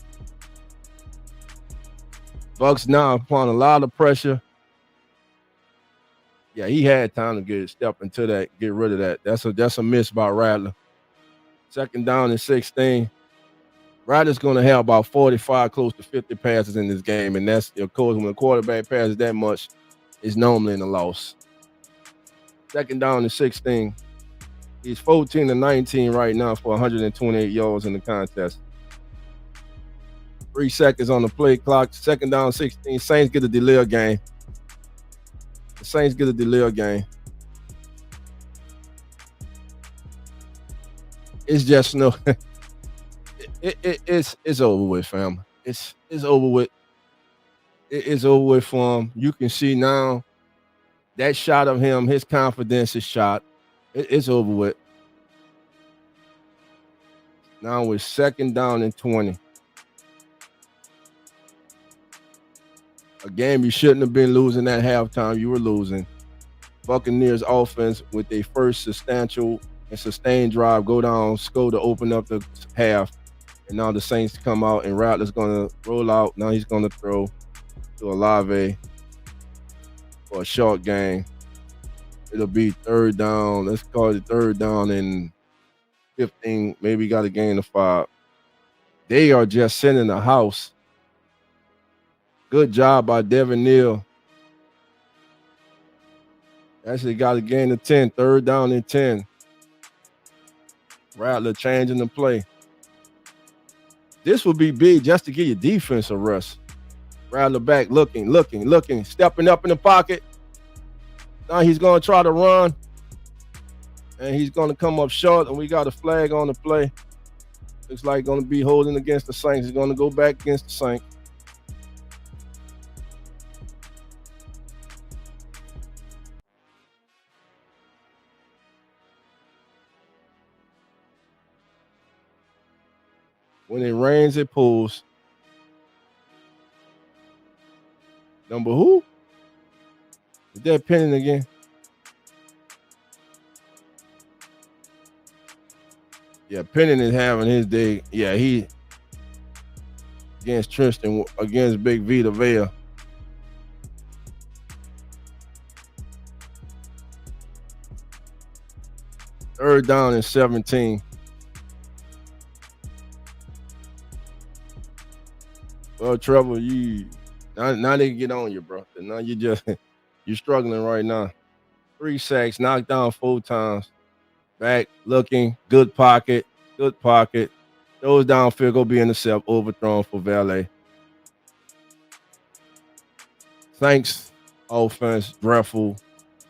Bucs now applying a lot of pressure. Yeah, he had time to step into that, get rid of that. That's a miss by Rattler. 2nd down and 16. Rattler's going to have about 45, close to 50 passes in this game, and that's, of course, when a quarterback passes that much, it's normally in a loss. 2nd down and 16. He's 14-19 right now for 128 yards in the contest. 3 seconds on the play clock. 2nd down, 16. Saints get a delay game. The Saints get a delay game. It's just no. It's over with, fam. It's over with. It's over with for him. You can see now that shot of him, his confidence is shot. It's over with. Now we're 2nd down and 20. A game you shouldn't have been losing at halftime. You were losing. Buccaneers offense with their first substantial and sustained drive go down, score to open up the half. And now the Saints come out, and Rattler's going to roll out. Now he's going to throw to Olave for a short game. It'll be 3rd down. Let's call it 3rd down and 15. Maybe got a gain of 5. They are just sending the house. Good job by Devin Neal. Actually got a gain of 10. 3rd down and 10. Rattler changing the play. This would be big just to get your defense a rest. Rattler back looking, stepping up in the pocket. Now he's going to try to run. And he's going to come up short, and we got a flag on the play. Looks like going to be holding against the Saints. He's going to go back against the Saints. When it rains, it pulls. Number who? Is that Penning again? Yeah, Penning is having his day. Yeah, he against Tristan, against Big Vita Vea. Third down and 17. Well, Trevor, now they get on you, bro. Now you're struggling right now. 3 sacks, knocked down 4 times. Back looking, good pocket. Those downfield go be intercept, overthrown for Valet. Thanks, offense, dreadful,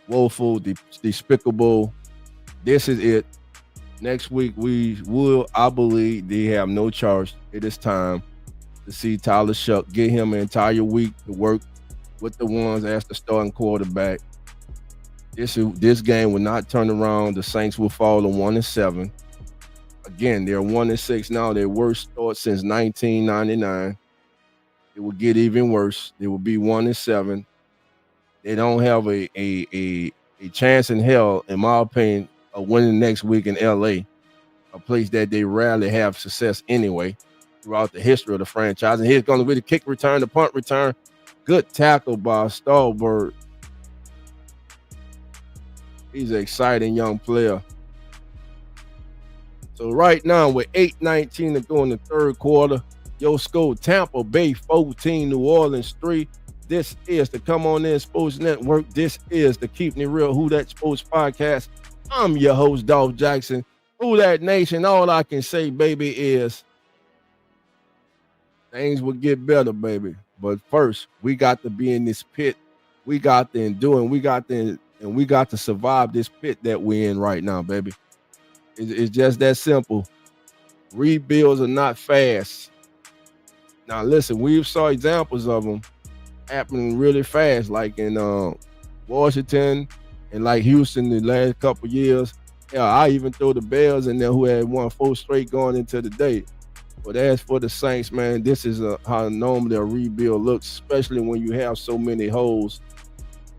woeful, despicable. This is it. Next week I believe they have no charge. It is time to see Tyler Shuck get him an entire week to work with the ones as the starting quarterback. This game will not turn around. The Saints will fall to 1-7. Again, they're 1-6 now. Their worst start since 1999. It will get even worse. They will be 1-7. They don't have a chance in hell, in my opinion, of winning next week in LA, a place that they rarely have success anyway throughout the history of the franchise. And here's going to be the kick return, the punt return. Good tackle by Stallberg. He's an exciting young player. So right now, with 8:19 to go in the third quarter, your score, Tampa Bay 14, New Orleans 3. This is the Come On In Sports Network. This is the Keeping It Real Who That Sports Podcast. I'm your host, DOLPH Jackson. Who That Nation. All I can say, baby, is things will get better, baby. But first, we got to be in this pit. We got to endure, and we got to survive this pit that we're in right now, baby. It's just that simple. Rebuilds are not fast. Now, listen, we've saw examples of them happening really fast, like in Washington and like Houston the last couple years. Yeah, I even throw the Bears in there who had won 4 straight going into the day. But as for the Saints, man, this is how normally a rebuild looks, especially when you have so many holes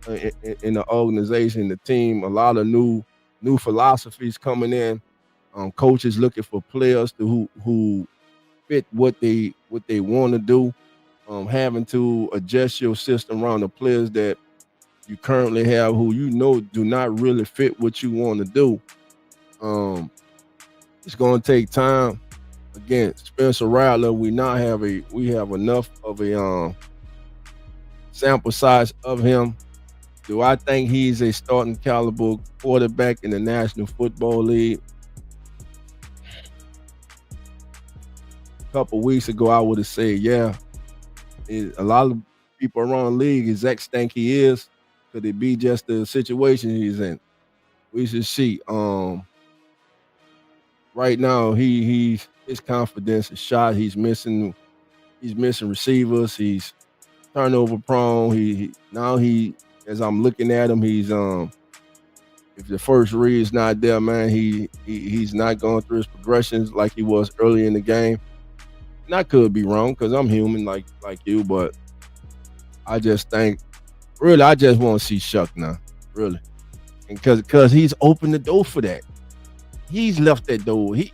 in the organization, the team, a lot of new philosophies coming in, coaches looking for players who fit what they want to do, having to adjust your system around the players that you currently have who do not really fit what you want to do. It's going to take time. Again, Spencer Rattler, we have enough of a sample size of him. Do I think he's a starting caliber quarterback in the National Football League? A couple weeks ago, I would have said, yeah. A lot of people around the league exactly think he is. Could it be just the situation he's in? We should see. Right now, his confidence is shot. He's missing receivers. He's turnover prone. As I'm looking at him, he's if the first read is not there, man, he's not going through his progressions like he was early in the game. And I could be wrong because I'm human like you, but I just think, really, I just want to see Shuck now, really, and because he's opened the door for that. He's left that door. He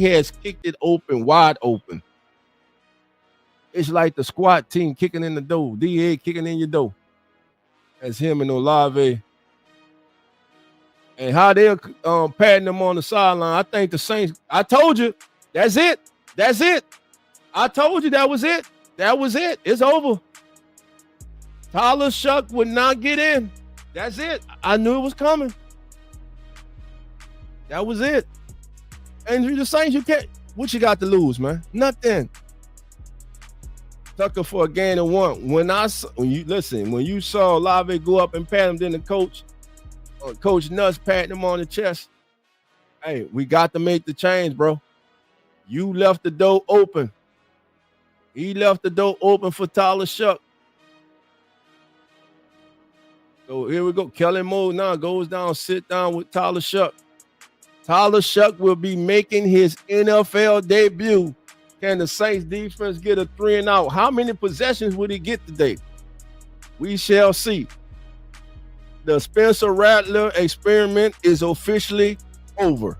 has kicked it wide open. It's like the squad team kicking in the door, DA kicking in your door. As him and Olave. And how they're patting them on the sideline. I think the Saints, I told you, that's it. I told you that was it. It's over. Tyler Shuck would not get in. That's it. I knew it was coming. That was it. And the Saints, you can't, what you got to lose, man? Nothing. Tucker for a gain of 1. When you saw Olave go up and pat him, then the Coach Nuts patting him on the chest. Hey, we got to make the change, bro. You left the door open. He left the door open for Tyler Shuck. So here we go. Kellen Moore now goes down, sit down with Tyler Shuck. Tyler Shuck will be making his NFL debut. Can the Saints defense get a 3-and-out? How many possessions would he get today? We shall see. The Spencer Rattler experiment is officially over.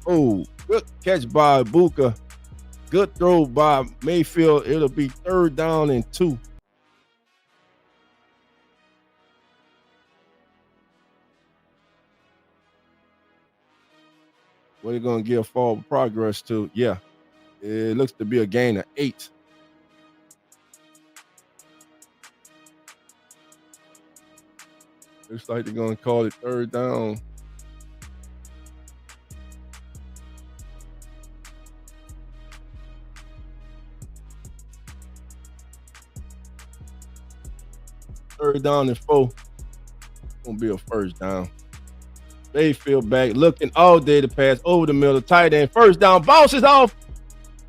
Oh, good catch by Buccanners. Good throw by Mayfield. It'll be 3rd down and 2. What are you going to give forward progress to? Yeah, it looks to be a gain of 8. Looks like they're going to call it 3rd down. Third down and 4. Gonna be a 1st down. Mayfield back looking all day to pass over the middle. Tight end. 1st down. Bounces off.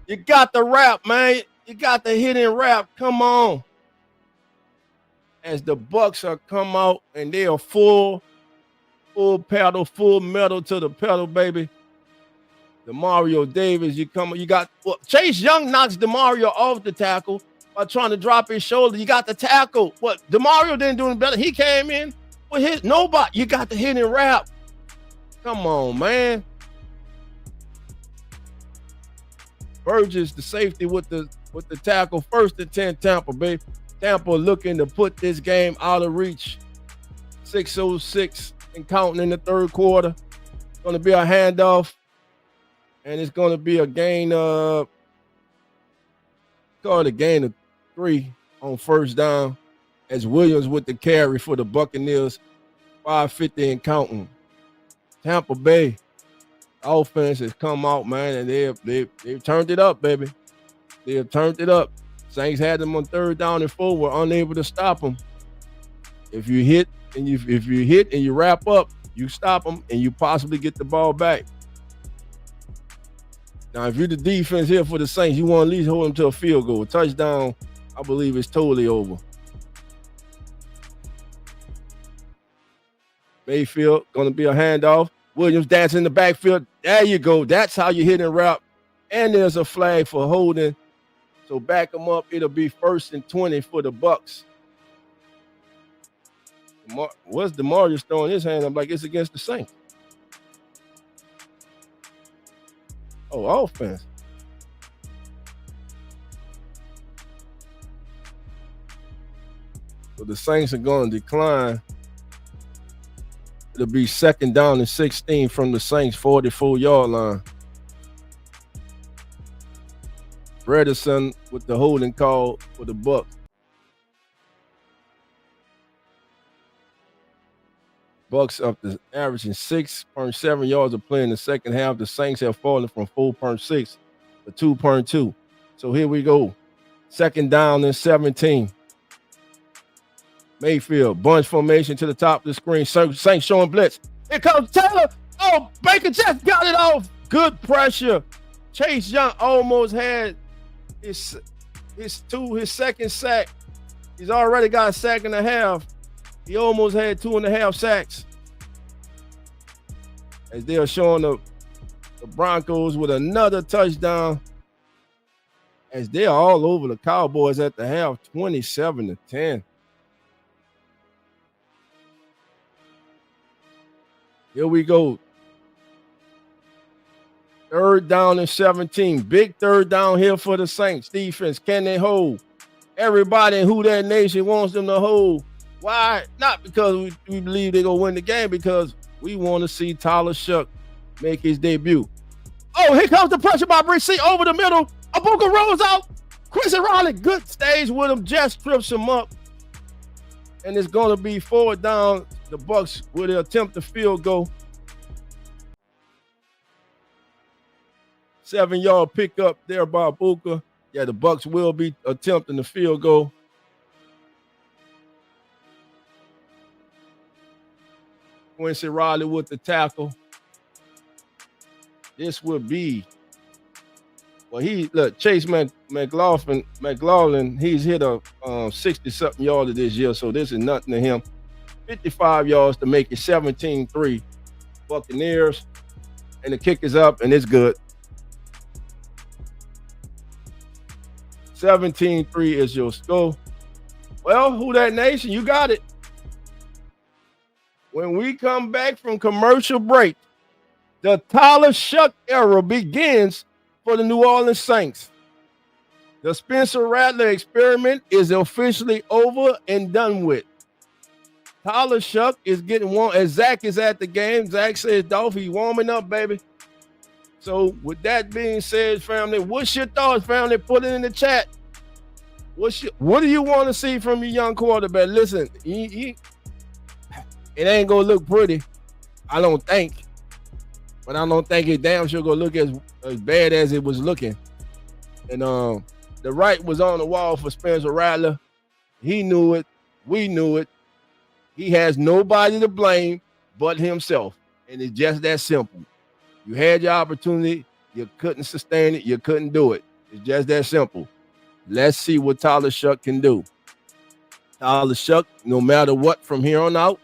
You got the wrap, man. You got the hit and wrap. Come on. As the Bucks are come out and they are full pedal, full metal to the pedal, baby. Demario Davis, you got Chase Young knocks Demario off the tackle by trying to drop his shoulder. You got the tackle. What? Demario didn't do any better. He came in with his nobody. You got the hit and wrap. Come on, man. Burgess, the safety with the tackle. 1st and 10, Tampa, baby. Tampa looking to put this game out of reach. 6:06 and counting in the 3rd quarter. It's going to be a handoff. And it's going to be a gain of, call it a gain of 3 on 1st down. As Williams with the carry for the Buccaneers. 5:50 and counting. Tampa Bay offense has come out, man, and they've turned it up, baby. They have turned it up. Saints had them on 3rd down and 4. Were unable to stop them. If you hit and you wrap up, you stop them and you possibly get the ball back. Now, if you're the defense here for the Saints, you want to at least hold them to a field goal. A touchdown, I believe, is totally over. Mayfield going to be a handoff. Williams dancing in the backfield. There you go. That's how you hit and wrap. And there's a flag for holding. So back them up. It'll be 1st and 20 for the Bucks. What's Demarius throwing his hand? I'm like, it's against the Saints. Oh, offense. So the Saints are going to decline. It'll be 2nd down and 16 from the Saints 44-yard line. Bredesen with the holding call for the Bucks. Bucks up to averaging 6.7 yards of play in the second half. The Saints have fallen from 4.6 to 2.2. So here we go. 2nd down and 17. Mayfield, bunch formation to the top of the screen. Saints showing blitz. Here comes Taylor. Oh, Baker just got it off. Good pressure. Chase Young almost had his 2nd sack. He's already got a sack and a half. He almost had 2.5 sacks. As they are showing the Broncos with another touchdown. As they are all over the Cowboys at the half, 27-10. Here we go. 3rd down and 17. Big 3rd down here for the Saints defense. Can they hold? Everybody in Who That Nation wants them to hold. Why? Not because we believe they're going to win the game, because we want to see Tyler Shuck make his debut. Oh, here comes the pressure by Brissy over the middle. Abuka rolls out. Quincy Riley, good stage with him, just trips him up. And it's going to be 4th down. The Bucks will attempt the field goal. 7-yard pickup there by Buka. Yeah, the Bucks will be attempting the field goal. Quincy Riley with the tackle. this will be. Well, Chase McLaughlin, he's hit a 60-something yards this year, so this is nothing to him. 55 yards to make it 17-3. Buccaneers, and the kick is up, and it's good. 17-3 is your score. Well, Who Dat Nation, you got it. When we come back from commercial break, the Tyler Shuck era begins for the New Orleans Saints. The Spencer Rattler experiment is officially over and done with. Tyler Shuck is getting warm as Zach is at the game. Zach says, "Dolph, he's warming up, baby." So with that being said, family, what's your thoughts, family? Put it in the chat. What do you want to see from your young quarterback? Listen, it ain't gonna look pretty, I don't think. But I don't think it damn sure gonna look as bad as it was looking. And the right was on the wall for Spencer Rattler. He knew it. We knew it. He has nobody to blame but himself. And it's just that simple. You had your opportunity. You couldn't sustain it. You couldn't do it. It's just that simple. Let's see what Tyler Shuck can do. Tyler Shuck, no matter what from here on out,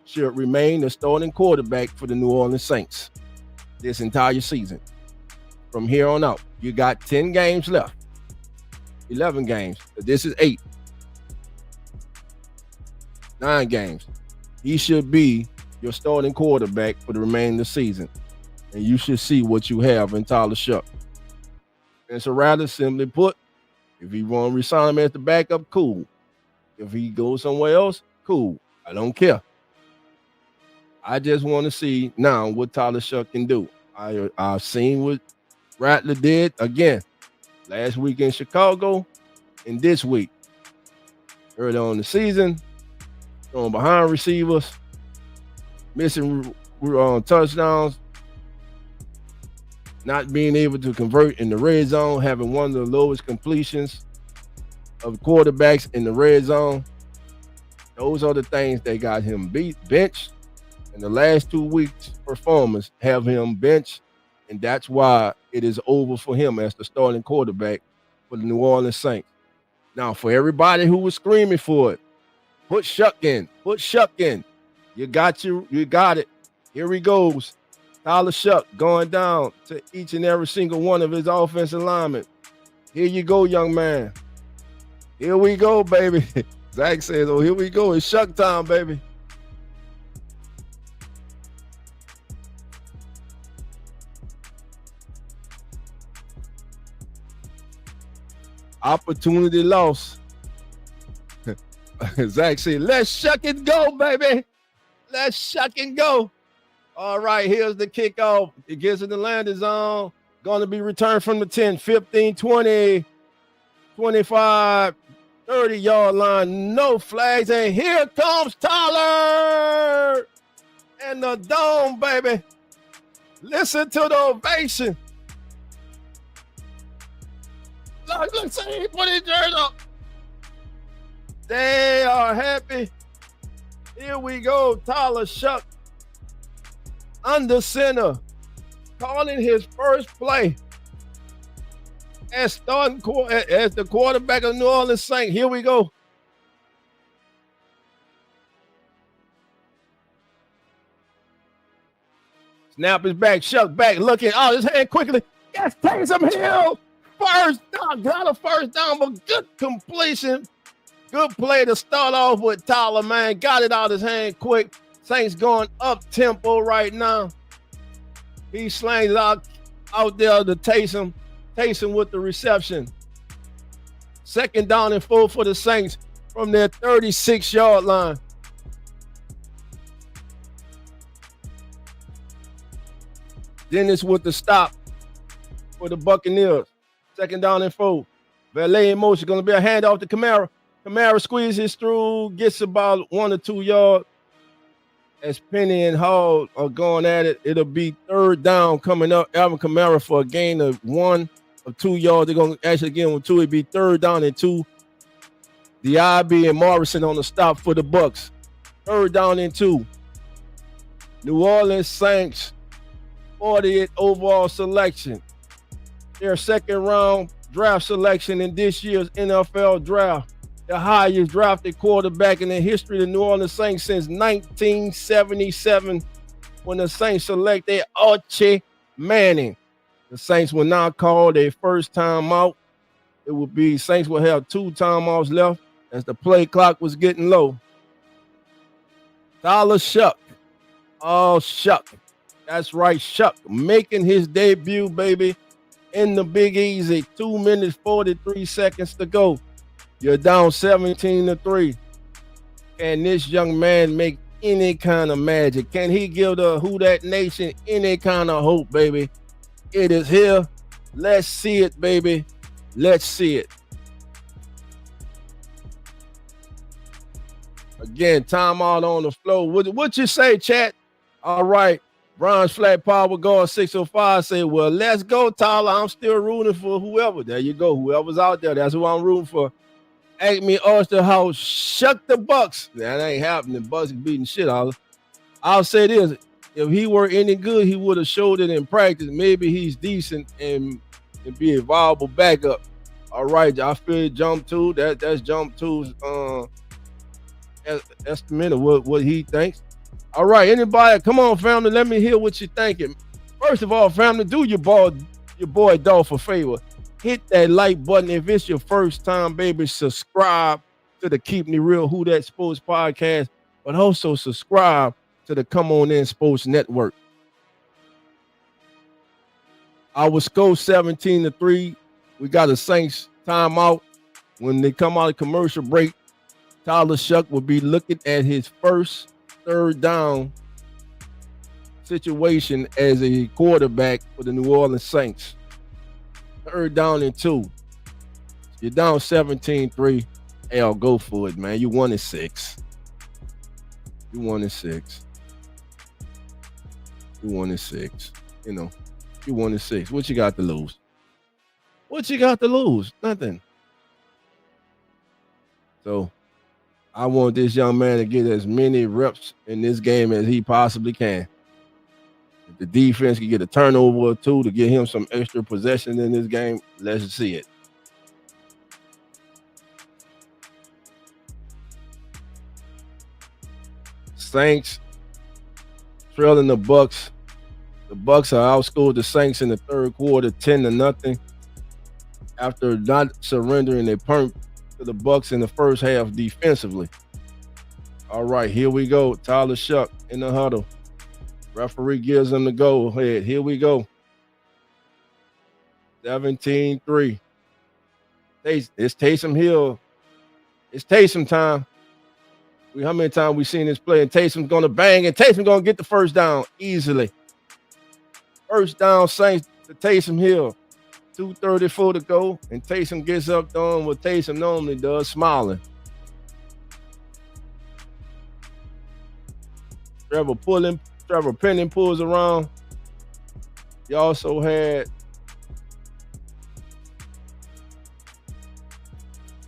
should remain the starting quarterback for the New Orleans Saints this entire season. From here on out, you got 10 games left. 11 games. This is 8. 9 games. He should be your starting quarterback for the remainder of the season. And you should see what you have in Tyler Shuck. And so rather simply put, if you want to resign him as the backup, cool. If he goes somewhere else, cool. I don't care. I just want to see now what Tyler Shuck can do. I've seen what Rattler did again last week in Chicago and this week. Early on in the season, throwing behind receivers, missing touchdowns, not being able to convert in the red zone, having one of the lowest completions of quarterbacks in the red zone. Those are the things that got him benched. And the last 2 weeks' performance have him benched, and that's why it is over for him as the starting quarterback for the New Orleans Saints. Now, for everybody who was screaming for it, put Shuck in. Put Shuck in. You got it. Here he goes. Tyler Shuck going down to each and every single one of his offensive linemen. Here you go, young man. Here we go, baby. Zach says, "Oh, here we go. It's Shuck time, baby." Opportunity lost. Zach said, "Let's Shuck and go, baby. Let's Shuck and go." All right, here's the kickoff. It gets in the landing zone. Going to be returned from the 10, 15, 20, 25, 30-yard line. No flags. And here comes Tyler. And the dome, baby. Listen to the ovation. Look, see, he put his jersey up. They are happy. Here we go. Tyler Shuck under center, calling his first play as the quarterback of New Orleans Saints. Here we go. Snap is back. Shuck back, looking out his hand quickly. Yes, Taysom Hill. First down, got a first down, but good completion. Good play to start off with Tyler, man. Got it out his hand quick. Saints going up tempo right now. He slings it out there to Taysom. Taysom with the reception. 2nd down and 4 for the Saints from their 36-yard line. Dennis with the stop for the Buccaneers. 2nd down and 4. Valet in motion. Going to be a handoff to Kamara. Kamara squeezes through, gets about 1 or 2 yards. As Penny and Hall are going at it, it'll be 3rd down coming up. Alvin Kamara for a gain of 1 or 2 yards. They're going to actually get him with 2. It'll be 3rd down and 2. The IB and Morrison on the stop for the Bucks. 3rd down and 2. New Orleans Saints 40th overall selection. Their second round draft selection in this year's NFL draft. The highest drafted quarterback in the history of the New Orleans Saints since 1977, when the Saints selected Archie Manning. The Saints will now call their first timeout. It will be Saints will have 2 timeouts left as the play clock was getting low. Tyler Shuck. Oh, Shuck. That's right, Shuck. Making his debut, baby, in the Big Easy. 2 minutes, 43 seconds to go. You're down 17-3. Can this young man make any kind of magic? Can he give the Who Dat Nation any kind of hope, baby? It is here. Let's see it, baby. Let's see it. Again, timeout on the floor. What you say, chat? All right. Bronze Flat Power Guard 605 say, well, let's go, Tyler. I'm still rooting for whoever. There you go. Whoever's out there, that's who I'm rooting for. Acme Oyster House, shuck the Bucks. That ain't happening. Bucks beating shit out. I'll say this. If he were any good, he would have showed it in practice. Maybe he's decent and be a viable backup. All right, I feel jump two. That's jump two's estimate of what he thinks. All right, anybody, come on, family. Let me hear what you're thinking. First of all, family, do your boy DOLPH a favor. Hit that like button. If it's your first time, baby, subscribe to the Keeping It Real Who Dat Sports podcast, but also subscribe to the Come On In Sports Network. Our score 17-3. We got a Saints timeout. When they come out of commercial break, Tyler Shuck will be looking at his first third down situation as a quarterback for the New Orleans Saints. Third down and 2. You're down 17-3. Hey, I'll go for it, man. You 1-6. You 1-6. You 1-6. You know, you 1-6. What you got to lose? What you got to lose? Nothing. So I want this young man to get as many reps in this game as he possibly can. If the defense can get a turnover or 2 to get him some extra possession in this game, let's see it. Saints trailing the Bucks. The Bucks are outscored the Saints in the third quarter 10-0 after not surrendering a punt to the Bucks in the first half defensively. All right, here we go. Tyler Shuck in the huddle. Referee gives him the go ahead. Here we go. 17-3. It's Taysom Hill. It's Taysom time. How many times we seen this play? And Taysom's going to bang, and Taysom's going to get the first down easily. First down, Saints to Taysom Hill. 2:34 to go, and Taysom gets up doing what Taysom normally does, smiling. Trevor Penning pulls around. He also had,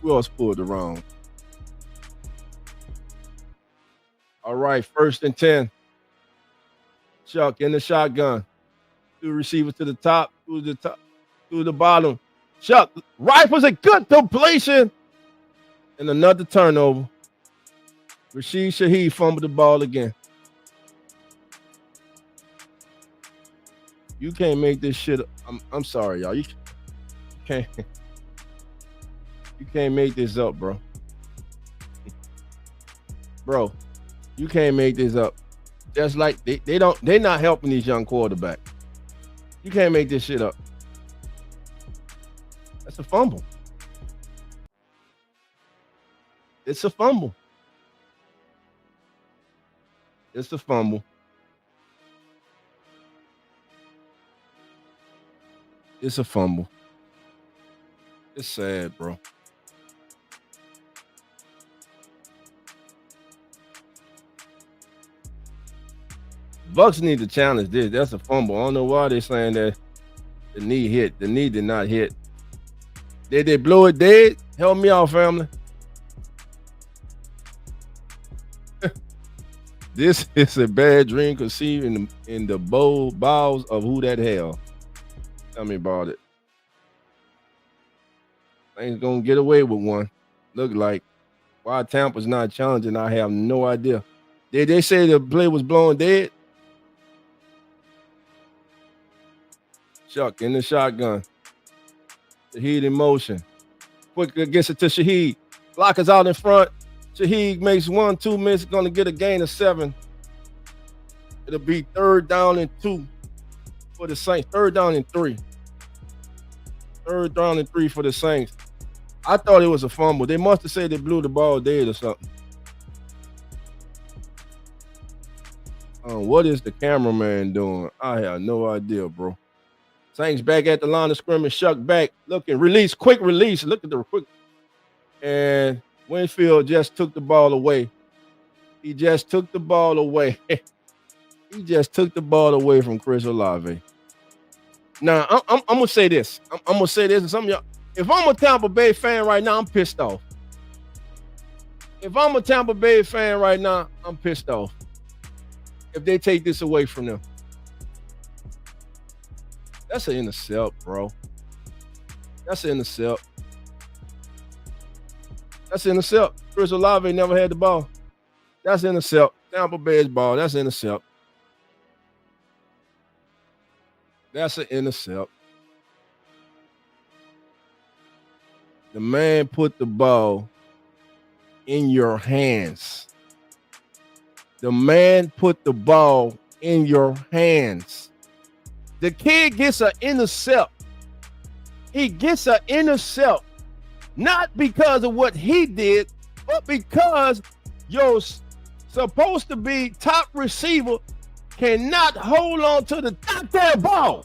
who else pulled around? All right, 1st and 10. Chuck in the shotgun. 2 receivers to the top, to the bottom. Chuck rifles a good completion. And another turnover. Rashid Shaheed fumbled the ball again. You can't make this shit up. I'm sorry, y'all. You can't make this up, bro. Bro, you can't make this up. Just like they're not helping these young quarterbacks. You can't make this shit up. That's a fumble. It's a fumble. It's a fumble. It's a fumble. It's sad, bro. Bucks need to challenge this. That's a fumble. I don't know why they're saying that the knee hit. The knee did not hit. Did they blow it dead? Help me out, family. This is a bad dream conceived in the bold bowels of who that hell. Tell me about it. Ain't gonna get away with one. Look like why Tampa's not challenging, I have no idea. Did they say the play was blown dead? Chuck in the shotgun. Shaheed in motion. Quick gets it to Shaheed. Blockers out in front. Shaheed makes 1-2 minutes, gonna get a gain of 7. It'll be 3rd down and 2 for the Saints. 3rd down and 3. 3rd down and 3 for the Saints. I thought it was a fumble. They must have said they blew the ball dead or something. What is the cameraman doing? I have no idea, bro. Saints back at the line of scrimmage. Shuck back. Looking. Release. Quick release. Look at the quick. And Winfield just took the ball away. He just took the ball away. He just took the ball away from Chris Olave. Now, I'm going to say this. I'm going to say this. And some of y'all, if I'm a Tampa Bay fan right now, I'm pissed off. If I'm a Tampa Bay fan right now, I'm pissed off. If they take this away from them. That's an intercept, bro. That's an intercept. That's an intercept. Chris Olave never had the ball. That's an intercept. Tampa Bay's ball. That's an intercept. That's an intercept. The man put the ball in your hands. The man put the ball in your hands. The kid gets an intercept. He gets an intercept, not because of what he did, but because your supposed to be top receiver cannot hold on to the goddamn ball.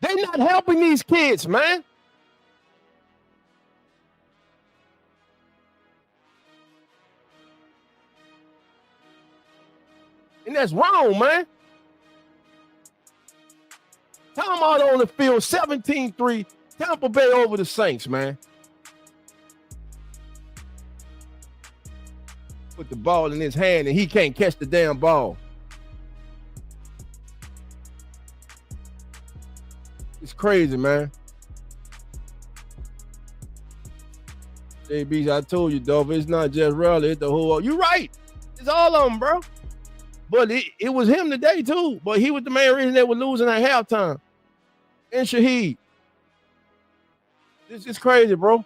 They're not helping these kids, man. And that's wrong, man. Time out on the field, 17-3, Tampa Bay over the Saints, man. Put the ball in his hand and he can't catch the damn ball. It's crazy, man. JB, I told you, Dolph, it's not just Raleigh, it's the whole. You're right. It's all of them, bro. But it was him today, too. But he was the main reason they were losing at halftime. And Shaheed. This is crazy, bro.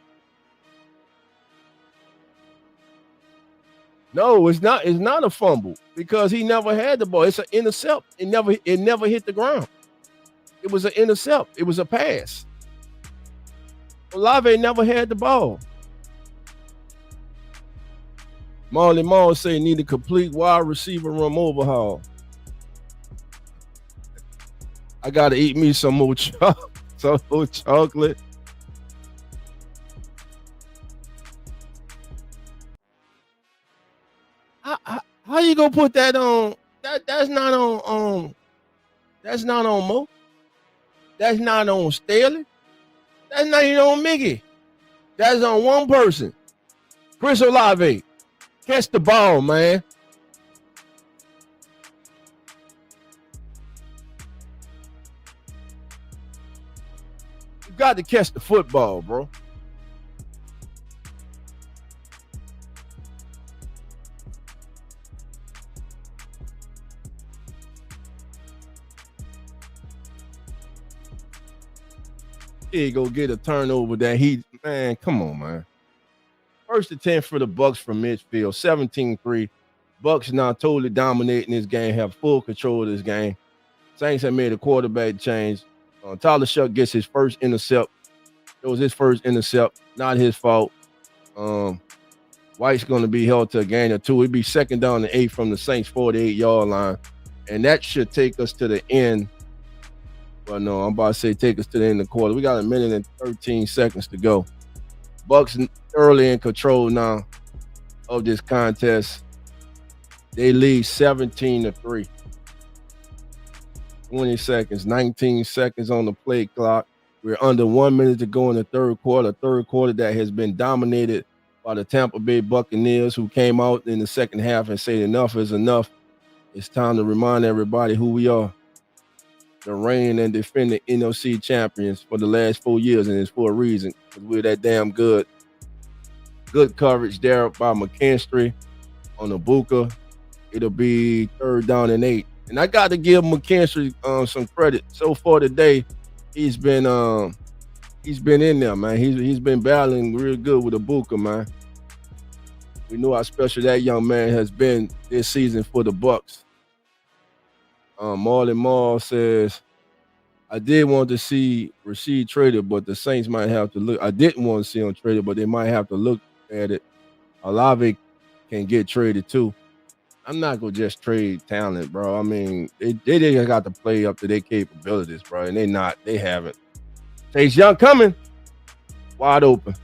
No, it's not. It's not a fumble because he never had the ball. It's an intercept. It never hit the ground. It was an intercept. It was a pass. Olave never had the ball. Marley Marl say need a complete wide receiver room overhaul. I gotta eat me some more chocolate. How you gonna put that on? That's not on that's not on Mo. That's not on Staley. That's not even on Mickey. That's on one person. Chris Olave. Catch the ball, man. You got to catch the football, bro. He go get a turnover that man, come on, man. 1st and 10 for the Bucs from midfield, 17-3. Bucs now totally dominating this game, have full control of this game. Saints have made a quarterback change. Tyler Shuck gets his first intercept. It was his first intercept, not his fault. White's going to be held to a gain of 2. It'd be 2nd down and 8 from the Saints 48-yard line. And that should take us to the end. Well, no, I'm about to say take us to the end of the quarter. We got 1 minute and 13 seconds to go. Bucs early in control now of this contest. They lead 17-3. 20 seconds, 19 seconds on the play clock. We're under 1 minute to go in the third quarter. Third quarter that has been dominated by the Tampa Bay Buccaneers, who came out in the second half and said enough is enough. It's time to remind everybody who we are. The reigning and defending NFC champions for the last 4 years, and it's for a reason, because we're that damn good. Good coverage there by McKinstry on the Bucca. It'll be 3rd down and 8. And I got to give McKinstry some credit. So far today, he's been in there, man. He's been battling real good with the Bucca, man. We know how special that young man has been this season for the Bucs. Marlon Moore says, I did want to see Rashid traded, but the Saints might have to look. I didn't want to see him traded, but they might have to look at it. Olave can get traded too. I'm not gonna just trade talent, bro. I mean, they just got to play up to their capabilities, bro, and they haven't. Chase Young coming, wide open.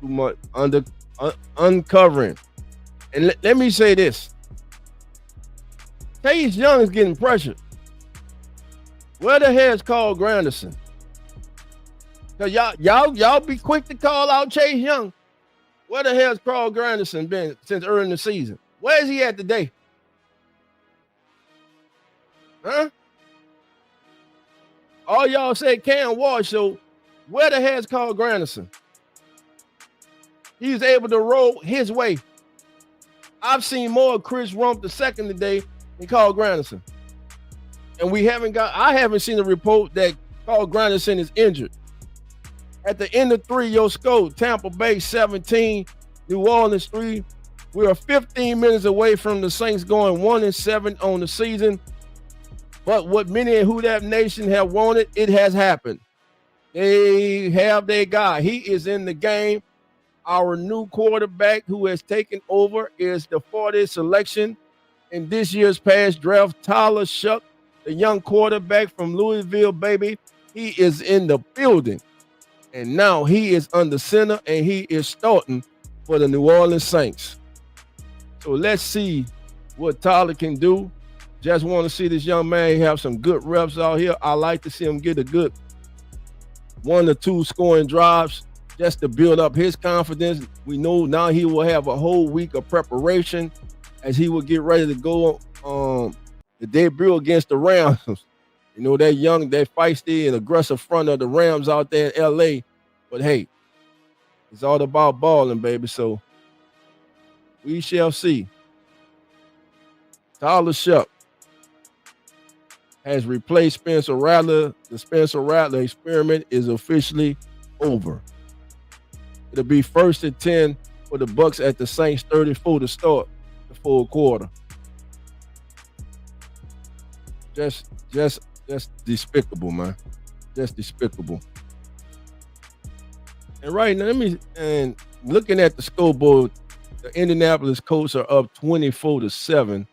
Too much uncovering. And let me say this: Chase Young is getting pressured. Where the hell is Carl Granderson? Cause y'all be quick to call out Chase Young. Where the hell has Carl Granderson been since early in the season? Where is he at today? Huh? All y'all said Cam Ward, so where the hell is Carl Granderson? He's able to roll his way. I've seen more of Chris Rump II today than Carl Granderson. And I haven't seen a report that Carl Granderson is injured. At the end of 3, your score, Tampa Bay 17, New Orleans 3. We are 15 minutes away from the Saints going 1-7 on the season. But what many in Who Dat Nation have wanted, it has happened. They have their guy. He is in the game. Our new quarterback who has taken over is the 40th selection in this year's past draft, Tyler Shuck, the young quarterback from Louisville, baby. He is in the building. And now he is under center and he is starting for the New Orleans Saints. So let's see what Tyler can do. Just want to see this young man have some good reps out here. I like to see him get a good 1 or 2 scoring drives just to build up his confidence. We know now he will have a whole week of preparation as he will get ready to go the debut against the Rams. You know, that young, that feisty and aggressive front of the Rams out there in LA. But hey, it's all about balling, baby. So we shall see. Tyler Shuck has replaced Spencer Rattler. The Spencer Rattler experiment is officially over. It'll be 1st and 10 for the Bucs at the Saints 34 to start the full quarter. Just despicable, man. Just despicable. And right now, looking at the scoreboard, the Indianapolis Colts are up 24-7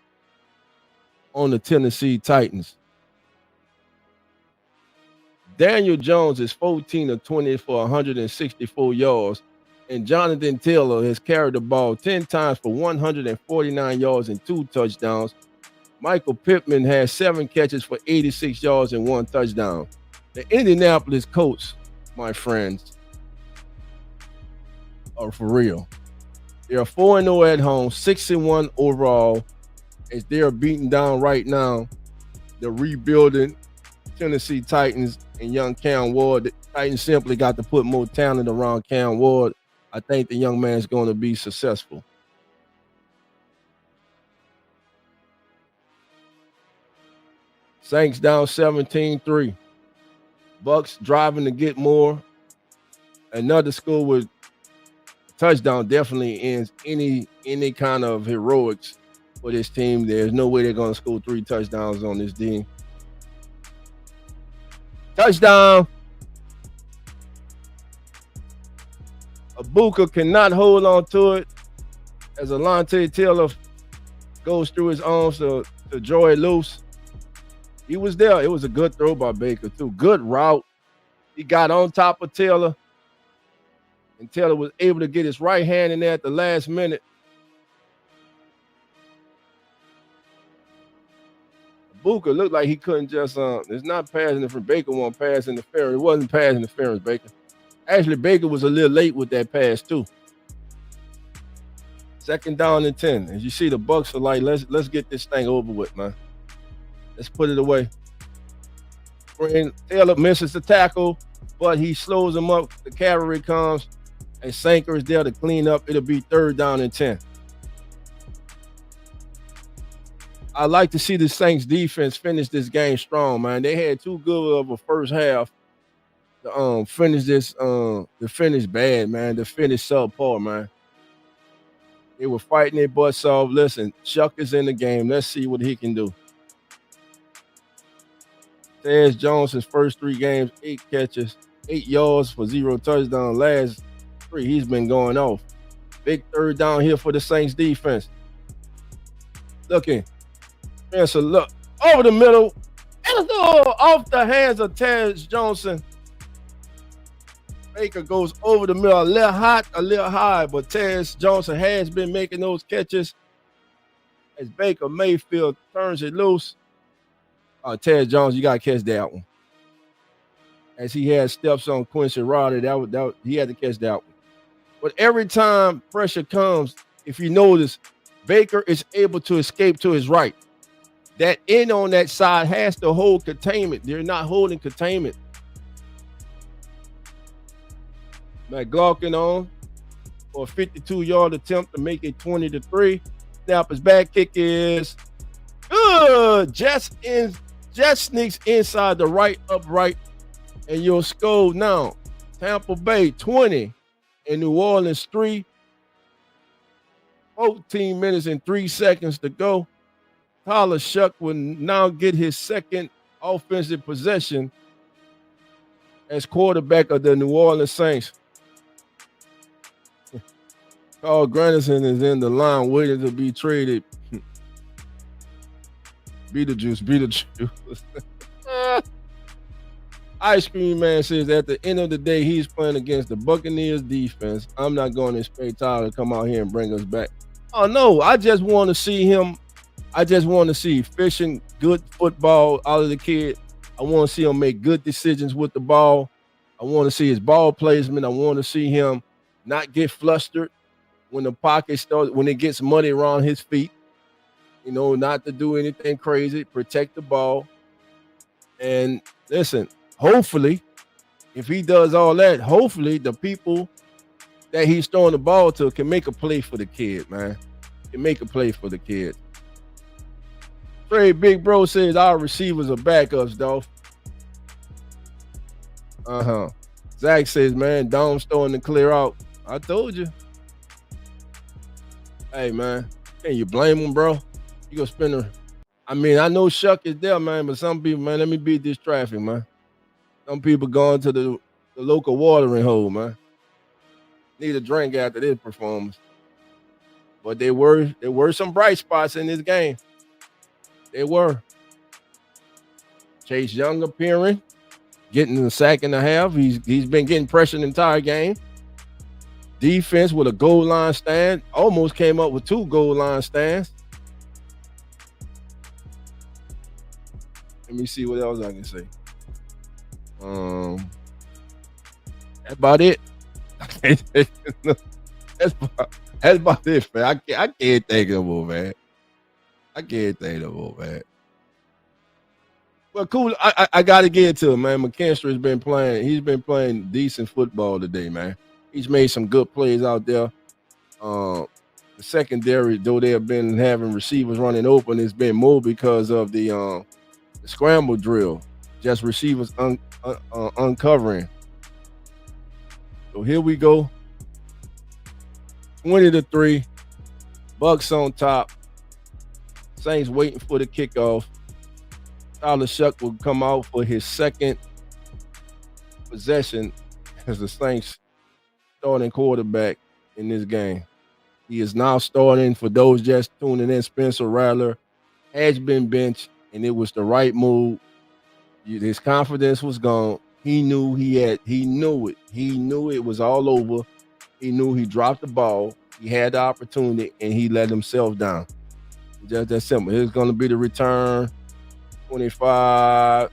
on the Tennessee Titans. Daniel Jones is 14 of 20 for 164 yards, and Jonathan Taylor has carried the ball 10 times for 149 yards and 2 touchdowns. Michael Pittman has 7 catches for 86 yards and 1 touchdown. The Indianapolis Colts, my friends, are for real. They are 4-0 at home, 6-1 overall, as they are beating down right now the rebuilding Tennessee Titans and young Cam Ward. The Titans simply got to put more talent around Cam Ward. I think the young man is going to be successful. Saints down 17-3. Bucs driving to get more. Another score with touchdown definitely ends any kind of heroics for this team. There's no way they're going to score 3 touchdowns on this team. Touchdown. Bucca cannot hold on to it as Alontae Taylor goes through his arms to draw it loose. He was there. It was a good throw by Baker, too. Good route. He got on top of Taylor, and Taylor was able to get his right hand in there at the last minute. Booker looked like he couldn't just it's not pass interference. Baker won't pass interference. It wasn't pass interference, Baker. Actually, Baker was a little late with that pass too. 2nd down and 10. As you see, the Bucks are like, let's get this thing over with, man. Let's put it away. Taylor misses the tackle, but he slows him up. The cavalry comes, and Sanker is there to clean up. It'll be 3rd down and 10. I like to see the Saints defense finish this game strong, man. They had too good of a first half to finish this. To finish bad, man. To finish subpar, man. They were fighting their butts off. Listen, Chuck is in the game. Let's see what he can do. Tez Jones' first 3 games, 8 catches, 8 yards for 0 touchdowns. Last 3, he's been going off. Big 3rd down here for the Saints defense. Looking. Spencer, look. Over the middle. And off the hands of Tez Johnson. Baker goes over the middle. A little hot, a little high, but Tez Johnson has been making those catches as Baker Mayfield turns it loose. Tez Jones, you got to catch that one. As he had steps on Quincy Rodder, that he had to catch that one. But every time pressure comes, if you notice, Baker is able to escape to his right. That end on that side has to hold containment. They're not holding containment. McLaughlin on for a 52-yard attempt to make it 20-3. Snap his back kick is good. Just sneaks inside the right upright, and you'll score now. Tampa Bay 20 and New Orleans 3. 14 minutes and 3 seconds to go. Tyler Shuck will now get his 2nd offensive possession as quarterback of the New Orleans Saints. Carl Granderson is in the line waiting to be traded. Beetlejuice. Ice Cream Man says at the end of the day, he's playing against the Buccaneers defense. I'm not going to expect Tyler to come out here and bring us back. Oh, no, I just want to see him. I just want to see fishing good football out of the kid. I want to see him make good decisions with the ball. I want to see his ball placement. I want to see him not get flustered when the pocket starts, when it gets muddy around his feet. You know, not to do anything crazy, protect the ball. And listen, hopefully, if he does all that, hopefully the people that he's throwing the ball to can make a play for the kid, man. Can make a play for the kid. Trey Big Bro says our receivers are backups, Dolph. Zach says, man, Dom's starting to clear out. I told you. Hey, man, can you blame him, bro? You gonna spend a... I mean, I know Shuck is there, man, but some people, man, let me beat this traffic, man. Some people going to the local watering hole, man. Need a drink after this performance. But there were some bright spots in this game. They were. Chase Young appearing, getting the sack and a half. He's been getting pressure the entire game. Defense with a goal line stand. Almost came up with 2 goal line stands. Let me see what else I can say. That's about it. That's about it, man. I can't think of more, man. I can't think of more, man. Well, cool. I got to get to him, man. McKinstry has been playing. He's been playing decent football today, man. He's made some good plays out there. The secondary, though they have been having receivers running open, it's been more because of the scramble drill. Just receivers uncovering. So here we go. 20-3. Bucks on top. Saints waiting for the kickoff. Tyler Shuck will come out for his 2nd possession as the Saints starting quarterback in this game. He is now starting. For those just tuning in, Spencer Rattler has been benched, and it was the right move. His confidence was gone. He knew it. He knew it was all over. He knew he dropped the ball. He had the opportunity, and he let himself down. Just that simple. Here's going to be the return. 25.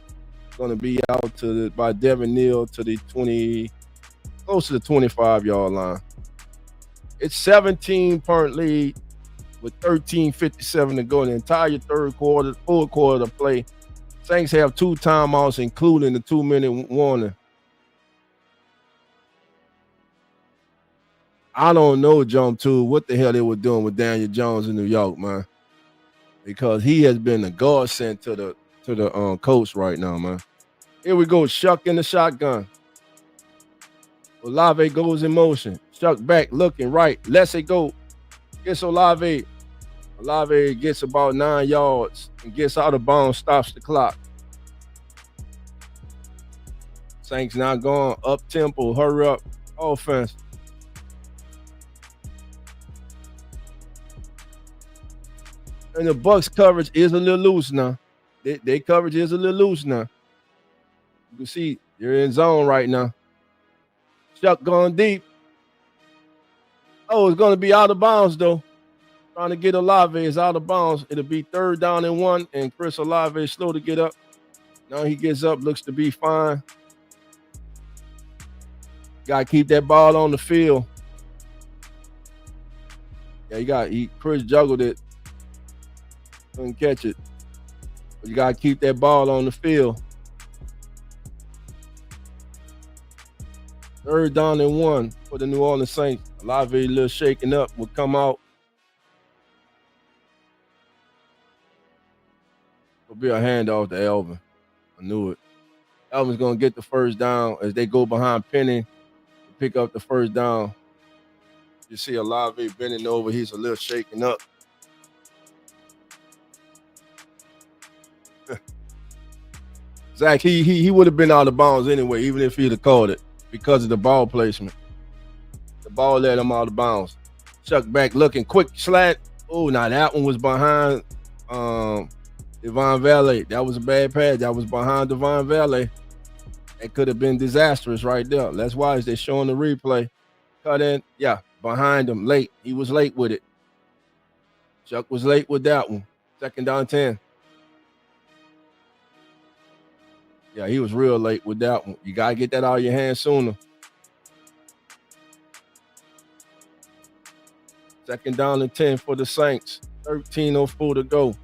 Going to be out by Devin Neal to the close to the 25-yard line. It's 17-point lead with 13:57 to go in the entire full quarter to play. Saints have 2 timeouts, including the 2-minute warning. I don't know, Jump 2, what the hell they were doing with Daniel Jones in New York, man. Because he has been a godsend to the coach right now, man. Here we go, Shuck in the shotgun. Olave goes in motion. Shuck back, looking right. Let's it go. Gets Olave. Olave gets about 9 yards and gets out of bounds, stops the clock. Saints now going up tempo, hurry up, offense. And the Bucks coverage is a little loose now. Their coverage is a little loose now. You can see you're in zone right now. Chuck going deep. Oh, it's going to be out of bounds, though. Trying to get Olave is out of bounds. It'll be 3rd down and 1, and Chris Olave is slow to get up. Now he gets up, looks to be fine. Got to keep that ball on the field. Yeah, Chris juggled it. Couldn't catch it. But you got to keep that ball on the field. 3rd down and 1 for the New Orleans Saints. Olave a little shaking up will come out. It'll be a handoff to Elvin. I knew it. Elvin's going to get the 1st down as they go behind Penny to pick up the 1st down. You see Olave bending over. He's a little shaken up. Zach, he would have been out of bounds anyway, even if he'd have called it, because of the ball placement. The ball let him out of bounds. Chuck back looking, quick slant. Oh, now that one was behind Devon Valet. That was a bad pass. That was behind Devon Valet. That could have been disastrous right there. That's why they're showing the replay. Cut in, yeah, behind him, late. He was late with it. Chuck was late with that one. 2nd down 10. Yeah, he was real late with that one. You got to get that out of your hands sooner. 2nd down and 10 for the Saints. 13:04 to go.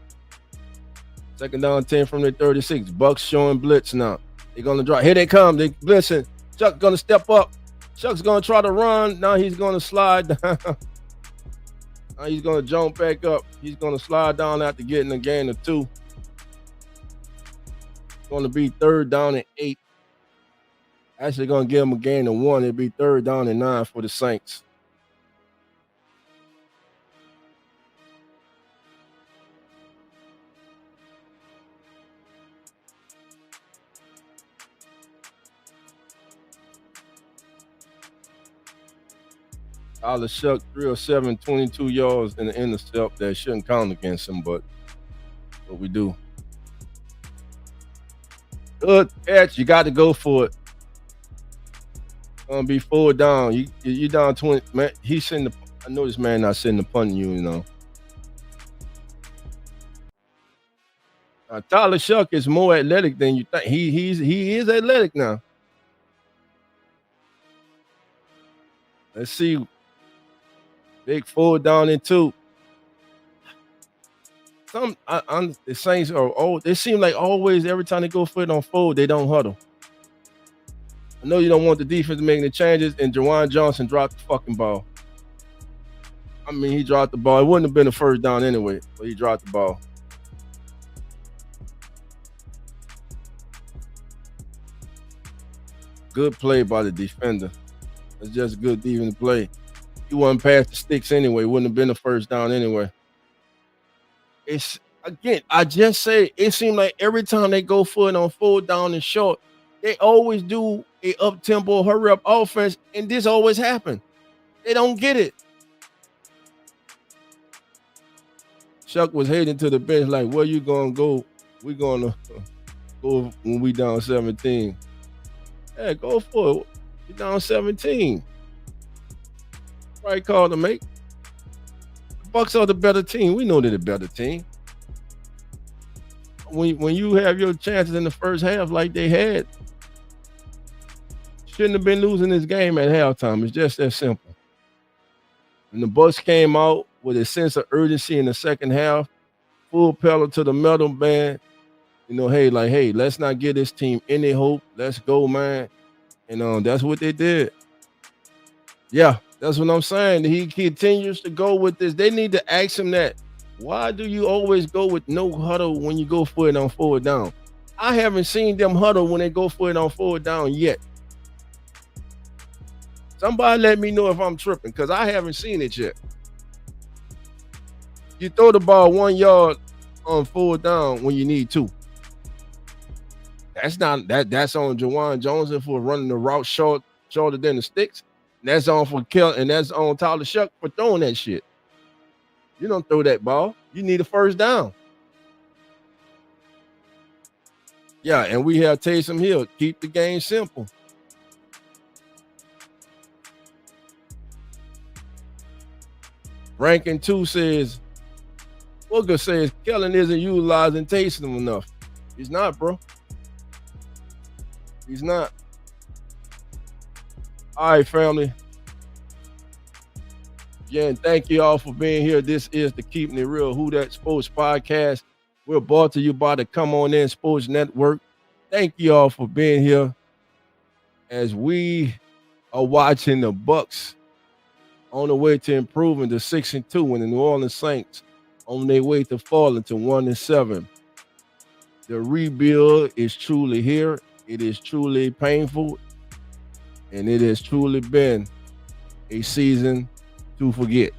2nd down 10 from the 36. Bucks showing blitz now. They're going to drop. Here they come. They blitzing. Chuck's going to step up. Chuck's going to try to run. Now he's going to slide down. Now he's going to jump back up. He's going to slide down after getting a gain of 2. Going to be 3rd down and 8. Actually going to give him a gain of 1. It'll be 3rd down and 9 for the Saints. Tyler Shuck, 307, 22 yards in the intercept. That shouldn't count against him, but what we do. Good catch. You got to go for it. Gonna be 4 down. You down 20. Man, he's sitting the. I know this man not sitting the punting you, you know. Tyler Shuck is more athletic than you think. He is athletic now. Let's see. Big 4 down and 2. The Saints are old. They seem like always every time they go for it on fold, they don't huddle. I know you don't want the defense making the changes, and Jawan Johnson dropped the fucking ball. I mean, he dropped the ball. It wouldn't have been a 1st down anyway, but he dropped the ball. Good play by the defender. It's just good defensive play. He wasn't past the sticks anyway. Wouldn't have been a 1st down anyway. It's again, I just say it seems like every time they go for it on 4 down and short, they always do a up-tempo, hurry-up offense, and this always happens. They don't get it. Chuck was heading to the bench like, where you gonna go? We're gonna go when we down 17. Yeah, go for it. You're down 17. Right call to make. The Bucks are the better team. We know they're the better team. when you have your chances in the first half like they had, shouldn't have been losing this game at halftime. It's just that simple. And the Bucks came out with a sense of urgency in the second half, full pedal to the metal, man. Hey, let's not give this team any hope. Let's go, man. And that's what they did. Yeah, that's what I'm saying. He continues to go with this. They need to ask him that. Why do you always go with no huddle when you go for it on forward down? I haven't seen them huddle when they go for it on forward down yet. Somebody let me know if I'm tripping, because I haven't seen it yet. You throw the ball 1 yard on forward down when you need 2. That's on Jawan Johnson for running the route shorter than the sticks. That's on for Kel, and that's on Tyler Shuck for throwing that shit. You don't throw that ball. You need a first down. Yeah, and we have Taysom Hill. Keep the game simple. Ranking 2 says, Booker says Kellen isn't utilizing Taysom enough. He's not, bro. He's not. All right, family. Again, thank you all for being here. This is the Keeping It Real Who That Sports Podcast. We're brought to you by the Come On In Sports Network. Thank you all for being here as we are watching the Bucks on the way to improving to 6-2, and the New Orleans Saints on their way to falling to 1-7. The rebuild is truly here. It is truly painful, and it has truly been a season to forget.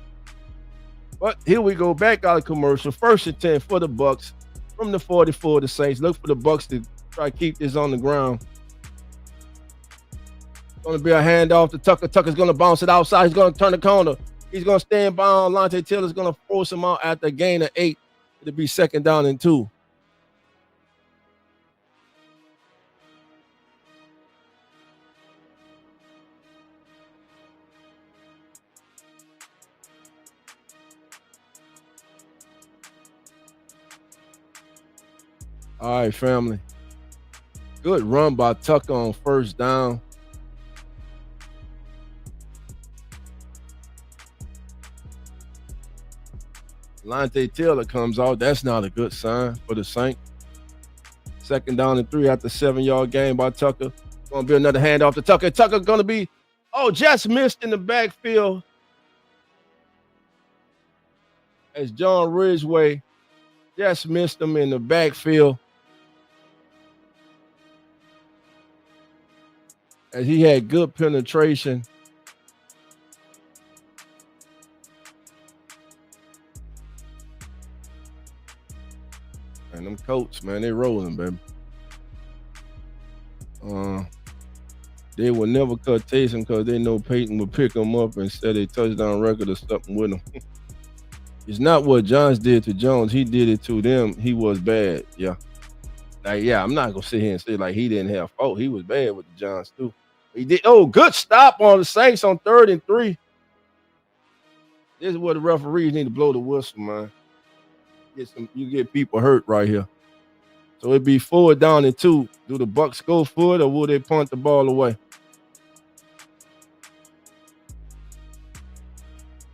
But here we go, back out of commercial. 1st and 10 for the Bucks from the 44 of the Saints. Look for the Bucks to try to keep this on the ground. Going to be a handoff to Tucker. Tucker's going to bounce it outside. He's going to turn the corner. He's going to stand by on Lante Taylor's going to force him out at the gain of 8. It'll be 2nd down and 2. All right, family. Good run by Tucker on 1st down. Lante Taylor comes out. That's not a good sign for the Saints. 2nd down and 3 after 7-yard gain by Tucker. Going to be another handoff to Tucker. Tucker going to be, just missed in the backfield. As John Ridgeway just missed him in the backfield. As he had good penetration. And them Colts, man, they rolling, baby. They will never cut Taysom because they know Peyton will pick him up and set a touchdown record or something with him. It's not what Johns did to Jones. He did it to them. He was bad. Yeah. I'm not going to sit here and say like he didn't have fault. He was bad with the Johns too. He did. Good stop on the Saints on 3rd and 3. This is where the referees need to blow the whistle, man. You get people hurt right here. So it'd be 4th down and 2. Do the Bucks go for it or will they punt the ball away?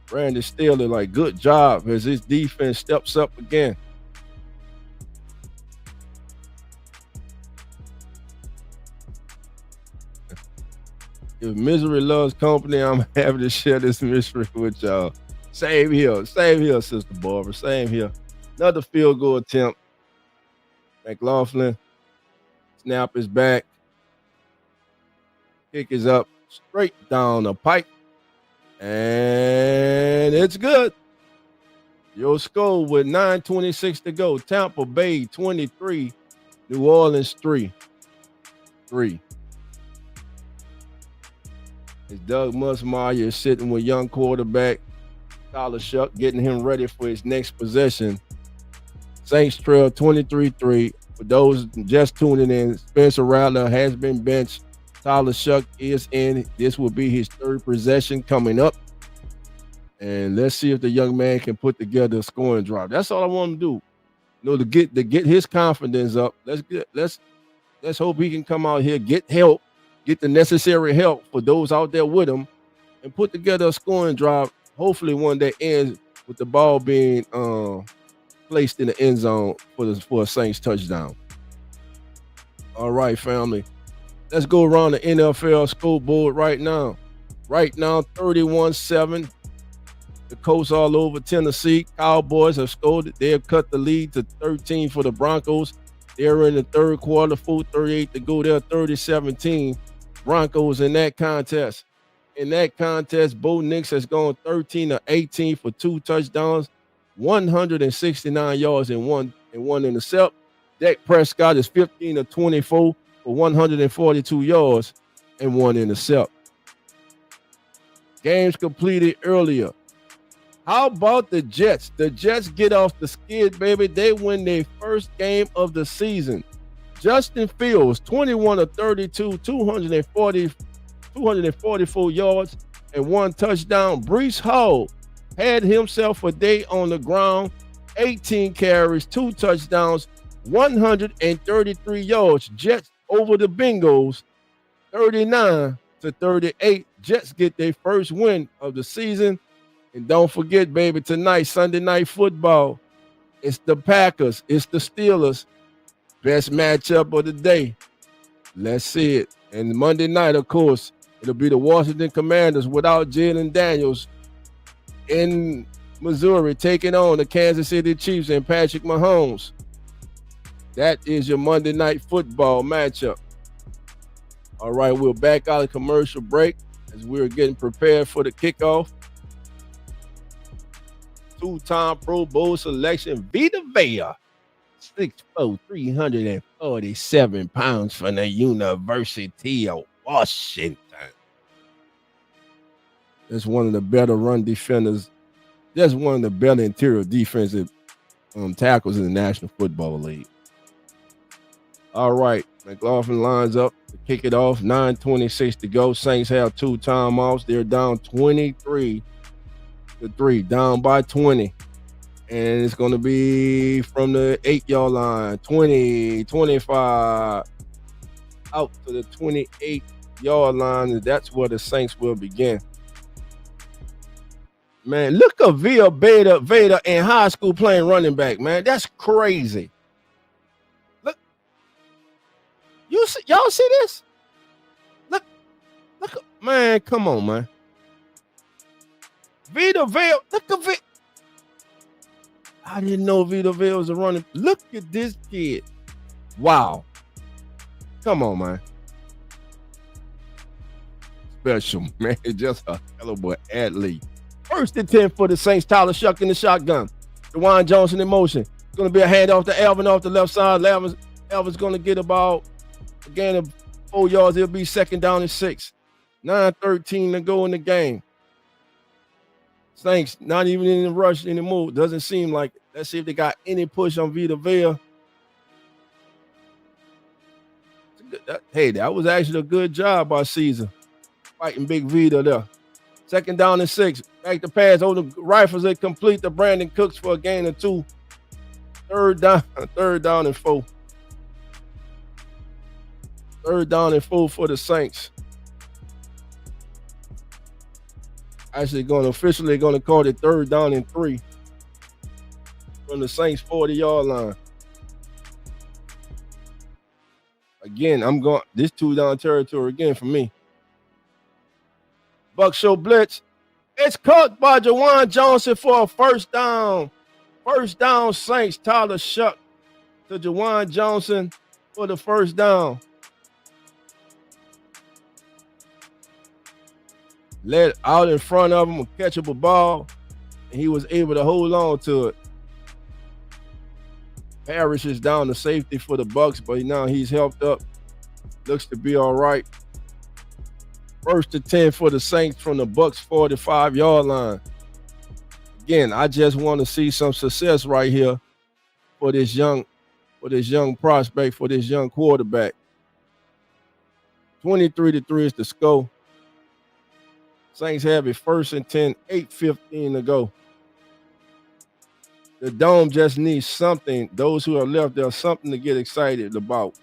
Brandon Staley, good job as his defense steps up again. If misery loves company, I'm happy to share this misery with y'all. Same here, Sister Barbara. Same here. Another field goal attempt. McLaughlin. Snap is back. Kick is up straight down the pipe. And it's good. Your score with 9:26 to go. Tampa Bay 23. New Orleans 3. As Doug Musmeyer is sitting with young quarterback Tyler Shuck, getting him ready for his next possession. Saints trail 23-3. For those just tuning in, Spencer Rattler has been benched. Tyler Shuck is in. This will be his 3rd possession coming up. And let's see if the young man can put together a scoring drive. That's all I want him to do. to get his confidence up. Let's hope he can come out here, get help, get the necessary help for those out there with him, and put together a scoring drive. Hopefully, one that ends with the ball being placed in the end zone for a Saints touchdown. All right, family. Let's go around the NFL scoreboard right now. Right now, 31-7. The Colts all over Tennessee. Cowboys have scored. They have cut the lead to 13 for the Broncos. They're in the third quarter, 4:38 to go. They're 30-17. Broncos in that contest. In that contest, Bo Nix has gone 13-18 for 2 touchdowns, 169 yards and one intercept. Dak Prescott is 15-24 for 142 yards and 1 intercept. Games completed earlier. How about the Jets? The Jets get off the skid, baby. They win their first game of the season. Justin Fields, 21-32, 244 yards and 1 touchdown. Breece Hall had himself a day on the ground, 18 carries, 2 touchdowns, 133 yards. Jets over the Bengals, 39-38. Jets get their first win of the season. And don't forget, baby, tonight, Sunday Night Football, it's the Packers, it's the Steelers. Best matchup of the day. Let's see it. And Monday night, of course, it'll be the Washington Commanders without Jalen Daniels in Missouri taking on the Kansas City Chiefs and Patrick Mahomes. That is your Monday Night Football matchup. All right, we're back out of commercial break as we're getting prepared for the kickoff. 2-time Pro Bowl selection, Vita Vea, 6'4", 347 pounds from the University of Washington. That's one of the better run defenders. That's one of the better interior defensive tackles in the National Football League. All right, McLaughlin lines up to kick it off. 9:26 to go. Saints have 2 timeouts. They're down 23-3, down by 20. And it's going to be from the 8-yard line, 20, 25, out to the 28-yard line. And that's where the Saints will begin. Man, look at Veda in high school playing running back, man. That's crazy. Look. Y'all see this? Look, man, come on, man. Vita Vea, look at Vita. I didn't know Vita Vea was a running. Look at this kid. Wow. Come on, man. Special, man. Just a hell of an athlete. 1st and 10 for the Saints. Tyler Shuck in the shotgun. DeJuan Johnson in motion. It's going to be a handoff to Alvin off the left side. Alvin's going to get about a gain of 4 yards. It'll be 2nd down and 6. 9:13 to go in the game. Saints not even in the rush anymore. Doesn't seem like it. Let's see if they got any push on Vita Vea. Hey, that was actually a good job by Caesar. Fighting Big Vita there. 2nd down and 6. Back to pass. Oh, the rifles they complete to Brandon Cooks for a gain of 2. 3rd down and 4. 3rd down and 4 for the Saints. Actually officially going to call it 3rd down and 3 from the Saints 40-yard line. Again, I'm going this 2-down territory again for me. Buck show blitz. It's caught by DeJuan Johnson for a 1st down. 1st down Saints. Tyler Shuck to DeJuan Johnson for the 1st down. Led out in front of him, a catchable ball, and he was able to hold on to it. Parrish is down to safety for the Bucks, but now he's helped up. Looks to be all right. 1st and 10 for the Saints from the Bucks 45-yard line. Again, I just want to see some success right here for this young prospect, for this young quarterback. 23-3 is the score. Saints have it 1st and 10, 8:15 to go. The Dome just needs something. Those who are left there, something to get excited about.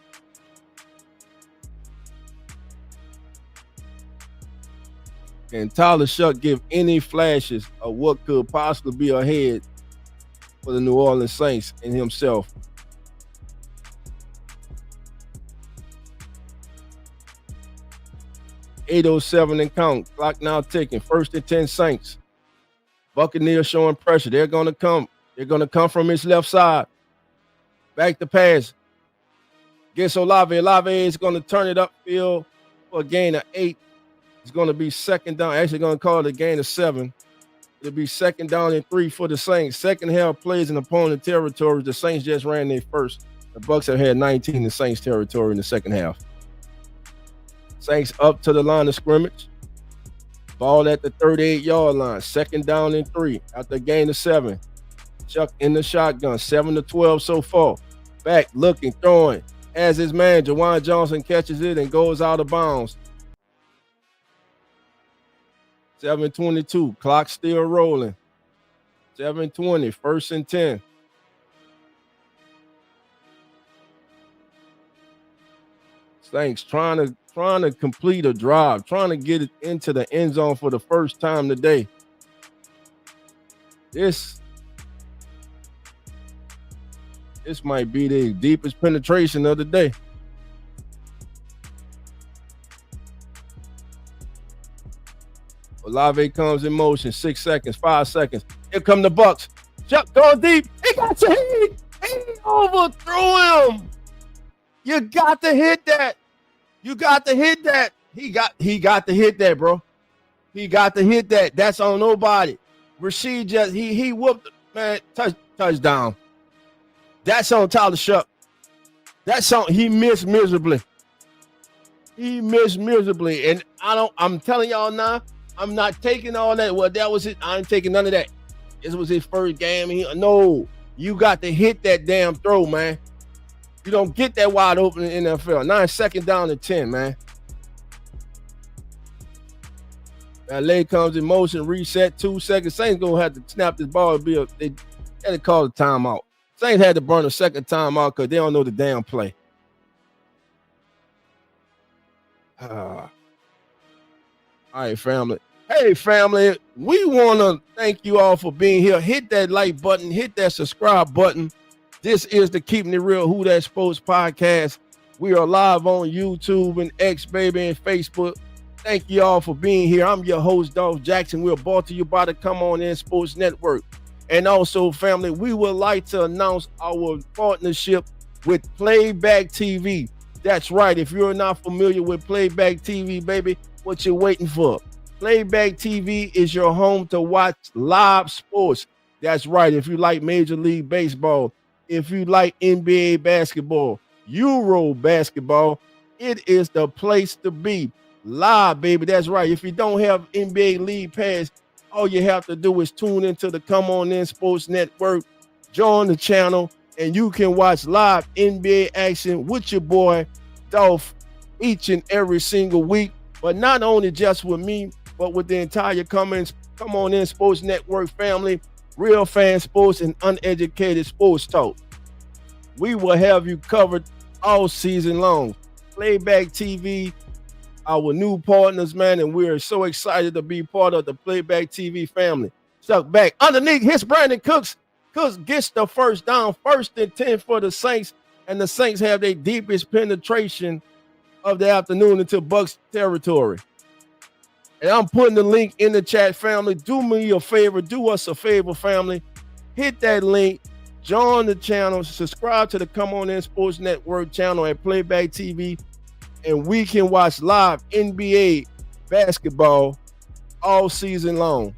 Can Tyler Shuck give any flashes of what could possibly be ahead for the New Orleans Saints and himself? .807 and count. Clock now ticking. 1st and 10 Saints. Buccaneers showing pressure. They're going to come. They're going to come from his left side. Back to pass. Gets Olave. Olave is going to turn it upfield for a gain of 8. It's going to be second down. Actually going to call it a gain of 7. It'll be second down and 3 for the Saints. Second half plays in opponent territory. The Saints just ran their first. The Bucs have had 19 in Saints territory in the second half. Saints up to the line of scrimmage. Ball at the 38-yard line. Second down and 3 after a gain of 7. Chuck in the shotgun. 7-12 so far. Back, looking, throwing. As his man, Jawan Johnson catches it and goes out of bounds. 7:22. Clock still rolling. 7:20. 1st and 10. Saints trying to complete a drive, trying to get it into the end zone for the first time today. This might be the deepest penetration of the day. Olave comes in motion. 6 seconds, 5 seconds. Here come the Bucs. Chuck going deep. He got your head. He overthrew him. You got to hit that. You got to hit that. He got to hit that, bro. He got to hit that. That's on nobody. Rasheed just he whooped, man. Touchdown. That's on Tyler Shuck. That's on. He missed miserably. He missed miserably, and I'm telling y'all now. I'm not taking all that. Well, that was it. I ain't taking none of that. This was his first game. No, you got to hit that damn throw, man. You don't get that wide open in the NFL. 9 second down and 10, man. LA comes in motion, reset, 2 seconds. Saints gonna have to snap this ball. They had to call the timeout. Saints had to burn a second timeout because they don't know the damn play. All right, family. Hey, family, we want to thank you all for being here. Hit that like button. Hit that subscribe button. This is the Keeping It Real Who That Sports podcast. We are live on YouTube and X, baby, and Facebook. Thank you all for being here. I'm your host, Dolph Jackson. We're brought to you by the Come On In Sports Network. And also, family, we would like to announce our partnership with Playback TV. That's right. If you're not familiar with Playback TV, baby, what you waiting for? Playback TV is your home to watch live sports. That's right. If you like Major League Baseball, if you like NBA basketball, Euro basketball, it is the place to be. Live, baby. That's right. If you don't have NBA League Pass, all you have to do is tune into the Come On In Sports Network, join the channel, and you can watch live NBA action with your boy, Dolph, each and every single week. But not only just with me, but with the entire Come On In Sports Network family, real fan sports and uneducated sports talk. We will have you covered all season long. Playback TV, our new partners, man, and we are so excited to be part of the Playback TV family. Stuck back underneath, hits Brandon Cooks. Cooks gets the first down, 1st and 10 for the Saints, and the Saints have their deepest penetration of the afternoon into Bucs territory. And I'm putting the link in the chat, family. Do me a favor. Do us a favor, family. Hit that link. Join the channel. Subscribe to the Come On In Sports Network channel at Playback TV. And we can watch live NBA basketball all season long.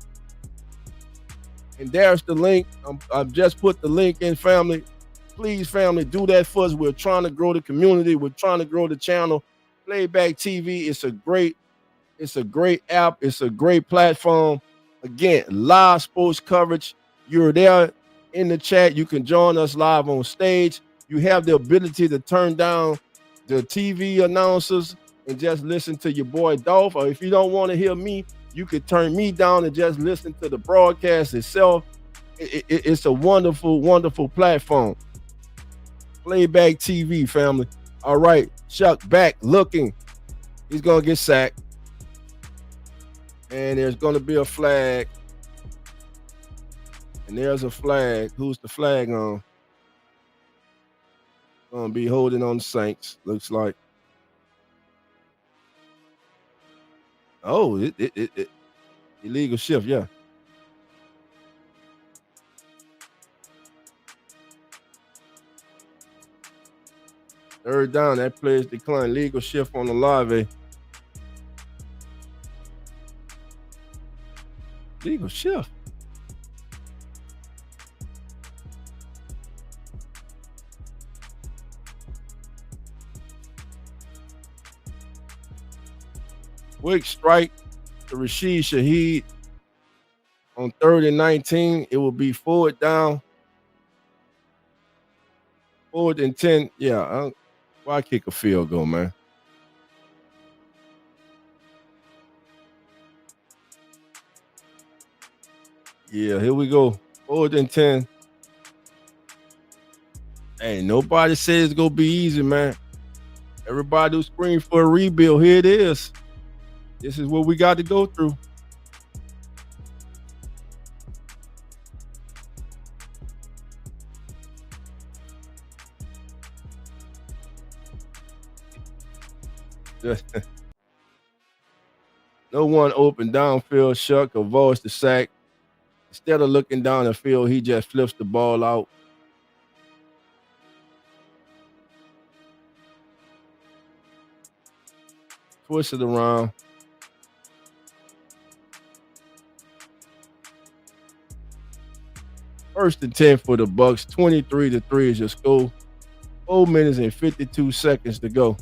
And there's the link. I've just put the link in, family. Please, family, do that for us. We're trying to grow the community. We're trying to grow the channel. Playback TV is a great app. It's a great platform. Again, live sports coverage. You're there in the chat. You can join us live on stage. You have the ability to turn down the TV announcers and just listen to your boy Dolph. Or if you don't want to hear me, you could turn me down and just listen to the broadcast itself. It's a wonderful, wonderful platform. Playback TV, family. All right, Chuck back looking. He's gonna get sacked, and there's gonna be a flag. And there's a flag. Who's the flag on? Gonna be holding on the Saints. Looks like. Oh, it illegal shift. Yeah. Third down. That player's declined. Legal shift on the live. Legal shift. Quick strike to Rashid Shaheed on 3rd and 19. It will be forward down. 4th and 10. Yeah, why kick a field goal, man? Yeah, here we go. 4th and 10. Hey, nobody says it's gonna be easy, man. Everybody who screamed for a rebuild, here it is. This is what we got to go through. No one open downfield. Shuck avoids the sack. Instead of looking down the field, he just flips the ball out. Twist it around. First and 10 for the Bucs. 23-3 is your score. 4 minutes and 52 seconds to go.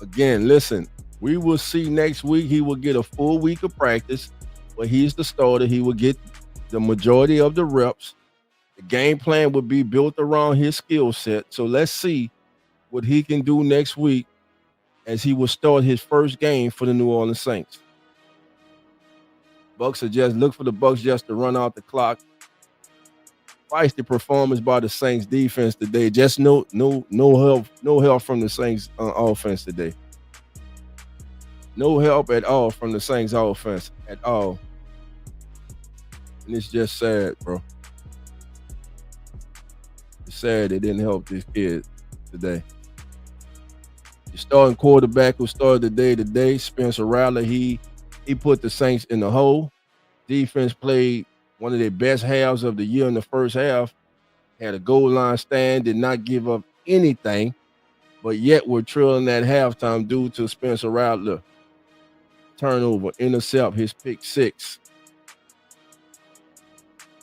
Again, listen, we will see next week. He will get a full week of practice, but he's the starter. He will get the majority of the reps. The game plan will be built around his skill set. So let's see what he can do next week as he will start his first game for the New Orleans Saints. Bucs are just look for the Bucs just to run out the clock. Feisty performance by the Saints defense today. Just no help from the Saints offense today. No help at all from the Saints offense at all. And it's just sad, bro. It's sad they didn't help this kid today. The starting quarterback who started the day today, Spencer Rattler, he put the Saints in the hole. Defense played one of their best halves of the year in the first half. Had a goal line stand, did not give up anything, but yet we're trailing at halftime due to Spencer Rattler. Turnover, intercept, his pick 6.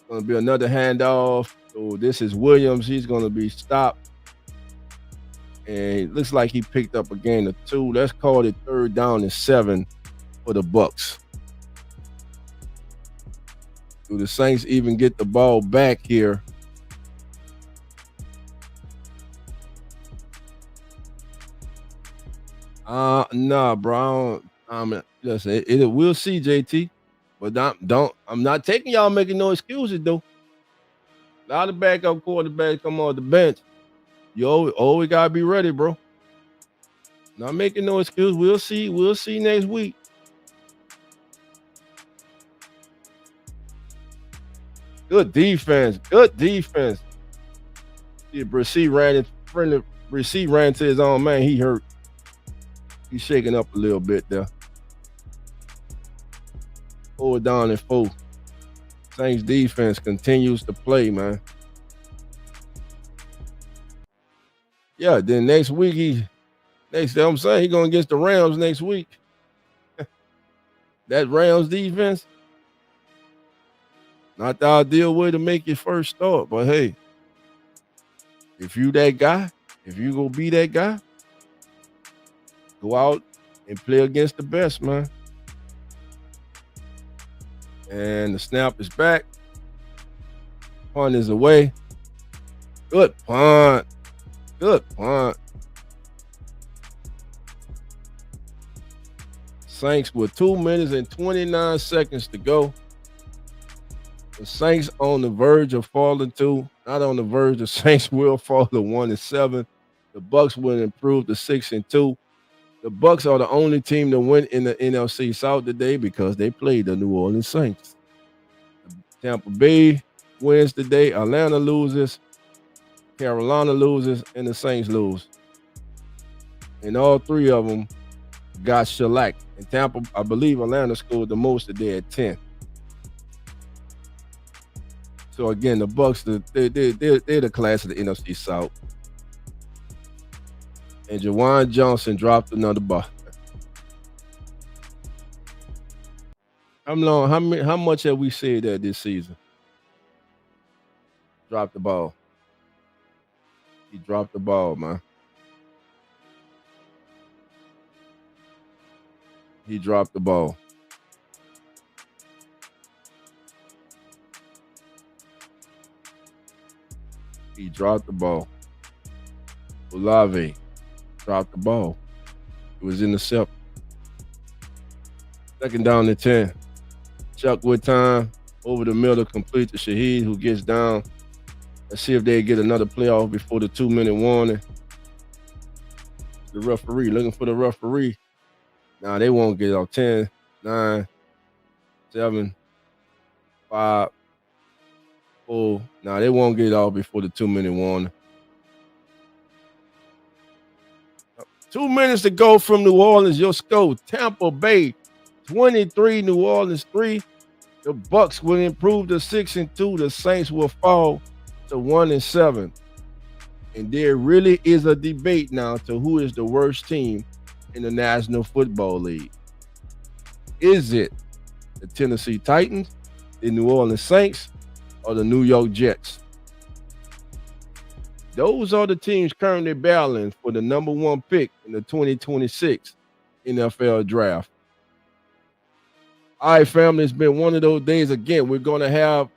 Going to be another handoff. So this is Williams. He's going to be stopped. And it looks like he picked up a gain of 2. Let's call it 3rd down and 7 for the Bucs. Do the Saints even get the ball back here? Nah, bro. Listen, we'll see, JT. But I'm not taking y'all making no excuses though. A lot of backup quarterbacks come off the bench. You always gotta be ready, bro. Not making no excuse. We'll see next week. Good defense. Yeah, Brissy ran to his own man. He hurt. He's shaking up a little bit there. 4 down and 4. Saints defense continues to play, man. Yeah, then next week I'm saying he's going against the Rams next week. That Rams defense, not the ideal way to make your first start, but hey, if you that guy, if you gonna be that guy, go out and play against the best, man. And the snap is back. Punt is away. Good punt. Saints with 2 minutes and 29 seconds to go. The Saints on the verge of falling to, not on the verge, the Saints will fall to 1-7. The Bucs will improve to 6-2. The Bucs are the only team to win in the NFC South today because they played the New Orleans Saints. Tampa Bay wins today. Atlanta loses. Carolina loses, and the Saints lose. And all three of them got shellacked. And Tampa, I believe Atlanta scored the most today at 10. So again, the Bucs, they're the class of the NFC South. And Jawan Johnson dropped another ball. How much have we said that this season? Dropped the ball. He dropped the ball, man. He dropped the ball. He dropped the ball. Olave dropped the ball. It was intercepted. Second down to 10. Chuck with time over the middle, complete to Shaheed, who gets down. Let's see if they get another playoff before the 2-minute warning. The referee, looking for the referee. Nah, they won't get off. 10, 9, 7, 5, 4. Nah, they won't get off before the 2-minute warning. 2 minutes to go from New Orleans. Your score, Tampa Bay 23, New Orleans 3. The Bucs will improve to 6-2. The Saints will fall to 1-7. And there really is a debate now to who is the worst team in the National Football League. Is it the Tennessee Titans, the New Orleans Saints, or the New York Jets? Those are the teams currently battling for the number one pick in the 2026 NFL Draft. All right, family, it's been one of those days again. We're going to have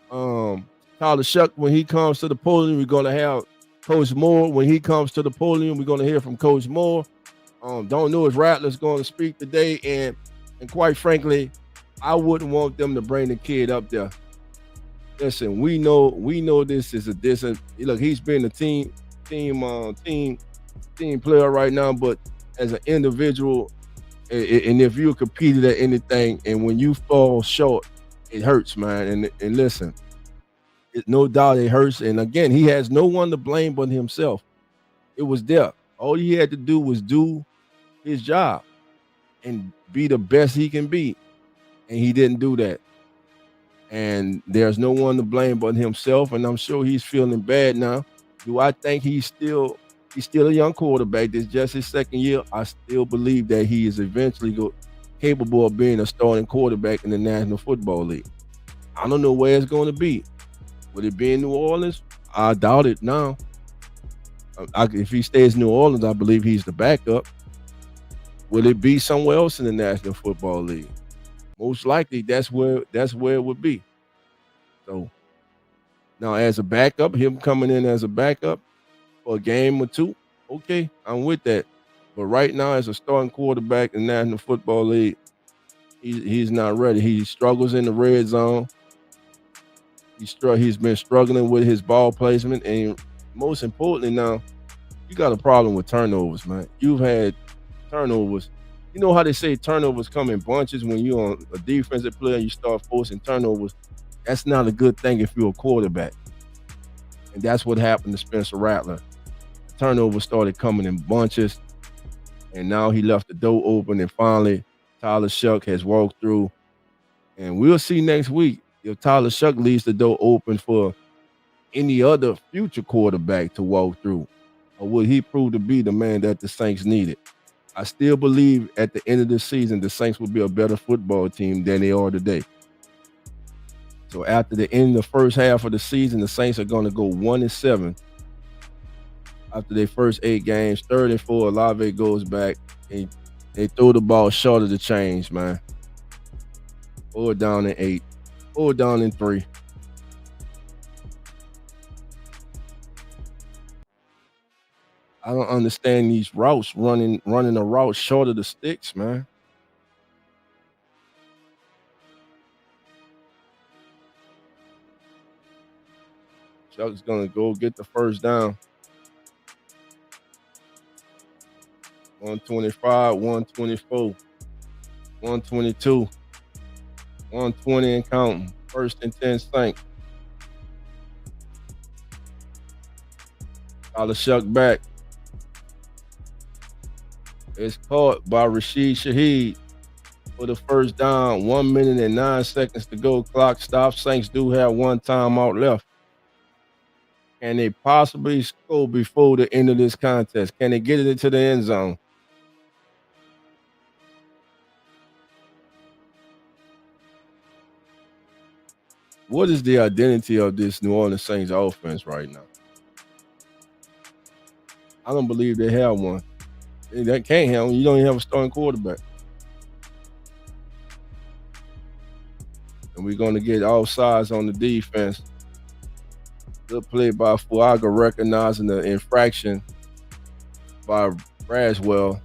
Tyler Shuck when he comes to the podium. We're going to have Coach Moore when he comes to the podium. We're going to hear from Coach Moore. Don't know if Rattler's going to speak today, and quite frankly, I wouldn't want them to bring the kid up there. Listen, we know this is a decent. Look, he's been a team player right now, but as an individual, and if you're competing at anything, and when you fall short, it hurts, man. And listen, no doubt it hurts. And again, he has no one to blame but himself. It was there. All he had to do was do his job and be the best he can be, and he didn't do that. And there's no one to blame but himself, and I'm sure he's feeling bad now. Do I think he's still a young quarterback? This is just his second year. I still believe that he is eventually capable of being a starting quarterback in the National Football League. I don't know where it's going to be. Would it be in New Orleans? I doubt it now. If he stays in New Orleans, I believe he's the backup. Will it be somewhere else in the National Football League? Most likely, that's where it would be. So now, as a backup, him coming in as a backup for a game or two, okay, I'm with that. But right now, as a starting quarterback in the National Football League, he's not ready. He struggles in the red zone. He's been struggling with his ball placement, and most importantly, now you got a problem with turnovers, man. You've had turnovers. You know how they say turnovers come in bunches when you're on a defensive player and you start forcing turnovers. That's not a good thing if you're a quarterback. And that's what happened to Spencer Rattler. Turnovers started coming in bunches, and now he left the door open, and finally Tyler Shuck has walked through. And we'll see next week if Tyler Shuck leaves the door open for any other future quarterback to walk through, or will he prove to be the man that the Saints needed? I still believe at the end of the season, the Saints will be a better football team than they are today. So after the end of the first half of the season, the Saints are going to go 1-7. After their first 8 games, 3rd and 4, Olave goes back and they throw the ball short of the chains, man. 4 down and 8, 4 down and 3. I don't understand these routes running a route short of the sticks, man. Chuck's gonna go get the first down. 125, 124, 122, 120 and counting. First and 10 Saints. Tyler Shuck back. It's caught by Rashid Shaheed for the first down. 1 minute and 9 seconds to go. Clock stops. Saints do have one timeout left. Can they possibly score before the end of this contest? Can they get it into the end zone? What is the identity of this New Orleans Saints offense right now? I don't believe they have one. That can't have one. You don't even have a starting quarterback. And we're going to get all sides on the defense. Good play by Fuaga, recognizing the infraction by Braswell.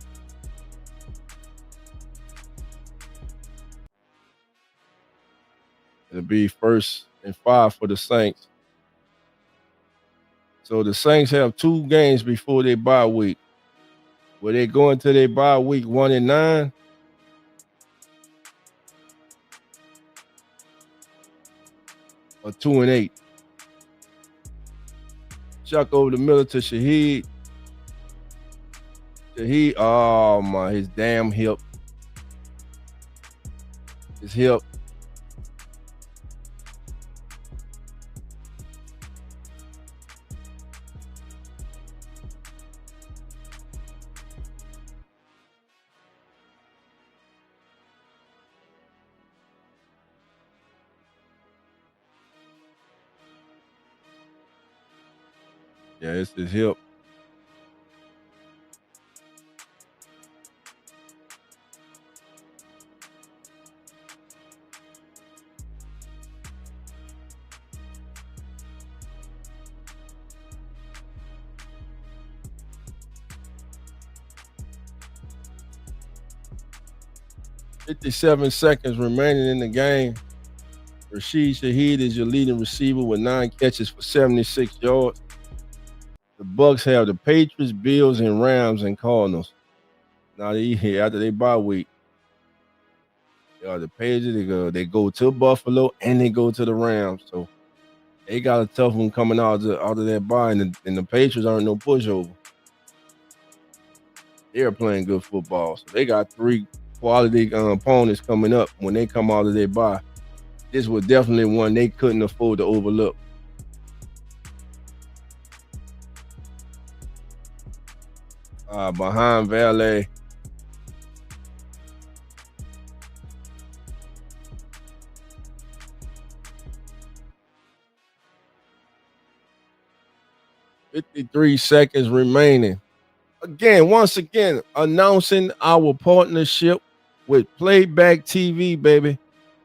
It'll be 1st and 5 for the Saints. So the Saints have 2 games before their bye week. Will they go into their bye week 1-9? Or 2-8? Chuck over the middle to Shaheed. Shaheed, oh my, his damn hip. His hip. Yeah, it's his hip. .57 seconds remaining in the game. Rashid Shaheed is your leading receiver with 9 catches for 76 yards. The Bucs have the Patriots, Bills, and Rams and Cardinals. Now they here after they bye week. The Patriots, they go to Buffalo and they go to the Rams. So they got a tough one coming out of that bye, and the Patriots aren't no pushover. They're playing good football. So they got 3 quality opponents coming up when they come out of their bye. This was definitely one they couldn't afford to overlook. Behind Valet. .53 seconds remaining. Once again, announcing our partnership with Playback TV, baby.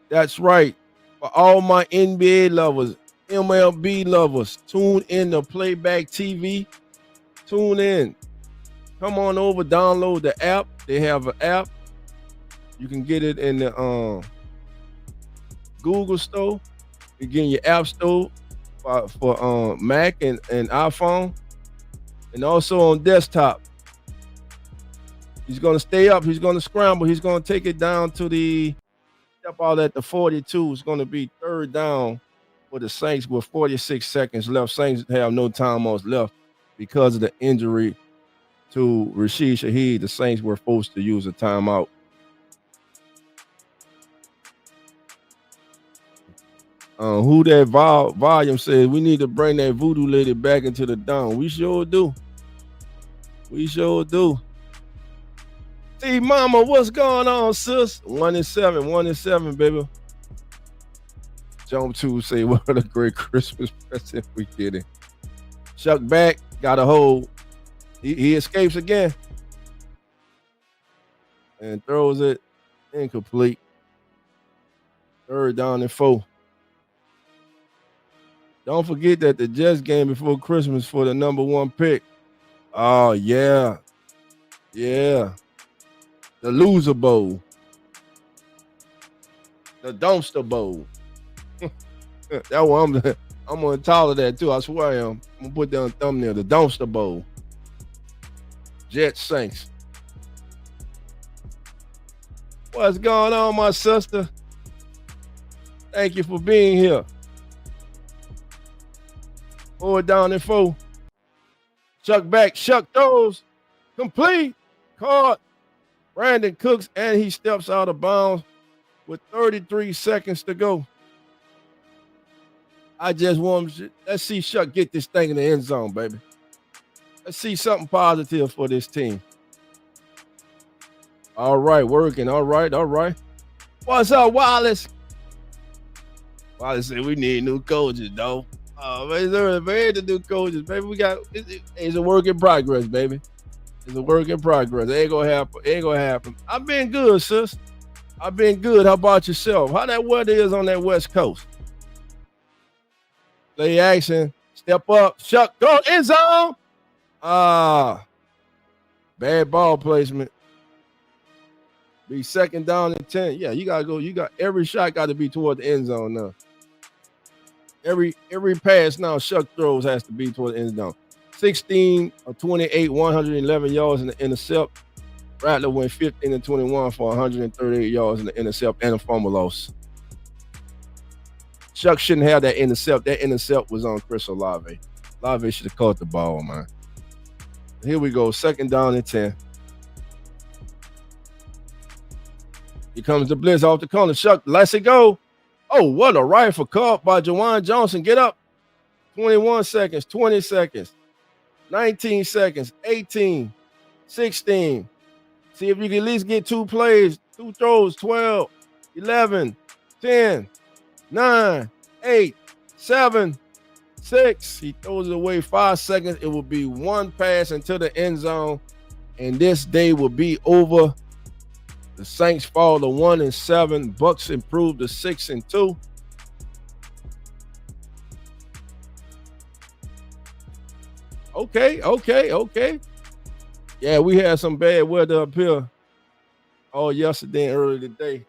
That's right. For all my NBA lovers, MLB lovers, tune in to Playback TV. Tune in. Come on over, download the app. They have an app. You can get it in the Google Store. You get in your App Store for Mac and iPhone, and also on desktop. He's going to stay up. He's going to scramble. He's going to take it down to the step out at the 42. It's going to be 3rd down for the Saints with 46 seconds left. Saints have no timeouts left because of the injury to Rashid Shaheed. The Saints were forced to use a timeout. Who that volume says we need to bring that voodoo lady back into the dome. We sure do. We sure do. See, mama, what's going on, sis? 1-7, baby. Jump 2 say, what a great Christmas present we get it. Chuck back, got a hold. He escapes again and throws it incomplete. 3rd down and 4. Don't forget that the Jets game before Christmas for the number 1 pick. Oh, yeah. Yeah. The Loser Bowl. The Dumpster Bowl. I'm gonna title that too. I swear I am. I'm gonna put down a thumbnail, the Dumpster Bowl. Jets Saints. What's going on, my sister? Thank you for being here. Forward down and 4. Chuck back, Chuck throws. Complete. Caught. Brandon Cooks, and he steps out of bounds with 33 seconds to go. I just want to, let's see Chuck get this thing in the end zone, baby. Let's see something positive for this team. All right, working. All right. What's up, Wallace? Wallace said we need new coaches, though. Oh, man, it's early, man. The new coaches, baby. It's a work in progress, baby. It's a work in progress. It ain't gonna happen. I've been good, sis. I've been good. How about yourself? How that weather is on that West Coast? Play action. Step up. Chuck. Go end zone. Bad ball placement. Be second down and 10. Yeah, you gotta go. Every shot got to be toward the end zone now. Every pass now Chuck throws has to be toward the end zone. 16 of 28, 111 yards in the intercept. Rattler went 15 of 21 for 138 yards in the intercept and a fumble loss. Chuck shouldn't have that intercept. That intercept was on Chris Olave. Olave should have caught the ball, man. Here we go. Second down and 10. Here comes the blitz off the corner. Chuck lets it go. Oh, what a rifle caught by Jawan Johnson. Get up. 21 seconds, 20 seconds, 19 seconds, 18, 16. See if you can at least get 2 plays, 2 throws, 12, 11, 10, 9, 8, 7, 6. He throws it away 5 seconds. It will be 1 pass into the end zone, and this day will be over. The Saints fall to 1-7. Bucks improve to 6-2. Okay. Yeah, we had some bad weather up here all yesterday and early today.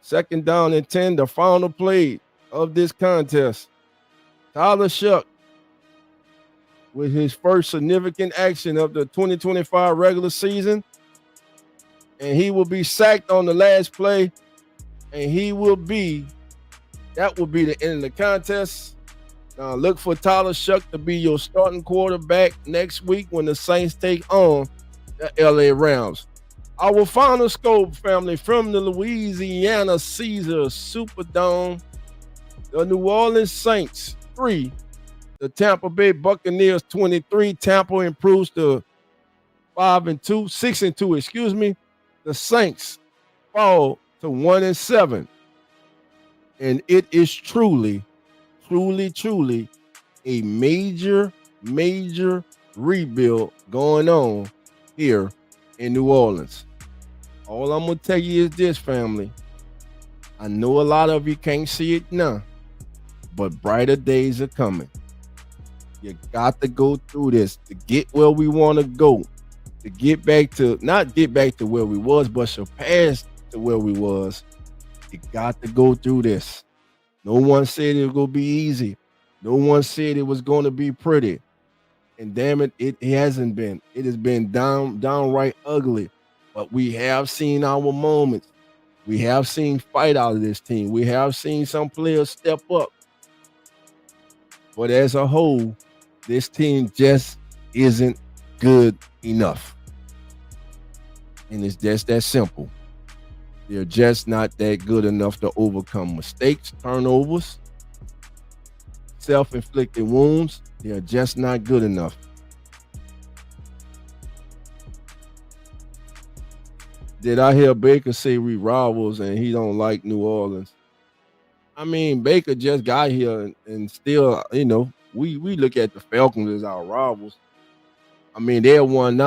Second down and 10, the final play of this contest. Tyler Shuck with his first significant action of the 2025 regular season. And he will be sacked on the last play. And that will be the end of the contest. Now look for Tyler Shuck to be your starting quarterback next week when the Saints take on the LA Rams. Our final scope, family, from the Louisiana Caesar Superdome, the New Orleans Saints 3, the Tampa Bay Buccaneers 23. Tampa improves to 6-2, excuse me. The Saints fall to 1-7. And it is truly a major rebuild going on here in New Orleans. All I'm going to tell you is this, family. I know a lot of you can't see it now, but brighter days are coming. You got to go through this to get where we want to go, to get back to, not get back to where we was, but surpass to where we was. You got to go through this. No one said it was going to be easy. No one said it was going to be pretty. And damn it, it hasn't been. It has been downright ugly. But we have seen our moments. We have seen fight out of this team. We have seen some players step up. But as a whole, this team just isn't good enough. And it's just that simple. They're just not that good enough to overcome mistakes, turnovers, self-inflicted wounds. They're just not good enough. Did I hear Baker say we rivals and he don't like New Orleans? I mean, Baker just got here and still, we look at the Falcons as our rivals. I mean, they won,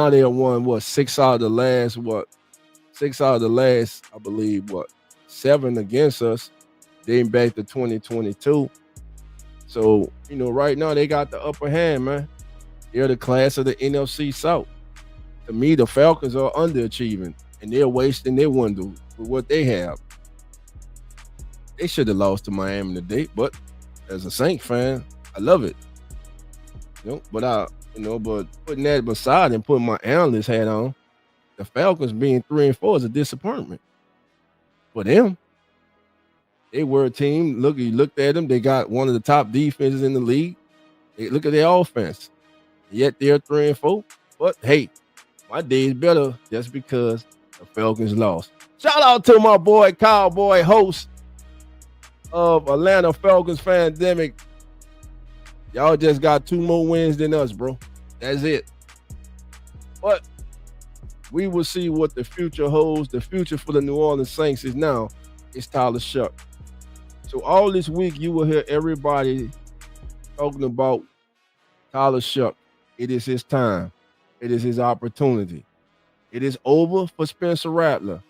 what, 6 out of the last, I believe, 7 against us, dating back to 2022. So, right now they got the upper hand, man. They're the class of the NFC South. To me, the Falcons are underachieving, and they're wasting their window with what they have. They should have lost to Miami today, but as a Saints fan, I love it. But putting that beside and putting my analyst hat on, the Falcons being 3-4 is a disappointment for them. They were a team. You looked at them. They got one of the top defenses in the league. Look at their offense. Yet they're 3-4. But hey, my day is better just because the Falcons lost. Shout out to my boy Cowboy, host of Atlanta Falcons Fandemic. Y'all just got 2 more wins than us, bro. That's it. But we will see what the future holds. The future for the New Orleans Saints is now it's Tyler Shuck. So all this week you will hear everybody talking about Tyler Shuck. It is his time. It is his opportunity. It is over for Spencer Rattler.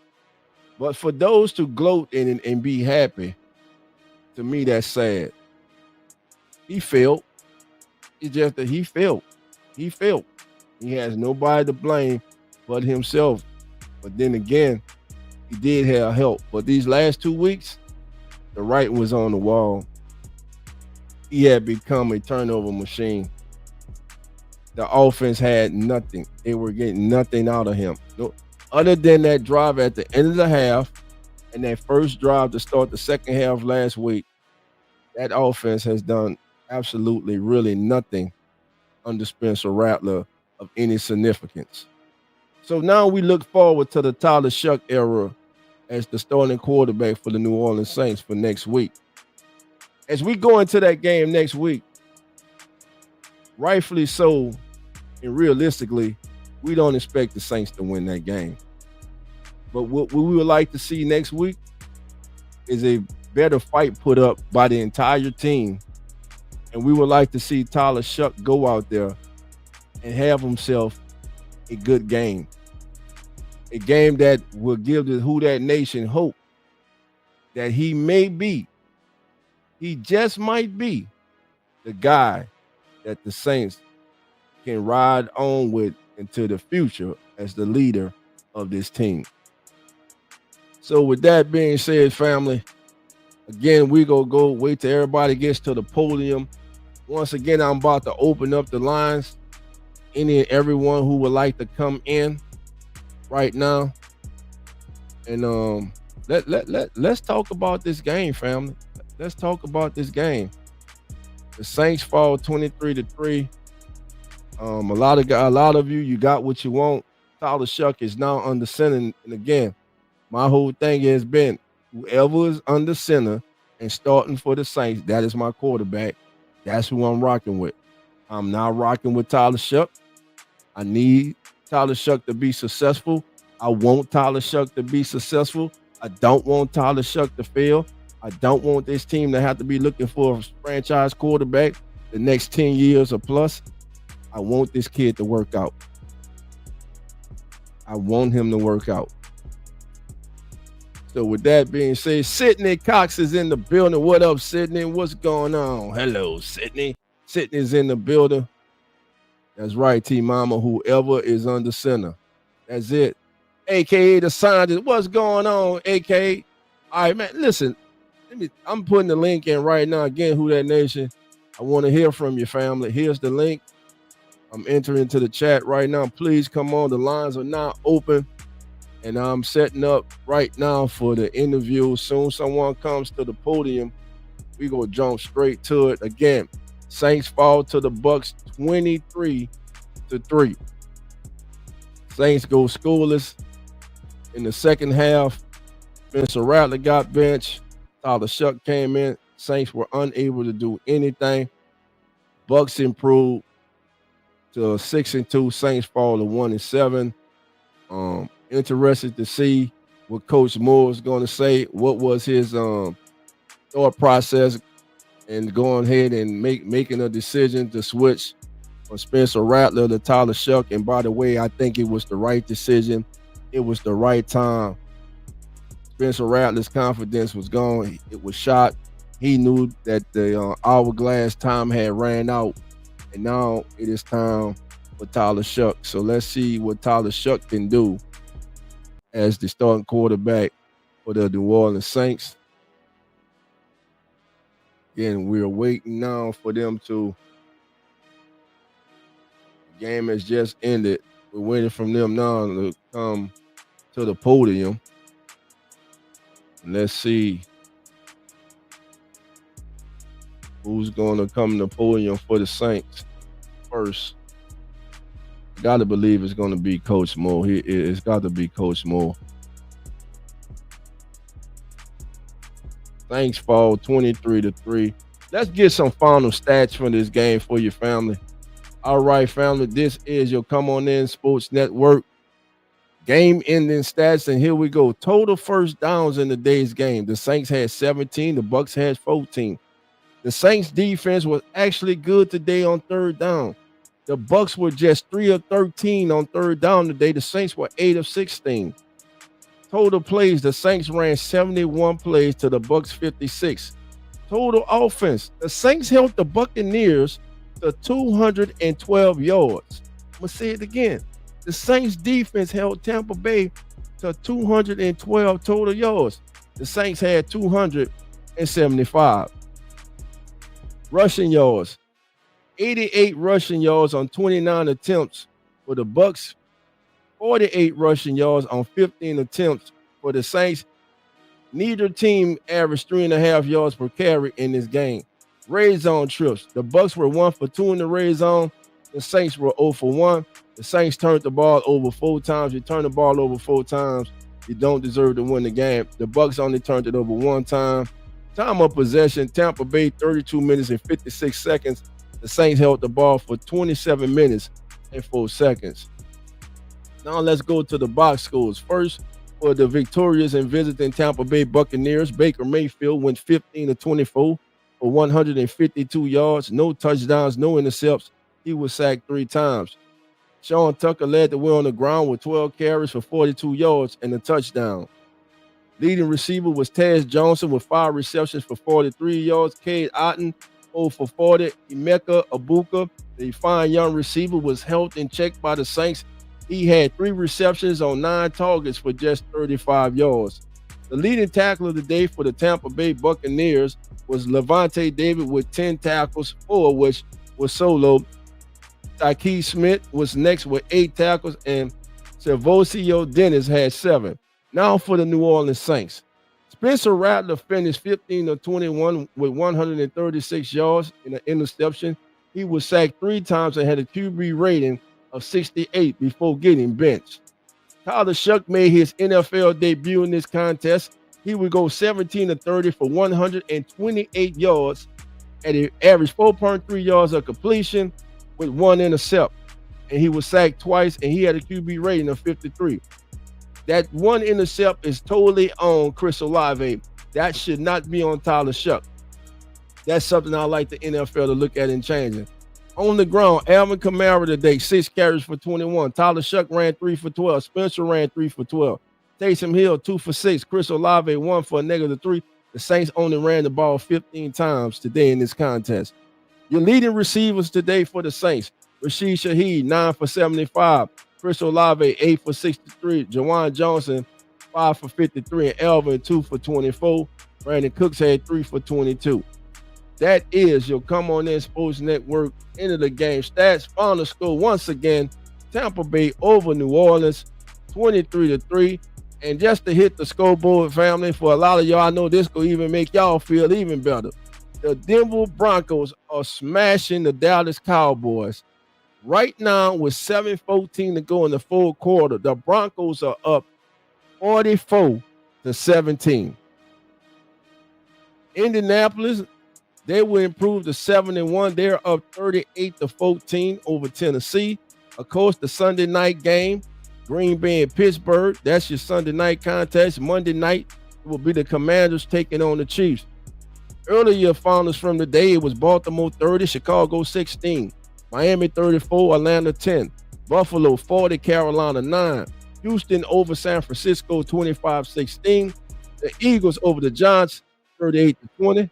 But for those to gloat in and be happy, to me that's sad. He failed. It's just that he failed. He failed. He has nobody to blame but himself. But then again, he did have help. But these last 2 weeks, the writing was on the wall. He had become a turnover machine. The offense had nothing. They were getting nothing out of him. Other than that drive at the end of the half and that first drive to start the second half last week, that offense has done absolutely really nothing under Spencer Rattler of any significance. So now we look forward to the Tyler Shuck era as the starting quarterback for the New Orleans Saints for next week. As we go into that game next week, rightfully so, and realistically, we don't expect the Saints to win that game. But what we would like to see next week is a better fight put up by the entire team. And we would like to see Tyler Shuck go out there and have himself a good game. A game that will give the Who Dat Nation hope that he just might be the guy that the Saints can ride on with into the future as the leader of this team. So with that being said, family, again, we go wait till everybody gets to the podium. Once again, I'm about to open up the lines. Any and everyone who would like to come in right now. And let's talk about this game, family. Let's talk about this game. The Saints fall 23-3. A lot of you got what you want. Tyler Shuck is now under center. And again, my whole thing has been whoever is under center and starting for the Saints, that is my quarterback. That's who I'm rocking with. I'm not rocking with Tyler Shuck. I need Tyler Shuck to be successful. I want Tyler Shuck to be successful. I don't want Tyler Shuck to fail. I don't want this team to have to be looking for a franchise quarterback the next 10 years or plus. I want this kid to work out. I want him to work out. So with that being said, Sydney Cox is in the building. What up, Sydney? What's going on? Hello, Sydney. Sydney's in the building. That's right, T-Mama. Whoever is under center. That's it. AKA the scientist. What's going on, AKA? All right, man, listen. I'm putting the link in right now. Again, Who Dat Nation. I want to hear from your family. Here's the link. I'm entering into the chat right now. Please come on. The lines are now open. And I'm setting up right now for the interview. Soon someone comes to the podium, we gonna jump straight to it. Again, Saints fall to the Bucs 23-3. Saints go scoreless in the second half. Spencer Rattler got benched. Tyler Shuck came in. Saints were unable to do anything. Bucs improved to 6-2. Saints fall to 1-7. Interested to see what Coach Moore is going to say. What was his thought process and going ahead and making a decision to switch from Spencer Rattler to Tyler Shuck. And by the way, I think it was the right decision. It was the right time. Spencer Rattler's confidence was gone. It was shot. He knew that the hourglass time had ran out. And now it is time for Tyler Shuck. So let's see what Tyler Shuck can do as the starting quarterback for the New Orleans Saints. Again, we're waiting now for them to. The game has just ended. We're waiting from them now to come to the podium. Let's see who's going to come to the podium for the Saints first. Got to believe it's going to be Coach Moore. It's got to be Coach Moore. Saints fall 23-3. Let's get some final stats from this game for your family. All right, family, this is your Come On In Sports Network game-ending stats, and here we go. Total first downs in the day's game. The Saints had 17. The Bucs had 14. The Saints defense was actually good today on third down. The Bucs were just 3 of 13 on third down today. The Saints were 8 of 16. Total plays, the Saints ran 71 plays to the Bucs 56. Total offense, the Saints held the Buccaneers to 212 yards. I'm going to say it again. The Saints defense held Tampa Bay to 212 total yards. The Saints had 275. Rushing yards, 88 rushing yards on 29 attempts for the Bucs, 48 rushing yards on 15 attempts for the Saints. Neither team averaged 3.5 yards per carry in this game. Red zone trips. The Bucs were 1 for 2 in the red zone. The Saints were 0 for 1. The Saints turned the ball over 4 times. You turn the ball over 4 times, you don't deserve to win the game. The Bucs only turned it over 1 time. Time of possession, Tampa Bay 32 minutes and 56 seconds. The Saints held the ball for 27 minutes and 4 seconds. Now let's go to the box scores. First, for the victorious and visiting Tampa Bay Buccaneers, Baker Mayfield went 15 of 24 for 152 yards, no touchdowns, no intercepts. He was sacked 3 times. Sean Tucker led the way on the ground with 12 carries for 42 yards and a touchdown. Leading receiver was Taz Johnson with 5 receptions for 43 yards. Cade Otton, 0 for 40. Emeka Abuka, the fine young receiver, was held in check by the Saints. He had 3 receptions on 9 targets for just 35 yards. The leading tackler of the day for the Tampa Bay Buccaneers was Levante David with 10 tackles, 4 of which was solo. Tyke Smith was next with 8 tackles, and Servocio Dennis had 7. Now for the New Orleans Saints. Spencer Rattler finished 15 of 21 with 136 yards and an interception. He was sacked 3 times and had a QB rating of 68 before getting benched. Tyler Shuck made his NFL debut in this contest. He would go 17 of 30 for 128 yards and he averaged 4.3 yards of completion with 1 intercept. And he was sacked twice and he had a QB rating of 53. That 1 intercept is totally on Chris Olave. That should not be on Tyler Shuck. That's something I like the NFL to look at and changing. On the ground, Alvin Kamara today, 6 carries for 21. Tyler Shuck ran 3 for 12. Spencer ran 3 for 12. Taysom Hill, 2 for 6. Chris Olave, 1 for a -3. The Saints only ran the ball 15 times today in this contest. Your leading receivers today for the Saints, Rashid Shaheed, 9 for 75. Chris Olave, 8 for 63. Jawan Johnson, 5 for 53. And Elvin, 2 for 24. Brandon Cooks had 3 for 22. That is your Come On In Sports Network end of the game stats. Final score once again, Tampa Bay over New Orleans, 23-3. And just to hit the scoreboard, family, for a lot of y'all, I know this will even make y'all feel even better. The Denver Broncos are smashing the Dallas Cowboys. Right now, with 7:14 to go in the fourth quarter, the Broncos are up 44-17. Indianapolis, they will improve to 7-1. They're up 38-14 over Tennessee. Of course, the Sunday night game, Green Bay and Pittsburgh. That's your Sunday night contest. Monday night will be the Commanders taking on the Chiefs. Earlier finals from the day, it was Baltimore 30, Chicago 16, Miami 34, Atlanta 10, Buffalo 40, Carolina 9, Houston over San Francisco 25-16, the Eagles over the Giants 38-20,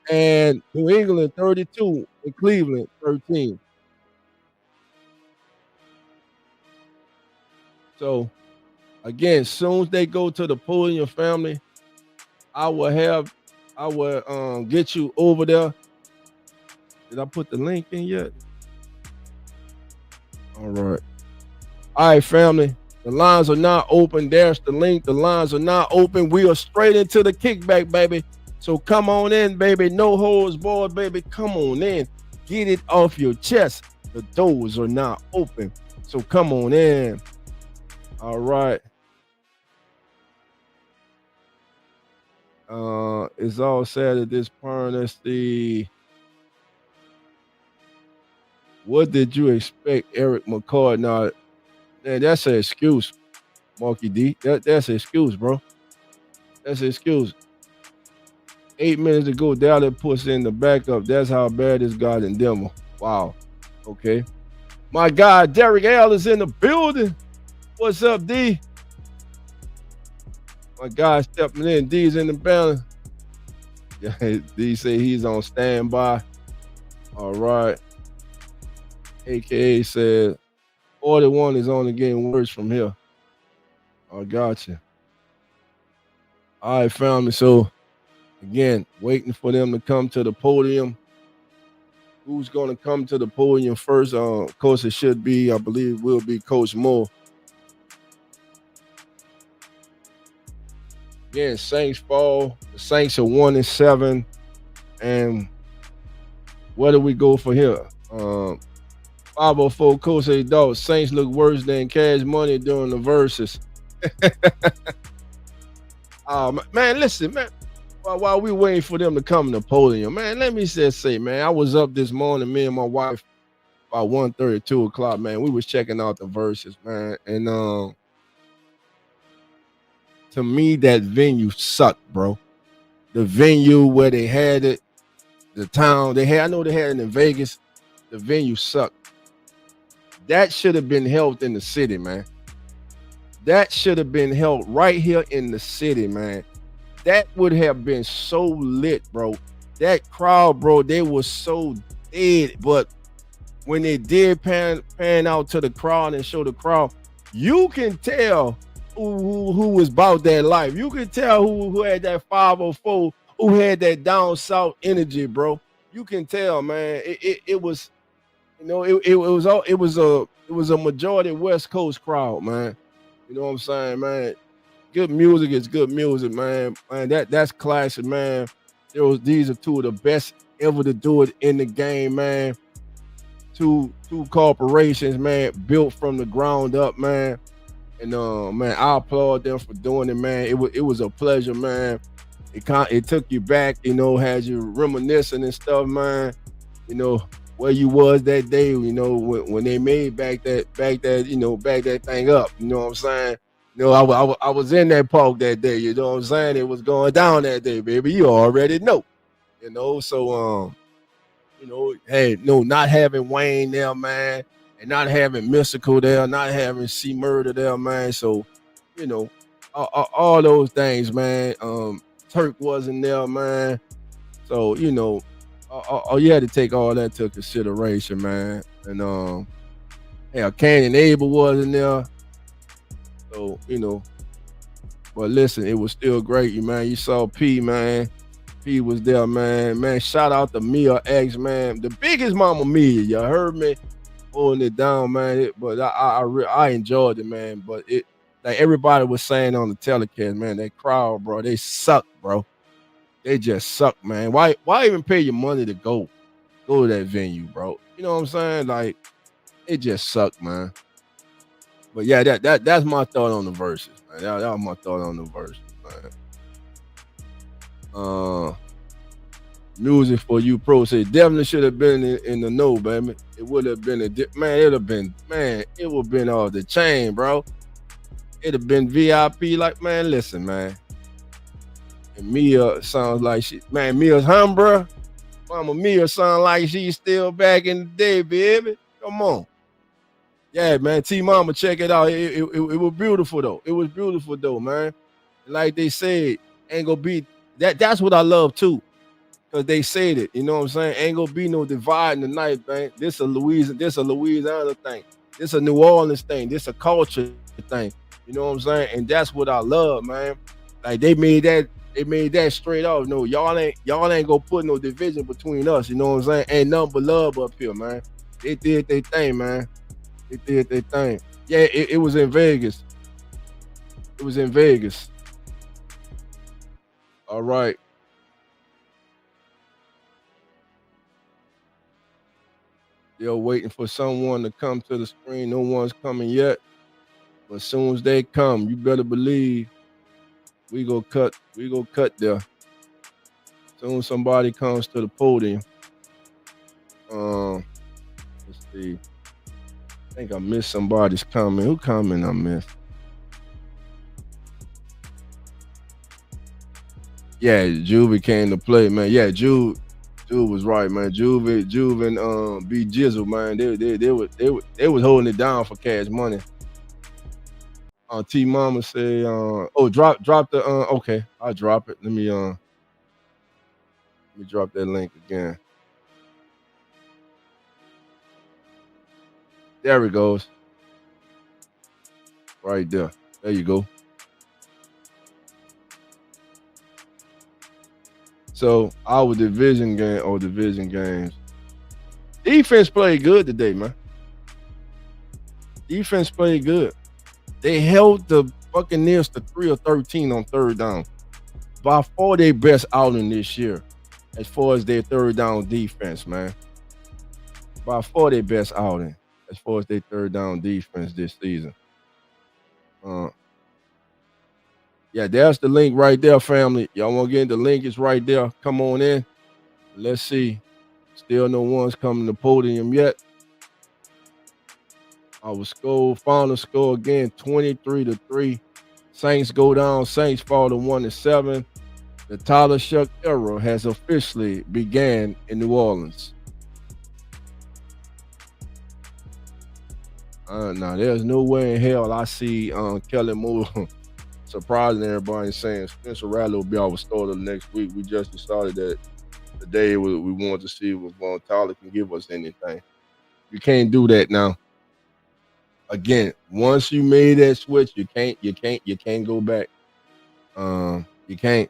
and New England 32 and Cleveland 13. So, again, as soon as they go to the podium, family, I will have I will get you over there. Did I put the link in yet? All right. All right, family. The lines are not open. There's the link. The lines are not open. We are straight into the kickback, baby. So come on in, baby. No holds barred, baby. Come on in. Get it off your chest. The doors are not open. So come on in. All right. It's all said at this point. Let's see. What did you expect, Eric McCoy? Now, man, that's an excuse, Marky D. That's an excuse, bro. That's an excuse. 8 minutes ago, Dallas puts in the backup. That's how bad this got in Denver. Wow. Okay. My guy, Derek L is in the building. What's up, D? My guy stepping in. D's in the balance. Yeah, D say he's on standby. All right. AKA said 41 is only getting worse from here. I got you. All right, family. So, again, waiting for them to come to the podium. Who's going to come to the podium first? Of course, it should be, I believe, will be Coach Moore. Again, Saints fall. The Saints are 1-7. And where do we go for here? 504 Coach say, dog, Saints look worse than Cash Money during the verses. Man, listen, man. While we waiting for them to come to the podium, man, let me just say, man, I was up this morning, me and my wife, about 1:30, 2 o'clock, man. We was checking out the verses, man. And to me, that venue sucked, bro. The venue where they had it, the town they had, I know they had it in Vegas. The venue sucked. That should have been held in the city, man. That should have been held right here in the city, man. That would have been so lit, bro. That crowd, bro, they were so dead. But when they did pan out to the crowd and show the crowd, you can tell who was about that life. You can tell who had that 504, who had that down south energy, bro. You can tell, man. It was, you know, it was a majority West Coast crowd, man. You know what I'm saying, man? Good music is good music, man. Man, that's classic, man. These are two of the best ever to do it in the game, man. Two corporations, man, built from the ground up, man. And man, I applaud them for doing it, man. It was a pleasure, man. It took you back, you know, had you reminiscing and stuff, man. You know where you was that day, you know, when they made back that thing up. You know what I'm saying? You know, I was in that park that day. You know what I'm saying? It was going down that day, baby. You already know. You know, so you know, hey, no, not having Wayne there, man, and not having Mystical there, not having C Murder there, man. So, you know, all those things, man. Turk wasn't there, man. So, you know, you had to take all that into consideration, man. And yeah, Canyon Abel wasn't there. So, you know, but listen, it was still great, man. You saw P, man. P was there, man. Man, shout out to Mia X, man. The biggest Mama Mia, you heard me holding it down, man. But I enjoyed it, man. But it, like everybody was saying on the telecast, man, that crowd, bro, they suck, bro. They just suck, man. Why even pay your money to go to that venue, bro? You know what I'm saying? Like, it just sucked, man. But yeah, that's my thought on the verses, man. That was my thought on the verses, man. Music for you pro say definitely should have been in the know, baby. It would have been it would have been off the chain, bro. It'd have been VIP, like, man, listen, man. And Mia sounds like Mia's hum, bro. Mama Mia sound like she's still back in the day, baby. Come on. Yeah, man. T-Mama, check it out. It was beautiful, though. It was beautiful, though, man. Like they said, ain't gonna be that. That's what I love, too. Because they said it. You know what I'm saying? Ain't gonna be no divide in the night, man. This a Louisiana thing. This a New Orleans thing. This a culture thing. You know what I'm saying? And that's what I love, man. Like they made that They made that straight off. No, y'all ain't gonna put no division between us. You know what I'm saying? Ain't nothing but love up here, man. They did their thing, man. They did their thing. Yeah, it was in Vegas. It was in Vegas. All right. They're waiting for someone to come to the screen. No one's coming yet. But as soon as they come, you better believe we go cut there. As soon as somebody comes to the podium. Let's see. I think I missed somebody's comment. Who comment I missed? Yeah, Juve came to play, man. Yeah, Juve was right, man. Juve and B Jizzle, man. They was holding it down for Cash Money. T Mama say, drop the okay, I'll drop it. Let me drop that link again. There it goes. Right there. There you go. So our division games. Defense played good today, man. Defense played good. They held the Buccanners to 3 or 13 on third down. By far their best outing this year as far as their third down defense, man. By far their best outing as far as their third down defense this season. Yeah, there's the link right there, family. Y'all want to get in? The link is right there. Come on in. Let's see. Still no one's coming to the podium yet. Our final score again, 23-3. Saints go down. Saints fall to 1-7. The Tyler Shuck era has officially began in New Orleans. Now, there's no way in hell I see Kelly Moore surprising everybody and saying Spencer Rattler will be our starter next week. We just decided that today we wanted to see if Von Tyler can give us anything. You can't do that now. Again, once you made that switch, you can't go back. You can't.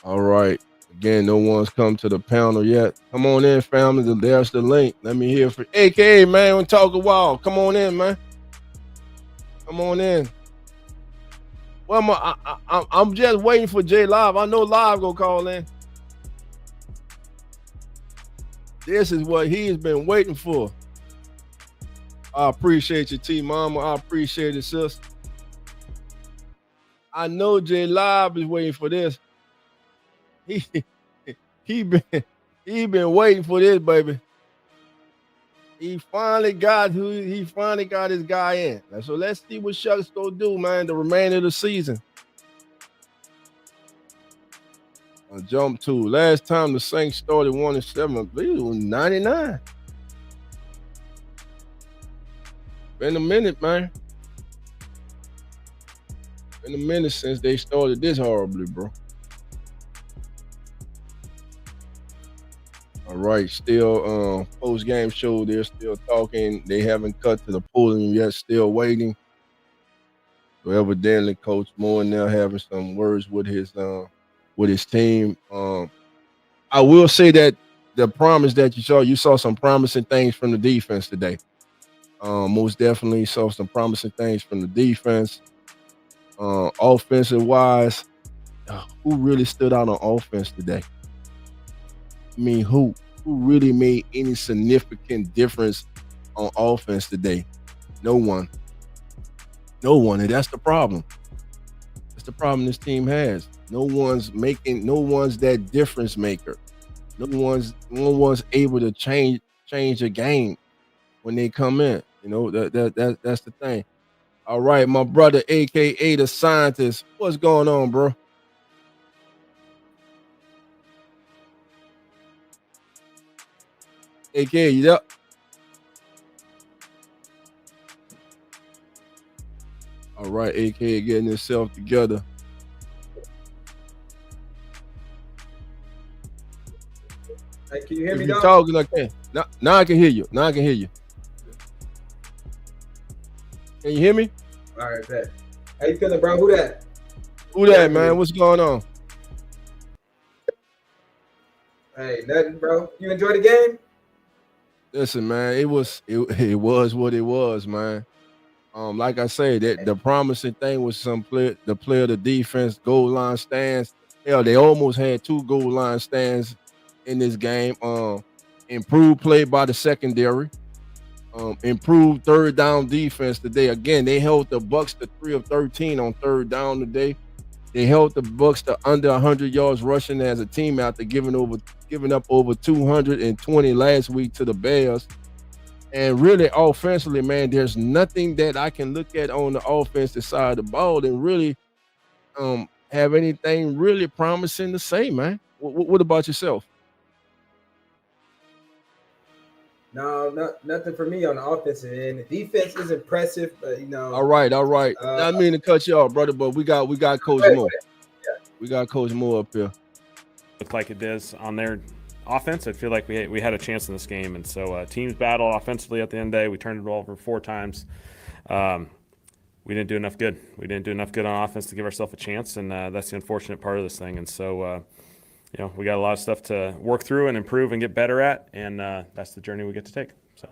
All right. Again, no one's come to the panel yet. Come on in, family. There's the link. Let me hear from AKA, man. We'll talk a while. Come on in, man. Come on in. Well, I'm just waiting for J Live. I know Live gonna call in. This is what he has been waiting for. I appreciate you, T Mama. I appreciate it, sis. I know J Live is waiting for this. He been waiting for this, baby. He finally got his guy in. So let's see what Shuck's gonna do, man, the remainder of the season. I'll jump to last time the Saints started 1-7, I believe it was 99. Been a minute, man. Been a minute since they started this horribly, bro. All right, still post-game show. They're still talking. They haven't cut to the podium yet. Still waiting. So evidently, Coach Moore now having some words with his team. I will say that the promise that you saw some promising things from the defense today. Most definitely saw some promising things from the defense. Offensive wise, who really stood out on offense today? I mean, who really made any significant difference on offense today? No one. And that's the problem. That's the problem this team has. No one's that difference maker. No one's able to change a game when they come in. You know, that's the thing. All right, my brother, AKA the scientist. What's going on, bro? AKA, you up? All right, AKA getting himself together. Hey, can you hear me? If you're talking, I can. Now I can hear you. Can you hear me? All right, bet. How you feeling, bro? Who that? Who that, man? What's going on? Hey, nothing, bro. You enjoy the game? Listen, man, it was what it was, man. Like I say, that the promising thing was the defense goal line stands. Hell, they almost had 2 goal line stands in this game. Improved play by the secondary. Improved third down defense today. Again, they held the Bucks to 3 of 13 on third down today. They held the Bucks to under 100 yards rushing as a team after giving up over 220 last week to the Bears. And really, offensively, man, there's nothing that I can look at on the offensive side of the ball and really have anything really promising to say, man. What about yourself? No, nothing for me on the offensive end. The defense is impressive, but All right. I mean to cut you off, brother, but we got Coach Moore. Yeah. We got Coach Moore up here. Looked like it does on their offense. I feel like we had a chance in this game, and so teams battle offensively at the end of the day. We turned it over 4 times. We didn't do enough good. We didn't do enough good on offense to give ourselves a chance, and that's the unfortunate part of this thing. And so, we got a lot of stuff to work through and improve and get better at, and that's the journey we get to take. So.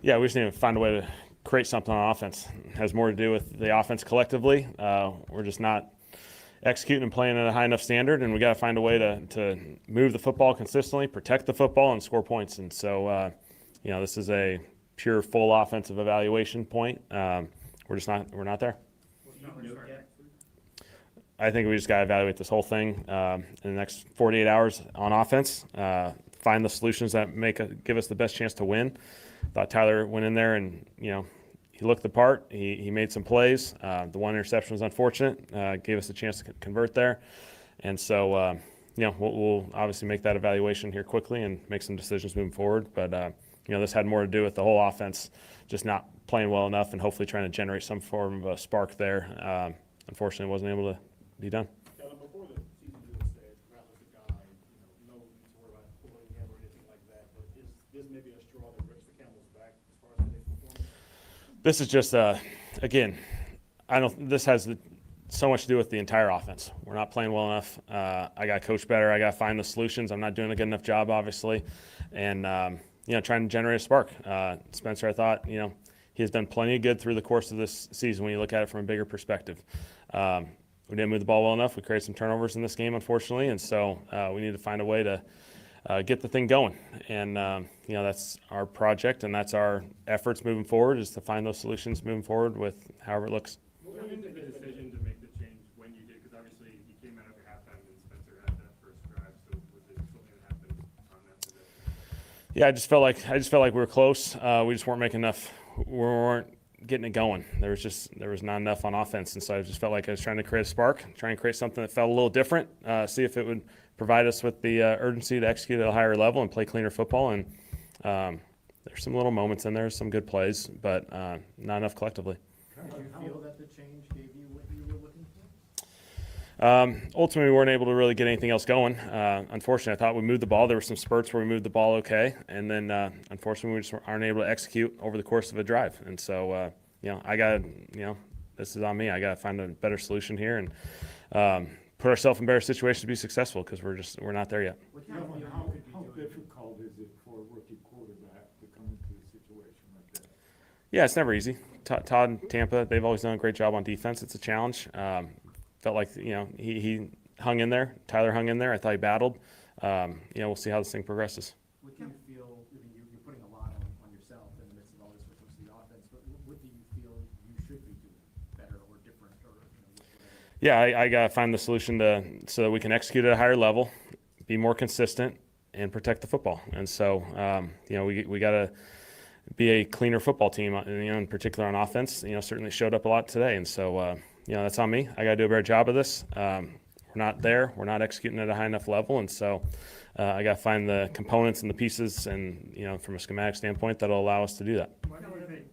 Yeah, we just need to find a way to create something on offense. It has more to do with the offense collectively. We're just not executing and playing at a high enough standard, and we got to find a way to move the football consistently, protect the football, and score points. And so, this is a pure full offensive evaluation point. We're not there. I think we just got to evaluate this whole thing in the next 48 hours on offense, find the solutions that give us the best chance to win. Thought Tyler went in there and, he looked the part. He made some plays. The one interception was unfortunate. Gave us a chance to convert there. And so, we'll obviously make that evaluation here quickly and make some decisions moving forward. But, this had more to do with the whole offense just not playing well enough and hopefully trying to generate some form of a spark there. Unfortunately, wasn't able to be done. Before the season didn't say Matt was the guy, no need to worry about pulling him or anything like that, but is this maybe a straw that breaks the camel's back as far as today's performance? This is just, again, this has so much to do with the entire offense. We're not playing well enough. I got to coach better. I got to find the solutions. I'm not doing a good enough job, obviously, and trying to generate a spark. Spencer, I thought, he has done plenty of good through the course of this season when you look at it from a bigger perspective. We didn't move the ball well enough. We created some turnovers in this game, unfortunately, and so we need to find a way to get the thing going. And, that's our project, and that's our efforts moving forward, is to find those solutions moving forward with however it looks. What went into the decision to make the change when you did? Because obviously you came out after halftime and Spencer had that first drive, so was it something that happened on that possession? Yeah, I just felt like we were close. We just weren't making enough. We weren't getting it going. There was not enough on offense, and so I just felt like I was trying to create a spark, trying to create something that felt a little different, see if it would provide us with the urgency to execute at a higher level and play cleaner football. And there's some little moments in there, some good plays, but not enough collectively. Did you feel that the change gave you what you were looking for? Ultimately, we weren't able to really get anything else going. Unfortunately, I thought we moved the ball. There were some spurts where we moved the ball okay, and then unfortunately, we just aren't able to execute over the course of a drive. And so, I got to, this is on me. I got to find a better solution here and put ourselves in better situations to be successful, because we're not there yet. How difficult is it for a rookie quarterback to come into a situation like that? Yeah, it's never easy. Todd and Tampa, they've always done a great job on defense. It's a challenge. Felt like, he hung in there. Tyler hung in there. I thought he battled. We'll see how this thing progresses. What do you feel, you're putting a lot on yourself in the midst of all this when it comes to the offense, but what do you feel you should be doing better or different? Yeah, I got to find the solution so that we can execute at a higher level, be more consistent, and protect the football. And so, we got to be a cleaner football team, in particular on offense. Certainly showed up a lot today. And so, that's on me. I got to do a better job of this. We're not there. We're not executing at a high enough level. And so I got to find the components and the pieces and, from a schematic standpoint, that'll allow us to do that. Why do you think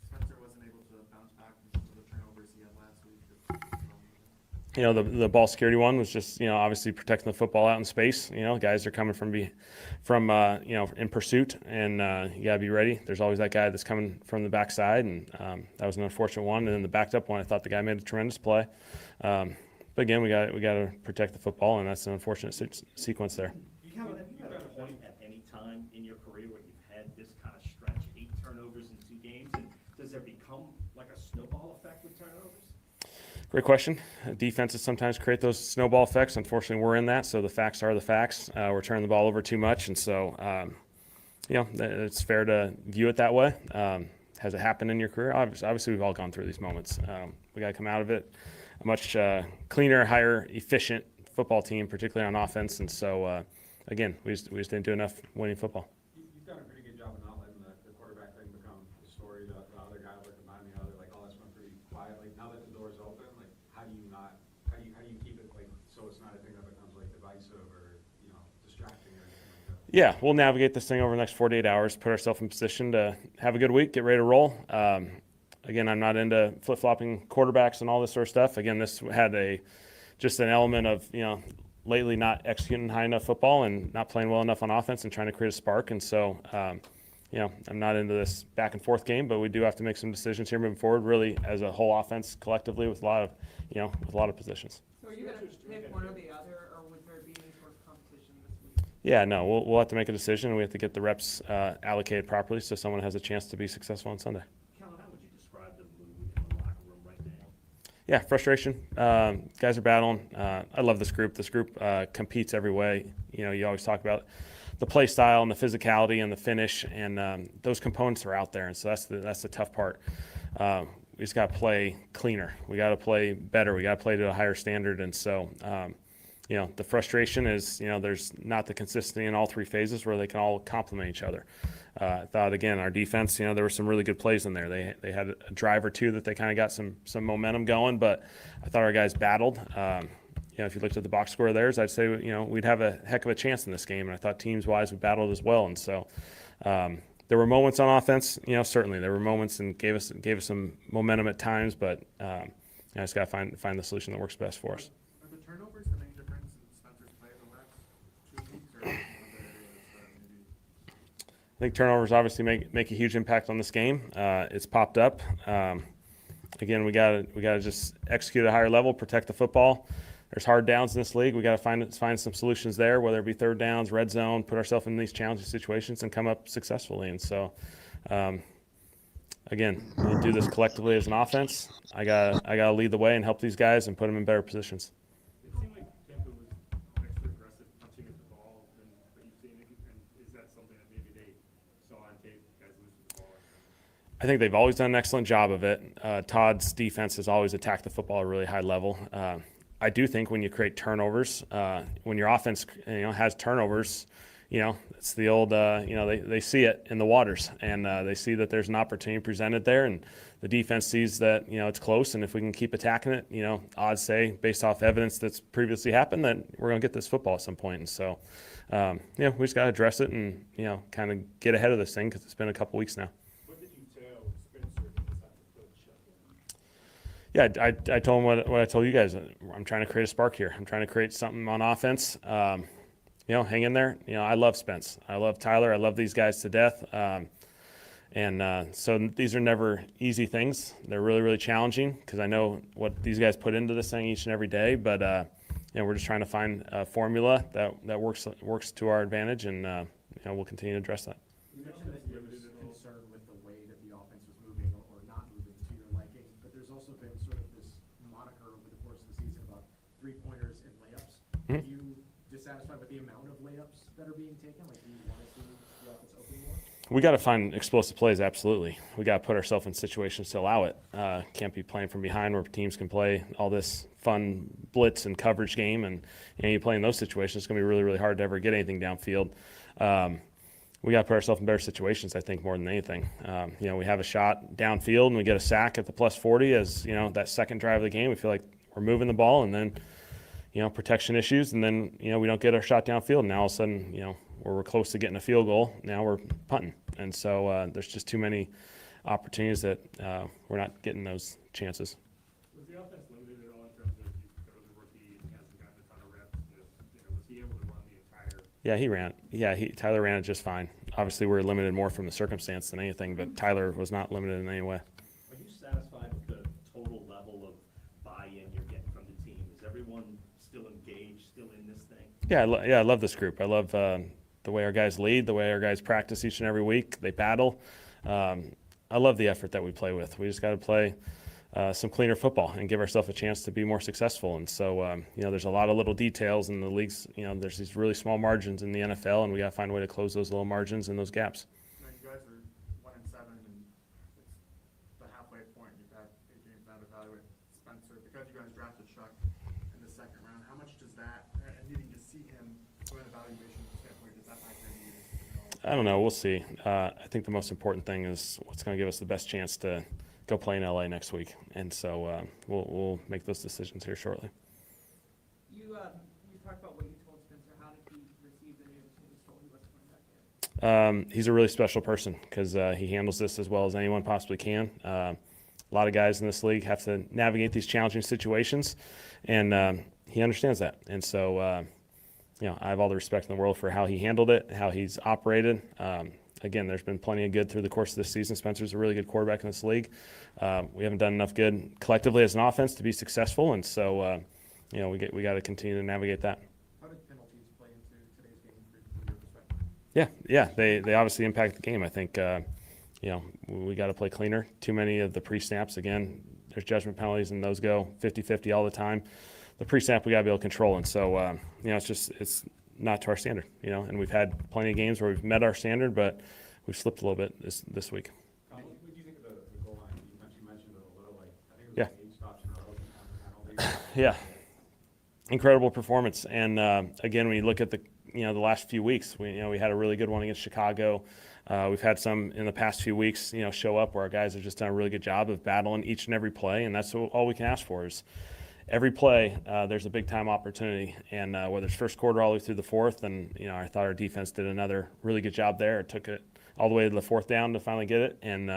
Spencer wasn't able to bounce back from some of the turnovers he had last week? the ball security one was just, obviously protecting the football out in space. Guys are coming from in pursuit, and you got to be ready. There's always that guy that's coming from the backside, and that was an unfortunate one. And then the backed up one, I thought the guy made a tremendous play. But again, we got to protect the football, and that's an unfortunate sequence there. Have you had a point at any time in your career where you've had this kind of stretch, 8 turnovers in 2 games, and does there become like a snowball effect with turnovers? Great question. Defenses sometimes create those snowball effects. Unfortunately, we're in that, so the facts are the facts. We're turning the ball over too much, and so it's fair to view it that way. Has it happened in your career? Obviously, we've all gone through these moments. We got to come out of it a much cleaner, higher, efficient football team, particularly on offense. And so, again, we just didn't do enough winning football. You've done a pretty good job of not letting the quarterback thing become the story. The other guy looking behind the other, like all that's been pretty quiet. Like now that the door's open, like how do you keep it like so it's not a thing that becomes like divisive or distracting or anything like that? Yeah, we'll navigate this thing over the next 48 hours, put ourselves in position to have a good week, get ready to roll. Again, I'm not into flip-flopping quarterbacks and all this sort of stuff. Again, this had just an element of, lately not executing high enough football and not playing well enough on offense and trying to create a spark. And so, I'm not into this back and forth game, but we do have to make some decisions here moving forward, really as a whole offense collectively with a lot of positions. So are you going to pick one or the other, or would there be any sort of competition this week? Yeah, no, we'll have to make a decision, and we have to get the reps allocated properly so someone has a chance to be successful on Sunday. Kellen, how would you describe the mood in the locker room right now? Yeah, frustration. Guys are battling. I love this group. This group competes every way. You always talk about the play style and the physicality and the finish, and those components are out there. And so that's the tough part. We just got to play cleaner. We got to play better. We got to play to a higher standard. And so, the frustration is, there's not the consistency in all 3 phases where they can all complement each other. I thought, again, our defense, there were some really good plays in there. They had a drive or two that they kind of got some momentum going, but I thought our guys battled. If you looked at the box score of theirs, I'd say, we'd have a heck of a chance in this game. And I thought teams-wise we battled as well. And so there were moments on offense, certainly. There were moments and gave us some momentum at times, but I just got to find the solution that works best for us. Are the turnovers the main difference in Spencer's play in the last 2 weeks, or maybe? I think turnovers obviously make a huge impact on this game. It's popped up. Again, we gotta just execute at a higher level, protect the football. There's hard downs in this league. We gotta find some solutions there, whether it be third downs, red zone, put ourselves in these challenging situations and come up successfully. And so, again, we do this collectively as an offense. I gotta lead the way and help these guys and put them in better positions. It seemed like Tampa was extra aggressive punching at the ball than what you've seen. And is that something that maybe they saw on tape, guys losing the ball? I think they've always done an excellent job of it. Todd's defense has always attacked the football at a really high level. I do think when you create turnovers, when your offense has turnovers, it's the old they see it in the waters, and they see that there's an opportunity presented there, and the defense sees that it's close, and if we can keep attacking it, odds say based off evidence that's previously happened that we're going to get this football at some point. And so we just got to address it and kind of get ahead of this thing because it's been a couple weeks now. What did you tell Spencer when he decided to put shut down? Yeah, I told him what I told you guys. I'm trying to create a spark here. I'm trying to create something on offense. Hang in there. I love Spence. I love Tyler. I love these guys to death. So these are never easy things. They're really, really challenging because I know what these guys put into this thing each and every day. But we're just trying to find a formula that works to our advantage, and we'll continue to address that. You mentioned that there was concern with the way that the offense was moving or not moving to your liking, but there's also been sort of this moniker over the course of the season about 3-pointers and layups. Mm-hmm. Are you dissatisfied with the amount of layups that are being taken? Like, do you want to see the offense open more? We got to find explosive plays, absolutely. We got to put ourselves in situations to allow it. Can't be playing from behind where teams can play all this fun blitz and coverage game, and you play in those situations, it's going to be really, really hard to ever get anything downfield. We got to put ourselves in better situations, I think, more than anything. We have a shot downfield and we get a sack at the plus 40 as, that second drive of the game. We feel like we're moving the ball, and then, protection issues, and then, we don't get our shot downfield. And now all of a sudden, we're close to getting a field goal. Now we're punting. And so there's just too many opportunities that we're not getting those chances. Was the offense limited at all in terms of you throw the Yeah, he ran. Yeah, Tyler ran it just fine. Obviously, we're limited more from the circumstance than anything, but Tyler was not limited in any way. Are you satisfied with the total level of buy-in you're getting from the team? Is everyone still engaged, still in this thing? Yeah, I love this group. I love the way our guys lead, the way our guys practice each and every week. They battle. I love the effort that we play with. We just got to play some cleaner football and give ourselves a chance to be more successful. And so, there's a lot of little details in the leagues. There's these really small margins in the NFL, and we got to find a way to close those little margins and those gaps. Now, you guys are 1-7, and it's the halfway point. You've had 8 games now to evaluate Spencer. Because you guys drafted Chuck in the second round, how much does that, and needing to see him from an evaluation standpoint, does that factor in? I don't know. We'll see. I think the most important thing is what's going to give us the best chance to go play in LA next week, and so we'll make those decisions here shortly. You talked about what you told Spencer. How did he receive the news when you told he was coming back in? He's a really special person because he handles this as well as anyone possibly can. A lot of guys in this league have to navigate these challenging situations, and he understands that. And so, I have all the respect in the world for how he handled it, how he's operated. Again, there's been plenty of good through the course of this season. Spencer's a really good quarterback in this league. We haven't done enough good collectively as an offense to be successful, and so we got to continue to navigate that. How did penalties play into today's game from your perspective? Yeah, they obviously impact the game. I think we got to play cleaner. Too many of the pre-snaps. Again, there's judgment penalties, and those go 50-50 all the time. The pre-snap we got to be able to control, and so it's not to our standard, and we've had plenty of games where we've met our standard, but we've slipped a little bit this week. What do you think of the goal line? You mentioned it a little, I think it was Yeah. 8 stops in a row and penalties. Yeah, incredible performance, and again, when you look at the last few weeks, we had a really good one against Chicago. We've had some in the past few weeks, show up where our guys have just done a really good job of battling each and every play, and that's all we can ask for is every play, there's a big time opportunity, and whether it's first quarter all the way through the fourth, and I thought our defense did another really good job there. It took it all the way to the fourth down to finally get it, and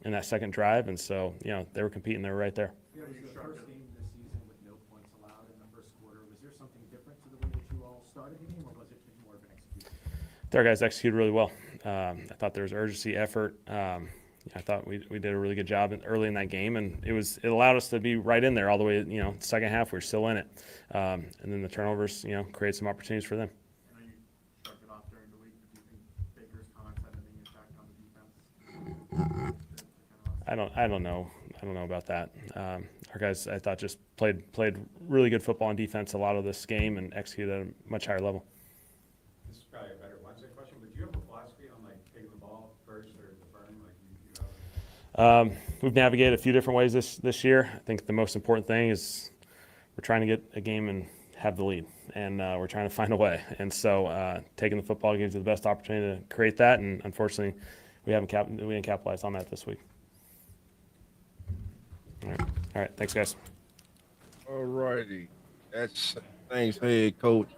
in that second drive, and so they were competing, they were right there. Yeah, it was your first game this season with no points allowed in the first quarter. Was there something different to the way that you all started the game, or was it more of an execution? Our guys executed really well. I thought there was urgency, effort. I thought we did a really good job early in that game, and it allowed us to be right in there all the way. Second half we're still in it, and then the turnovers, create some opportunities for them. I know you shrugged it off during the week, but do you think Baker's comments had any impact on the defense? I don't know. I don't know about that. Our guys, I thought, just played really good football on defense a lot of this game and executed at a much higher level. This is probably a better Wednesday question, but do you have a philosophy on taking the ball first or deferring? We've navigated a few different ways this year. I think the most important thing is we're trying to get a game and have the lead, and we're trying to find a way. And so taking the football gives you the best opportunity to create that, and unfortunately, we didn't capitalize on that this week. All right. Thanks, guys. All righty. Thanks, head coach.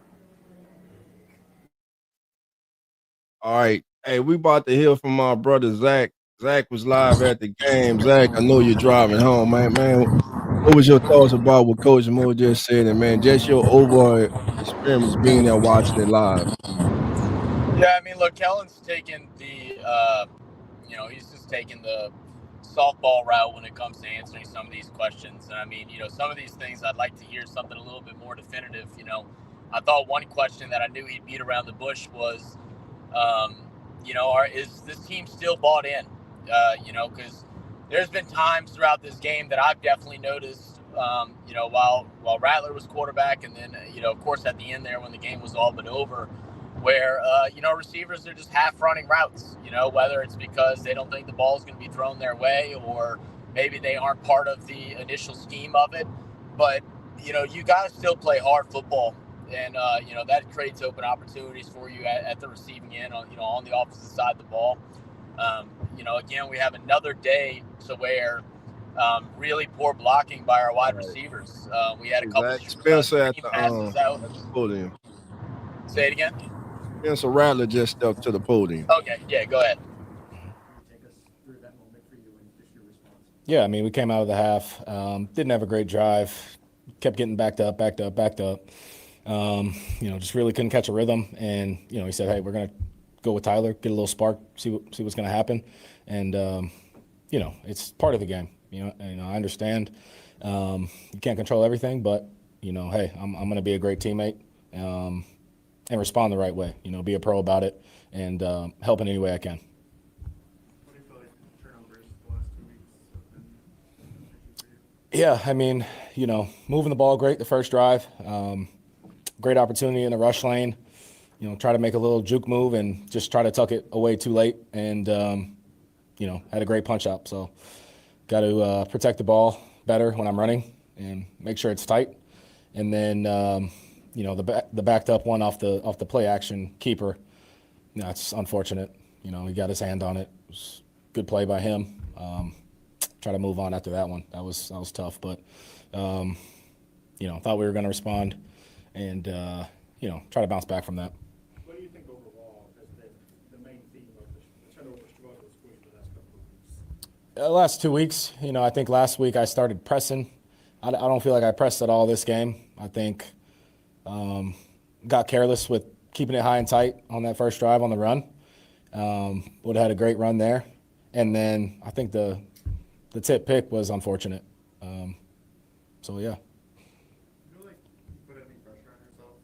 All right. Hey, we about to hear from our brother Zach. Zach was live at the game. Zach, I know you're driving home, man. What was your thoughts about what Coach Mo just said, and man, just your overall experience being there watching it live? Yeah, look, Kellen's taking he's just taking the softball route when it comes to answering some of these questions. And some of these things I'd like to hear something a little bit more definitive. I thought one question that I knew he'd beat around the bush was, is this team still bought in? Because there's been times throughout this game that I've definitely noticed, while Rattler was quarterback, and then, of course, at the end there when the game was all but over, where, receivers are just half running routes, whether it's because they don't think the ball is going to be thrown their way, or maybe they aren't part of the initial scheme of it. But, you got to still play hard football. And, that creates open opportunities for you at the receiving end, on the opposite side of the ball. Again, we have another day to where really poor blocking by our wide receivers. We had a couple Spencer at the podium. Say it again? Spencer Rattler just stepped to the podium. Okay, yeah, go ahead. Take us through that moment for you and just your response. Yeah, we came out of the half, didn't have a great drive, kept getting backed up. Just really couldn't catch a rhythm. And, he said, hey, we're going to go with Tyler, get a little spark, see what's going to happen. And, it's part of the game. I understand you can't control everything, but, hey, I'm going to be a great teammate and respond the right way, be a pro about it and help in any way I can. What do you feel like turnovers the last 2 weeks have been an issue for you? Yeah, I mean, moving the ball great the first drive. Great opportunity in the rush lane. Try to make a little juke move and just try to tuck it away too late and, had a great punch up. So got to protect the ball better when I'm running and make sure it's tight. And then, the backed up one off the play action keeper, it's unfortunate. He got his hand on it. It was a good play by him. Try to move on after that one. That was tough, but thought we were going to respond and try to bounce back from that. What do you think overall has been the main theme of the turnover struggles for you the last couple of weeks? Last 2 weeks, I think last week I started pressing. I don't feel like I pressed at all this game. I think got careless with keeping it high and tight on that first drive on the run. Would have had a great run there. And then I think the tip pick was unfortunate. So, yeah. Do you like put any pressure on yourself,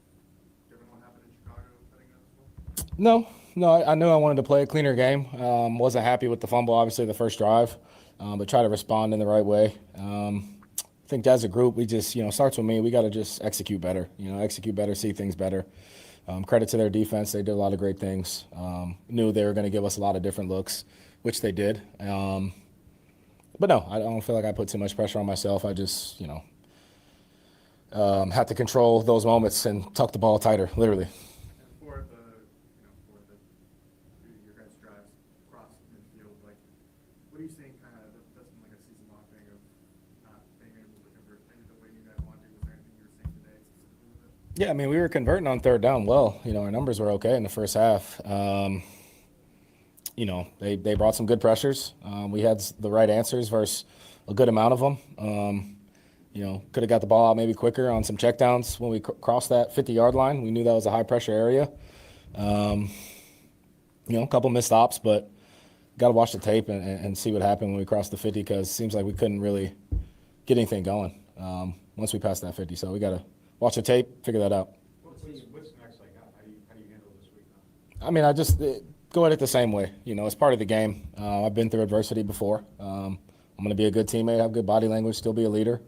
given what happened in Chicago heading out as well? No, I knew I wanted to play a cleaner game. Wasn't happy with the fumble, obviously, the first drive, but try to respond in the right way. I think as a group, we just, starts with me. We got to just execute better, see things better. Credit to their defense. They did a lot of great things. Knew they were going to give us a lot of different looks, which they did. But no, I don't feel like I put too much pressure on myself. I just, had to control those moments and tuck the ball tighter, literally. And for your guys' drives across midfield, what are you seeing kind of that's been like a season-long thing of not being able to convert maybe the way you guys want to? Was there anything you were seeing today specifically with it? Yeah, I mean, we were converting on third down well. Our numbers were okay in the first half. They brought some good pressures. We had the right answers versus a good amount of them. Could have got the ball out maybe quicker on some checkdowns when we crossed that 50-yard line. We knew that was a high-pressure area. A couple missed stops, but got to watch the tape and see what happened when we crossed the 50 because it seems like we couldn't really get anything going once we passed that 50. So we got to watch the tape, figure that out. What's next? How do you handle this week now? I mean, I just go at it the same way. It's part of the game. I've been through adversity before. I'm going to be a good teammate, have good body language, still be a leader.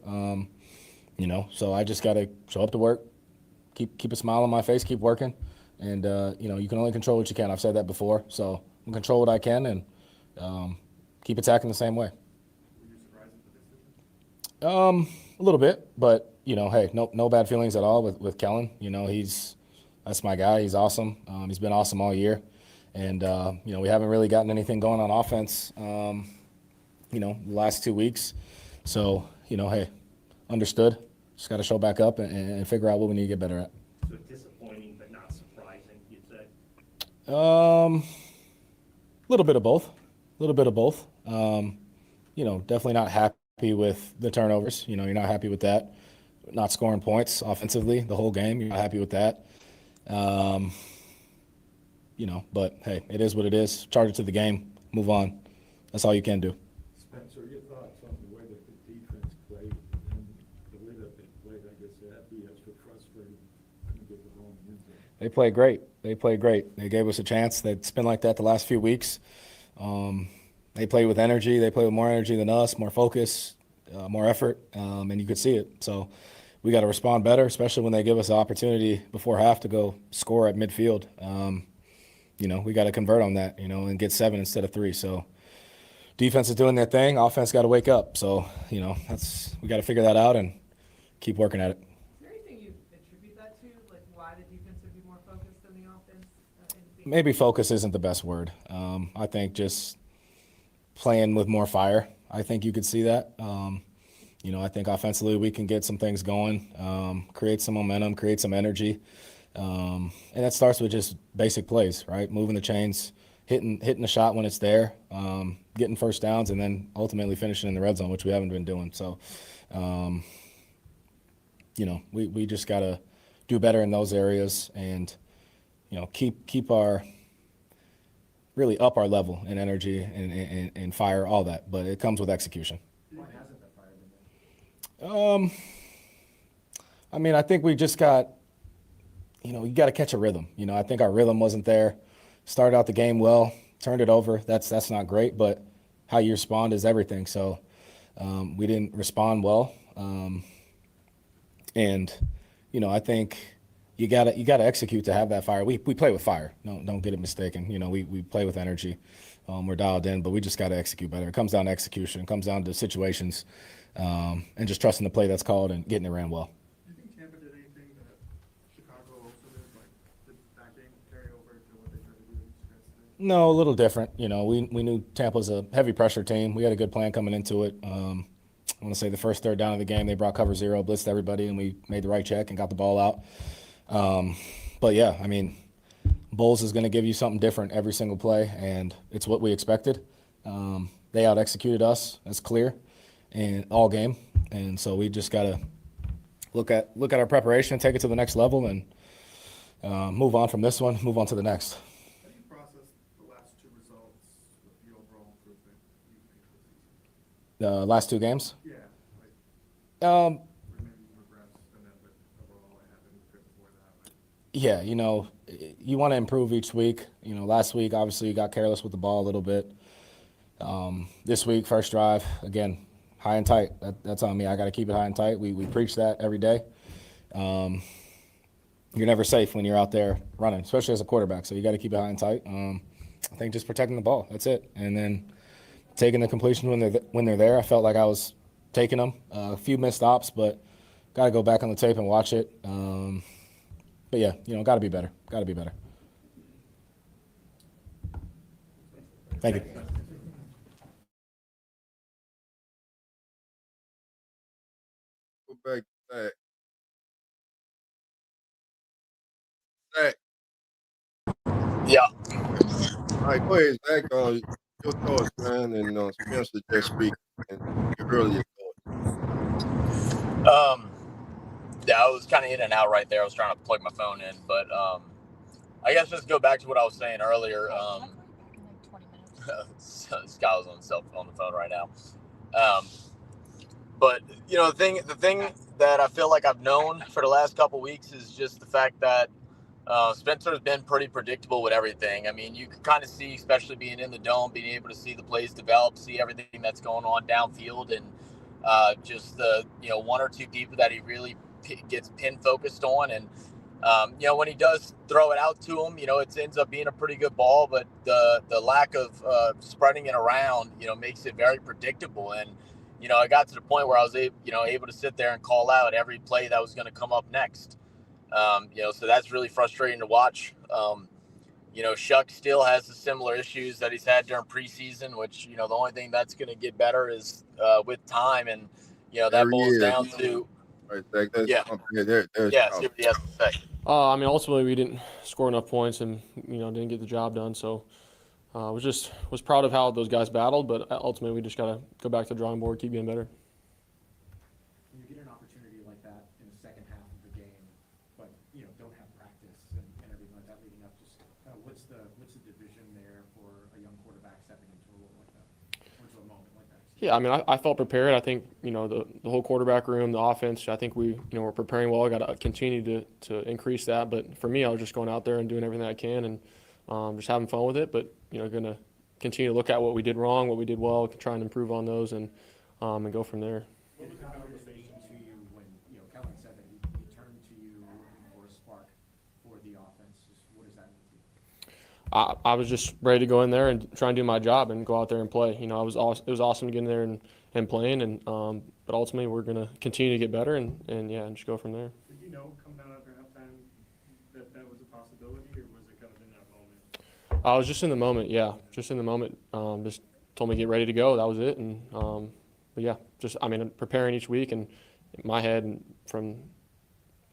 So I just got to show up to work, keep a smile on my face, keep working. And, you can only control what you can. I've said that before. So I'm control what I can and keep attacking the same way. Were you surprised at the decision? A little bit, but, hey, no bad feelings at all with Kellen. That's my guy. He's awesome. He's been awesome all year. And, we haven't really gotten anything going on offense, the last 2 weeks. So, hey, understood. Just got to show back up and figure out what we need to get better at. So disappointing, but not surprising, you'd say? Little bit of both. Definitely not happy with the turnovers. You're not happy with that. Not scoring points offensively the whole game. You're not happy with that. But hey, it is what it is. Charge it to the game. Move on. That's all you can do. Spencer, your thoughts on the way that the defense played and the way that they played? I guess that'd be extra frustrating. Couldn't get the wrong end zone. They played great. They gave us a chance. It's been like that the last few weeks. They played with energy. They played with more energy than us, more focus, more effort, and you could see it. So we got to respond better, especially when they give us the opportunity before half to go score at midfield. We got to convert on that, and get 7 instead of 3. So defense is doing their thing. Offense got to wake up. So, we got to figure that out and keep working at it. Is there anything you attribute that to, like why the defense would be more focused than the offense? Maybe focus isn't the best word. I think just playing with more fire. I think you could see that. I think offensively we can get some things going, create some momentum, create some energy. And that starts with just basic plays, right? Moving the chains, hitting the shot when it's there, getting first downs, and then ultimately finishing in the red zone, which we haven't been doing. So, we just got to do better in those areas and, keep our really up our level and energy and fire, all that. But it comes with execution. Why hasn't that fire been there? I think we just got, you got to catch a rhythm. I think our rhythm wasn't there. Started out the game well, turned it over. That's not great, but how you respond is everything. So we didn't respond well. And, I think you gotta execute to have that fire. We play with fire. Don't get it mistaken. We play with energy. We're dialed in, but we just gotta execute better. It comes down to execution. It comes down to situations, and just trusting the play that's called and getting it ran well. Do you think Tampa did anything that Chicago also did? Like, did that game carry over to what they tried to do against you guys today? No, a little different. We knew Tampa was a heavy pressure team. We had a good plan coming into it. I want to say the first third down of the game, they brought cover zero, blitzed everybody, and we made the right check and got the ball out. But yeah, Bulls is going to give you something different every single play, and it's what we expected. They out-executed us, that's clear, and all game. And so we just got to look at our preparation, take it to the next level, and move on from this one, move on to the next. How do you process the last two results with the overall improvement you made this season? The last two games? Yeah. Maybe you regressed, and then overall it happened good before that. Yeah, you want to improve each week. Last week, obviously, you got careless with the ball a little bit. This week, first drive, again, high and tight. That's on me. I got to keep it high and tight. We preach that every day. You're never safe when you're out there running, especially as a quarterback. So you got to keep it high and tight. I think just protecting the ball. That's it. And then taking the completion when they're there. I felt like I was taking them. A few missed ops, but got to go back on the tape and watch it. But yeah, got to be better. Got to be better. Thank you. Go back to Zach. Yeah. All right, go ahead, Zach. Your thoughts, man, and Spencer just speak and your earlier thoughts. Yeah, I was kind of in and out right there. I was trying to plug my phone in, but I guess just go back to what I was saying earlier. Scott was on the phone right now. But the thing that I feel like I've known for the last couple weeks is just the fact that Spencer's been pretty predictable with everything. You can kind of see, especially being in the dome, being able to see the plays develop, see everything that's going on downfield, and just the one or two people that he really gets pin focused on. And when he does throw it out to him, it ends up being a pretty good ball, but the lack of spreading it around makes it very predictable. And I got to the point where I was able to sit there and call out every play that was going to come up next. So that's really frustrating to watch. Shuck still has the similar issues that he's had during preseason, which the only thing that's going to get better is with time. And that boils down to right, Zach, see what he has to say. Ultimately we didn't score enough points and didn't get the job done. So was proud of how those guys battled, but ultimately we just got to go back to the drawing board, keep getting better. When you get an opportunity like that in the second half of the game, but don't have practice and everything like that leading up, just what's the division there for a young quarterback stepping into a role like that, or to a moment like that? Yeah, I felt prepared. I think the whole quarterback room, the offense. I think we we're preparing well. I got to continue to increase that. But for me, I was just going out there and doing everything I can and just having fun with it. But going to continue to look at what we did wrong, what we did well, try and improve on those, and go from there. What was the conversation to you when Kellen said that he turned to you looking for a spark for the offense? What does that mean to you? I was just ready to go in there and try and do my job and go out there and play. It was awesome to get in there and playing, and but ultimately we're going to continue to get better and just go from there. Did you know coming down after halftime that was a possibility, or was it kind of in that moment? I was just in the moment, yeah, just in the moment. Just told me to get ready to go. That was it, and but yeah, just preparing each week, and in my head and from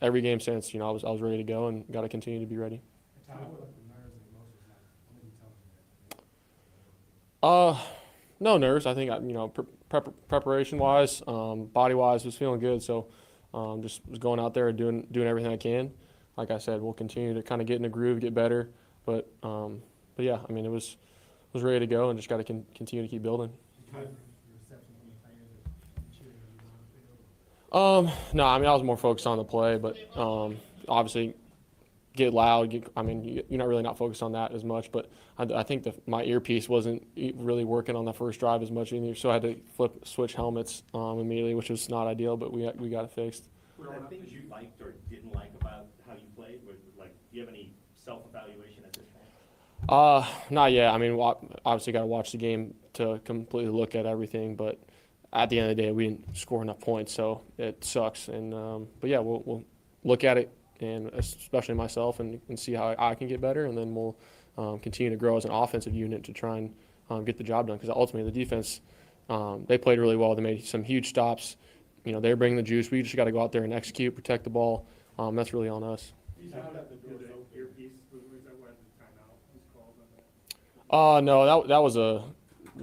every game since, I was ready to go and got to continue to be ready. No nerves. I think preparation wise, body wise, was feeling good. So just was going out there and doing everything I can. like I said, we'll continue to kind of get in the groove, get better. But yeah, I mean, it was ready to go and just got to continue to keep building. No, I mean, I was more focused on the play, but obviously get loud. You're not really not focused on that as much, but I think my earpiece wasn't really working on the first drive as much either, so I had to switch helmets immediately, which was not ideal, but we got it fixed. Were there things you liked or didn't like about how you played? Like, do you have any self-evaluation at this point? Not yet. I mean, obviously got to watch the game to completely look at everything, but at the end of the day, we didn't score enough points, so it sucks. And but yeah, we'll look at it, and especially myself, and see how I can get better, and then we'll continue to grow as an offensive unit to try and get the job done. Because ultimately, the defense, they played really well. They made some huge stops. You know, they're bringing the juice. We just got to go out there and execute, protect the ball. That's really on us. No, that was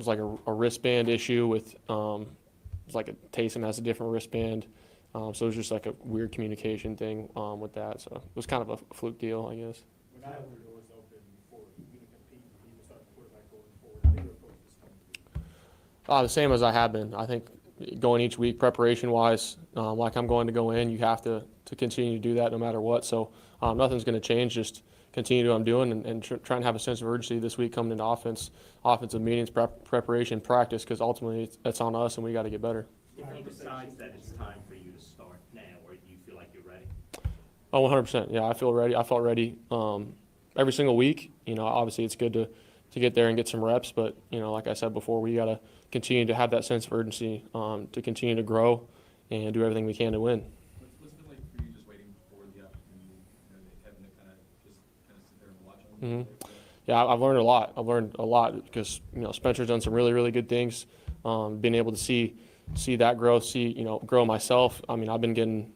like a wristband issue with it was like Taysom has a different wristband, so it was just like a weird communication thing with that. So it was kind of a fluke deal, I guess. When I have the doors open for you to compete and even start the quarterback going forward, how do you approach this coming week? The same as I have been. I think going each week, preparation-wise, like I'm going to go in, you have to continue to do that no matter what. So nothing's going to change. Just continue to do what I'm doing and try and have a sense of urgency this week coming into offensive meetings, preparation, practice, because ultimately it's on us and we got to get better. If he decides that it's time for you to start now, or do you feel like you're ready? Oh, 100%. Yeah, I feel ready. I felt ready every single week. You know, obviously it's good to get there and get some reps, but, you know, like I said before, we got to continue to have that sense of urgency to continue to grow and do everything we can to win. What's it been like for you just waiting for the opportunity, having to kind of sit there and watch them? Mm-hmm. Yeah, I've learned a lot. I've learned a lot because, you know, Spencer's done some really, really good things. Being able to see that growth, grow myself. I mean, I've been getting,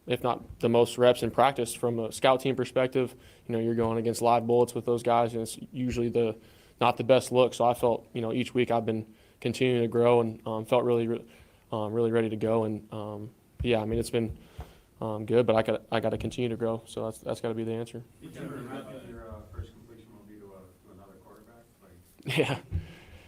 if not the most reps in practice from a scout team perspective. You know, you're going against live bullets with those guys, and it's usually not the best look. So I felt, you know, each week I've been continuing to grow and felt really ready to go. And yeah, I mean, it's been good, but I got to continue to grow. So that's got to be the answer. Did you ever imagine your first completion will be to another quarterback?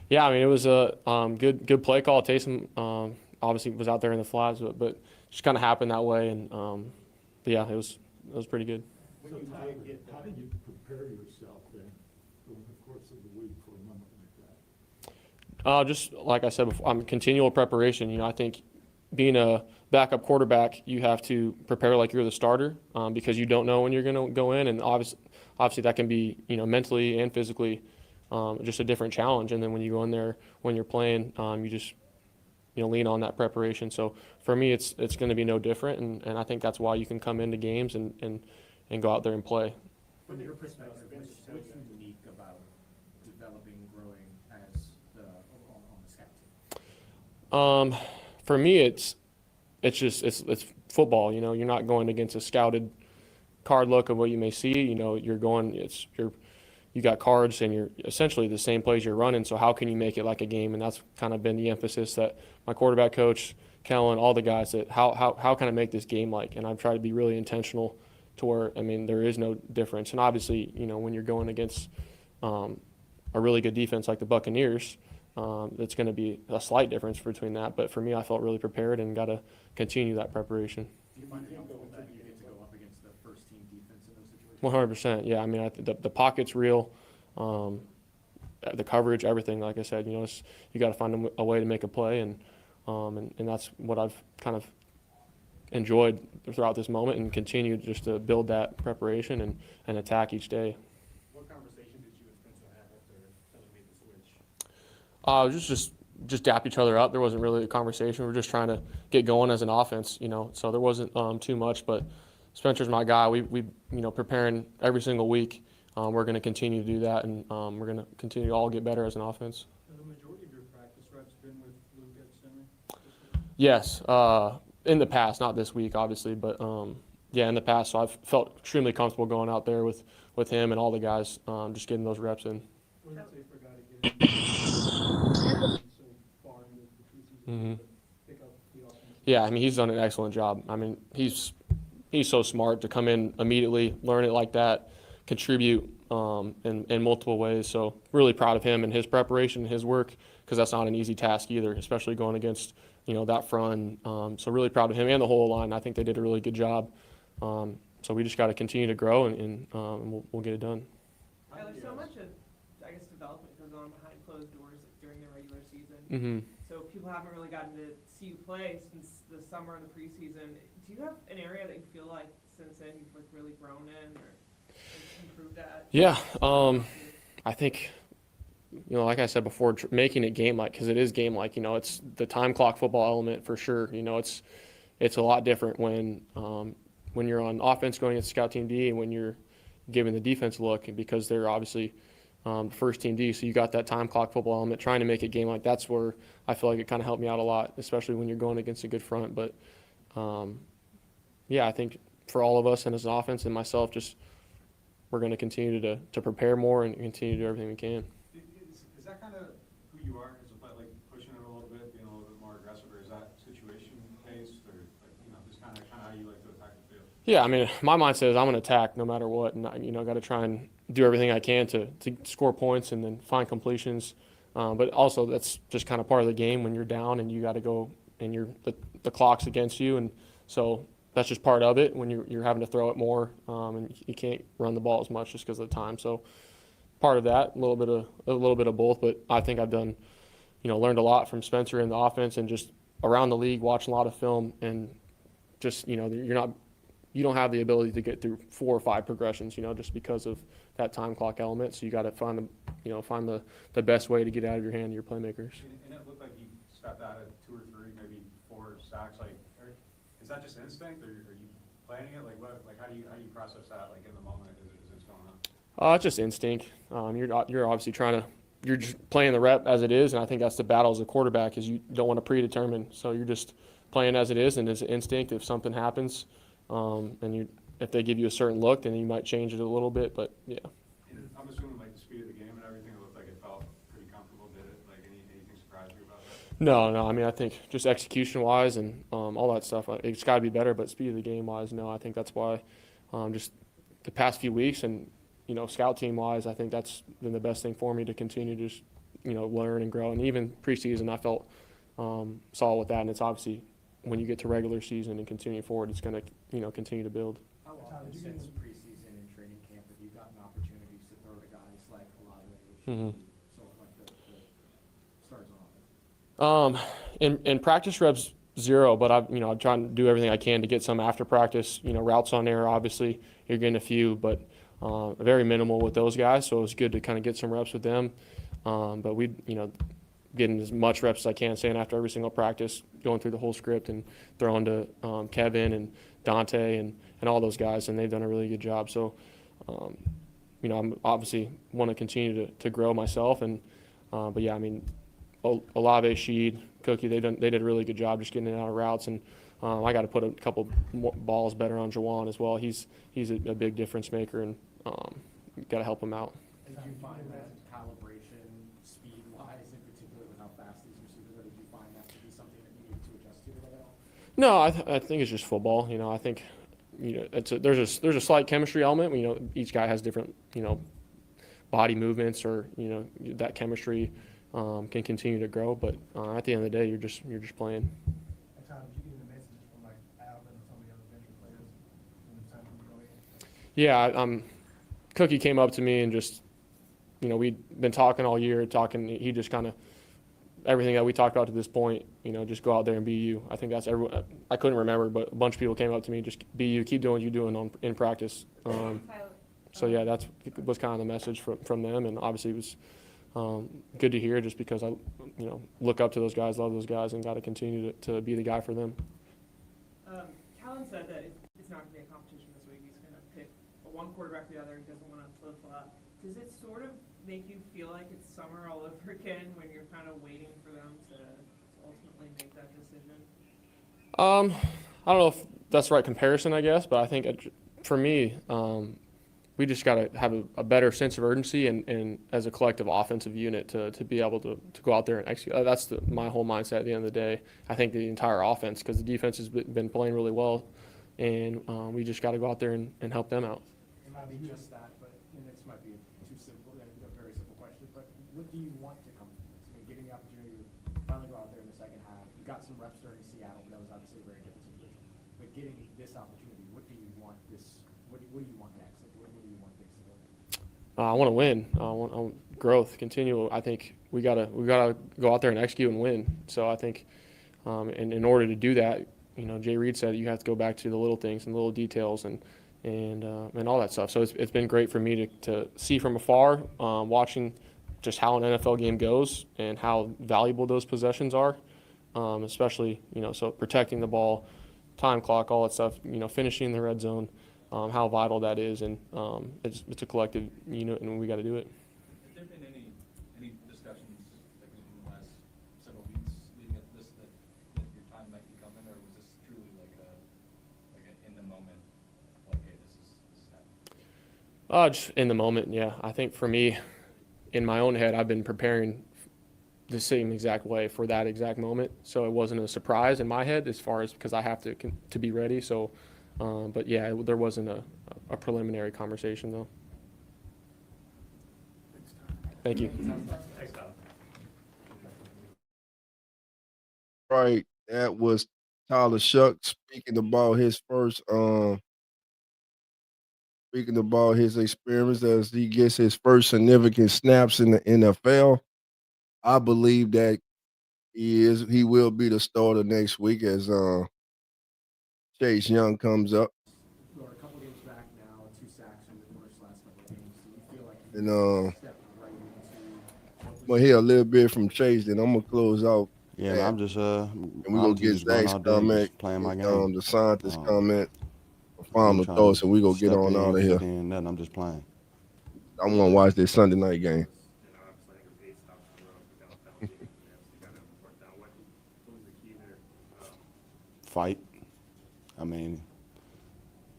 Yeah. I mean, it was a good play call. Taysom obviously was out there in the flies, but just kind of happened that way. And but yeah, it was pretty good. So how do you prepare yourself then over the course of the week for a moment like that? Just like I said before, continual preparation. You know, I think being a backup quarterback, you have to prepare like you're the starter because you don't know when you're going to go in, and obviously that can be, you know, mentally and physically just a different challenge. And then when you go in there when you're playing, you just, you know, lean on that preparation. So for me, it's going to be no different, and I think that's why you can come into games and go out there and play. From your perspective, what's unique about developing, growing as on the scout team? For me, it's football. You know, you're not going against a scouted card look of what you may see. You know, you got cards and you're essentially the same plays you're running. So how can you make it like a game? And that's kind of been the emphasis that my quarterback coach, Kellen, all the guys, that how can I make this game like? And I've tried to be really intentional to where, I mean, there is no difference. And obviously, you know, when you're going against a really good defense like the Buccanners, it's going to be a slight difference between that. But for me, I felt really prepared and got to continue that preparation. Do you find it helpful that you get to go up against the first team defense in those situations? 100%. Yeah, I mean, the pocket's real. The coverage, everything. Like I said, you know, you got to find a way to make a play, and that's what I've kind of enjoyed throughout this moment, and continue just to build that preparation and attack each day. What conversation did you and Spencer have after Kelly made the switch? Just dap each other up. There wasn't really a conversation. We were just trying to get going as an offense, you know. So there wasn't too much. But Spencer's my guy. We you know, preparing every single week. We're going to continue to do that, and we're going to continue to all get better as an offense. Have the majority of your practice reps been with Luke at center? Yes, in the past, not this week, obviously, but yeah, in the past. So I've felt extremely comfortable going out there with him and all the guys, just getting those reps in. What does it say for a guy to get so far into the preseason to pick up the offense? Yeah, I mean, he's done an excellent job. I mean, he he's so smart to come in immediately, learn it like that, contribute in multiple ways. So really proud of him and his preparation, his work, because that's not an easy task either, especially going against that front. So really proud of him and the whole line. I think they did a really good job. So we just got to continue to grow and we'll get it done. Tyler, so much of, I guess, development goes on behind closed doors during the regular season. Mm-hmm. So people haven't really gotten to see you play since the summer and the preseason. Do you have an area that you feel like since then you've really grown in or improved at? Yeah, I think, like I said before, making it game-like, because it is game-like. It's the time clock football element for sure. It's a lot different when you're on offense going against scout team D and when you're giving the defense a look, because they're obviously first team D. So you got that time clock football element, trying to make it game-like. That's where I feel like it kind of helped me out a lot, especially when you're going against a good front. But yeah, I think for all of us and as an offense and myself, we're going to continue to prepare more and continue to do everything we can. Is that kind of who you are as a player, like pushing it a little bit, being a little bit more aggressive, or is that situation based, or just kind of how you like to attack the field? Yeah, I mean, my mindset is I'm going to attack no matter what, and I got to try and do everything I can to score points and then find completions. But also that's just kind of part of the game when you're down and you got to go and the clock's against you, and so that's just part of it when you're having to throw it more, and you can't run the ball as much just because of the time. So part of that, a little bit of both. But I think I've done, learned a lot from Spencer in the offense and just around the league, watching a lot of film, and just you don't have the ability to get through 4 or 5 progressions, just because of that time clock element. So you got to find the best way to get out of your hand, your playmakers. And it looked like you stepped out at 2 or 3, maybe 4 sacks. Is that just instinct, or are you planning it? How do you process that? In the moment as it's going on? It's just instinct. You're obviously you're just playing the rep as it is, and I think that's the battle as a quarterback, is you don't want to predetermine. So you're just playing as it is, and it's instinct. If something happens, if they give you a certain look, then you might change it a little bit. But yeah. And I'm assuming the speed of the game and everything, it looked like it felt pretty comfortable. Did it? Anything surprise you about that? No. I mean, I think just execution-wise and all that stuff, it's got to be better. But speed of the game-wise, no. I think that's why just the past few weeks and scout team-wise, I think that's been the best thing for me to continue to just learn and grow. And even preseason, I felt solid with that. And it's obviously when you get to regular season and continue forward, it's going to continue to build. How often since preseason and training camp have you gotten opportunities to throw to guys like Olave, so the stars on offense? In practice reps, 0, but I'm trying to do everything I can to get some after practice. Routes on air, obviously you're getting a few, but very minimal with those guys. So it was good to kind of get some reps with them. But we, getting as much reps as I can, staying after every single practice, going through the whole script and throwing to Kevin and Dante and all those guys, and they've done a really good job. So, I'm obviously want to continue to grow myself, and but yeah, I mean, Olave, Sheed, Cookie, they did a really good job just getting it out of routes, and I got to put a couple more balls better on Jawan as well. He's a big difference maker, and got to help him out. Did you find that calibration, speed-wise, in particular, with how fast these receivers are? Did you find that to be something that you need to adjust to at all? No, I think it's just football. I think there's a slight chemistry element. Each guy has different body movements, or that chemistry can continue to grow. But at the end of the day, you're just playing. At times, you get a message from Alvin or some of the other veteran players when it's time for you to go in. Yeah, Cookie came up to me and just we'd been talking all year. He just kind of everything that we talked about to this point. Just go out there and be you. I think that's everyone. I couldn't remember, but a bunch of people came up to me, just be you, keep doing what you're doing in practice. So yeah, that was kind of the message from them, and obviously it was good to hear, just because I look up to those guys, love those guys, and got to continue to be the guy for them. Callan said that it's not going to be a competition this week. He's going to pick one quarterback or the other. He doesn't want to flip-flop. Does it sort of make you feel like it's summer all over again when you're kind of waiting for them to ultimately make that decision? I don't know if that's the right comparison, I guess, but I think for me, we just got to have a better sense of urgency and as a collective offensive unit to be able to go out there and execute. That's my whole mindset at the end of the day. I think the entire offense, because the defense has been playing really well and we just got to go out there and help them out. It might be just that, but this might be too simple, a very simple question, but what do you want to come from this? I mean, getting the opportunity to finally go out there in the second half, you got some reps during Seattle, but that was obviously a very different situation. But getting this opportunity, what do you want this? What do you want next? Like, what do you want things to go? I want to win. I want growth, continue. I think we gotta go out there and execute and win. So I think, in order to do that, Jay Reed said you have to go back to the little things and little details and all that stuff. So it's been great for me to see from afar, watching just how an NFL game goes and how valuable those possessions are, especially so protecting the ball, time clock, all that stuff. Finishing in the red zone. How vital that is, and it's a collective unit, and we got to do it. Have there been any discussions like in the last several weeks leading up to this that your time might be coming, or was this truly like a in the moment, like, hey, this is happening? Just in the moment, yeah. I think for me, in my own head, I've been preparing the same exact way for that exact moment, so it wasn't a surprise in my head as far as because I have to be ready. So. But yeah, there wasn't a preliminary conversation though. Thank you. Thanks, Tom. Right, that was Tyler Shuck speaking about his experience as he gets his first significant snaps in the NFL. I believe that he will be the starter next week as Chase Young comes up. We're a couple games back now, 2 sacks in the first last couple of games. Do you feel like And stepped right into I'm gonna hear a little bit from Chase, then I'm gonna close out. Yeah, man, I'm just and we're gonna get just going Zach's out there comment, just playing my game. the scientist comment, ain't final trying thoughts, to and we gonna get step on in, out of here. fit in, nothing. I'm just playing. I wanna watch this Sunday night game. Fight. I mean,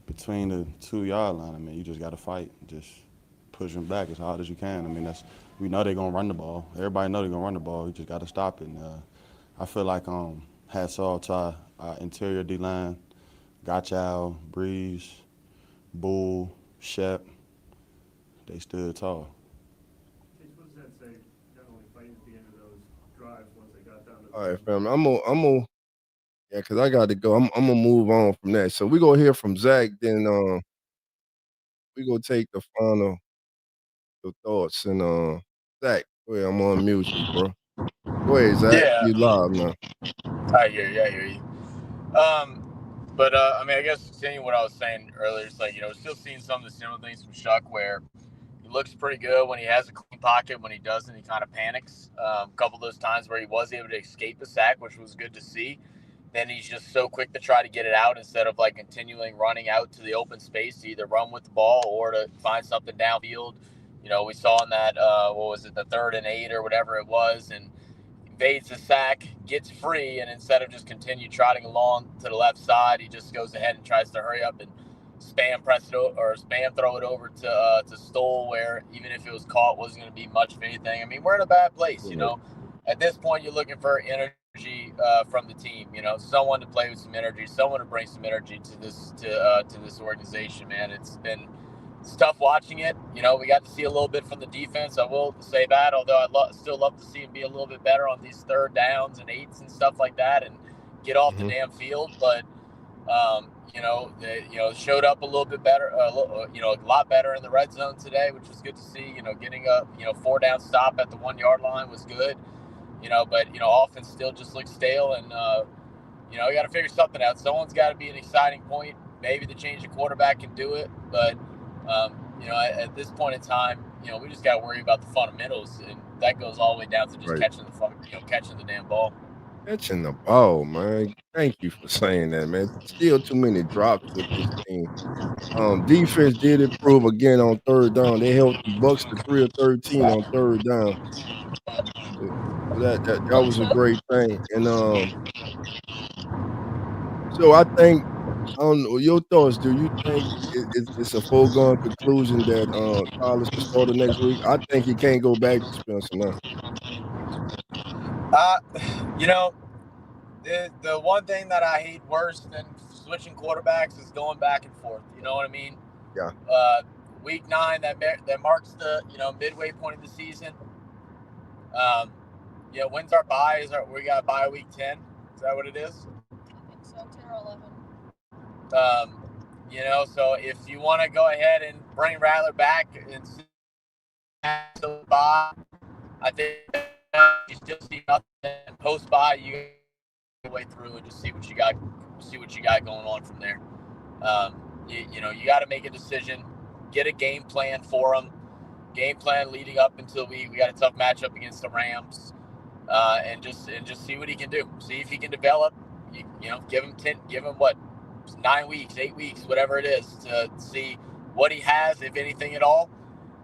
between the 2-yard line, I mean, you just got to fight. Just push them back as hard as you can. I mean, we know they're going to run the ball. Everybody know they're going to run the ball. You just got to stop it. And, I feel like hats off to our interior D-line, Gotchow, Breeze, Bull, Shep. They stood tall. What does that say, generally fighting at the end of those drives once they got down to All right, family. I'm gonna yeah, because I got to go. I'm gonna move on from that. So we gonna hear from Zach, then we gonna take the final thoughts. And Zach, go ahead, I'm gonna mute you, bro. Go ahead, Zach. Yeah. You live now. I hear you. But I mean, I guess continuing what I was saying earlier, it's like, still seeing some of the similar things from Shuck where he looks pretty good when he has a clean pocket. When he doesn't, he kind of panics. A couple of those times where he was able to escape the sack, which was good to see. Then he's just so quick to try to get it out instead of like continuing running out to the open space to either run with the ball or to find something downfield. We saw in that, the 3rd and 8 or whatever it was, and evades the sack, gets free, and instead of just continue trotting along to the left side, he just goes ahead and tries to hurry up and spam throw it over to Stoll, where even if it was caught, wasn't going to be much of anything. I mean, we're in a bad place, At this point, you're looking for energy from the team, someone to play with some energy, someone to bring some energy to this organization, man. It's tough watching it. We got to see a little bit from the defense. I will say that, although I'd still love to see him be a little bit better on these 3rd downs and 8s and stuff like that and get off the damn field. But, they showed up a little bit better, a lot better in the red zone today, which was good to see. Getting a 4-down stop at the 1-yard line was good. But offense still just looks stale, and you got to figure something out. Someone's got to be an exciting point. Maybe the change of quarterback can do it, but at this point in time, we just got to worry about the fundamentals, and that goes all the way down to just catching the damn ball. Catching the ball, man. Thank you for saying that, man. Still too many drops with this team. Defense did improve again on 3rd down. They held the Bucks to 3 of 13 on 3rd down. So that was a great thing. And so I think, I don't know your thoughts. Do you think it's a foregone conclusion that Tyler's the starter next week? I think he can't go back to Spencer now. The one thing that I hate worse than switching quarterbacks is going back and forth. You know what I mean? Yeah. Week 9 that marks the midway point of the season. When's our bye? We got bye week 10? Is that what it is? I think so, 10 or 11. So if you want to go ahead and bring Rattler back and the bye, I think you still see nothing. Post bye, you go way through and just see what you got going on from there. You got to make a decision, get a game plan for them, game plan leading up until we got a tough matchup against the Rams, and just see what he can do. See if he can develop. Give him what, 9 weeks, 8 weeks, whatever it is, to see what he has, if anything at all.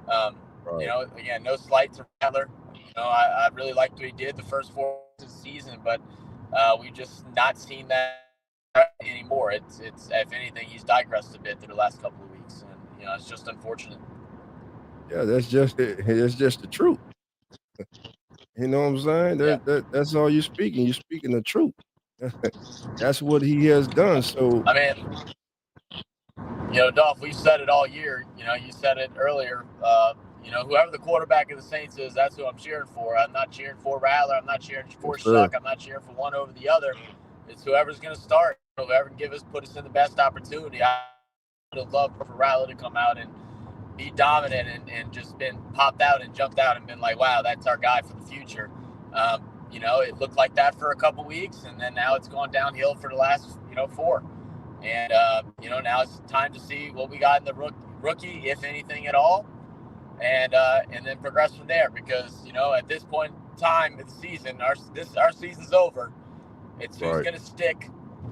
Again, no slight to Rattler. I really liked what he did the first 4 of the season, but we've just not seen that anymore. It's if anything, he's digressed a bit through the last couple of weeks, and it's just unfortunate. Yeah, that's just it. That's just the truth. You know what I'm saying? That's all you're speaking. You're speaking the truth. That's what he has done. So I mean, Dolph, we've said it all year. You said it earlier. Whoever the quarterback of the Saints is, that's who I'm cheering for. I'm not cheering for Rattler. I'm not cheering for Shuck. I'm not cheering for one over the other. It's whoever's going to start. Whoever can put us in the best opportunity. I would love for Rattler to come out and be dominant and just been popped out and jumped out and been like, wow, that's our guy for the future. It looked like that for a couple weeks, and then now it's gone downhill for the last 4. And now it's time to see what we got in the rookie, if anything at all, and then progress from there. Because at this point in time of the season, our season's over. It's who's going to stick,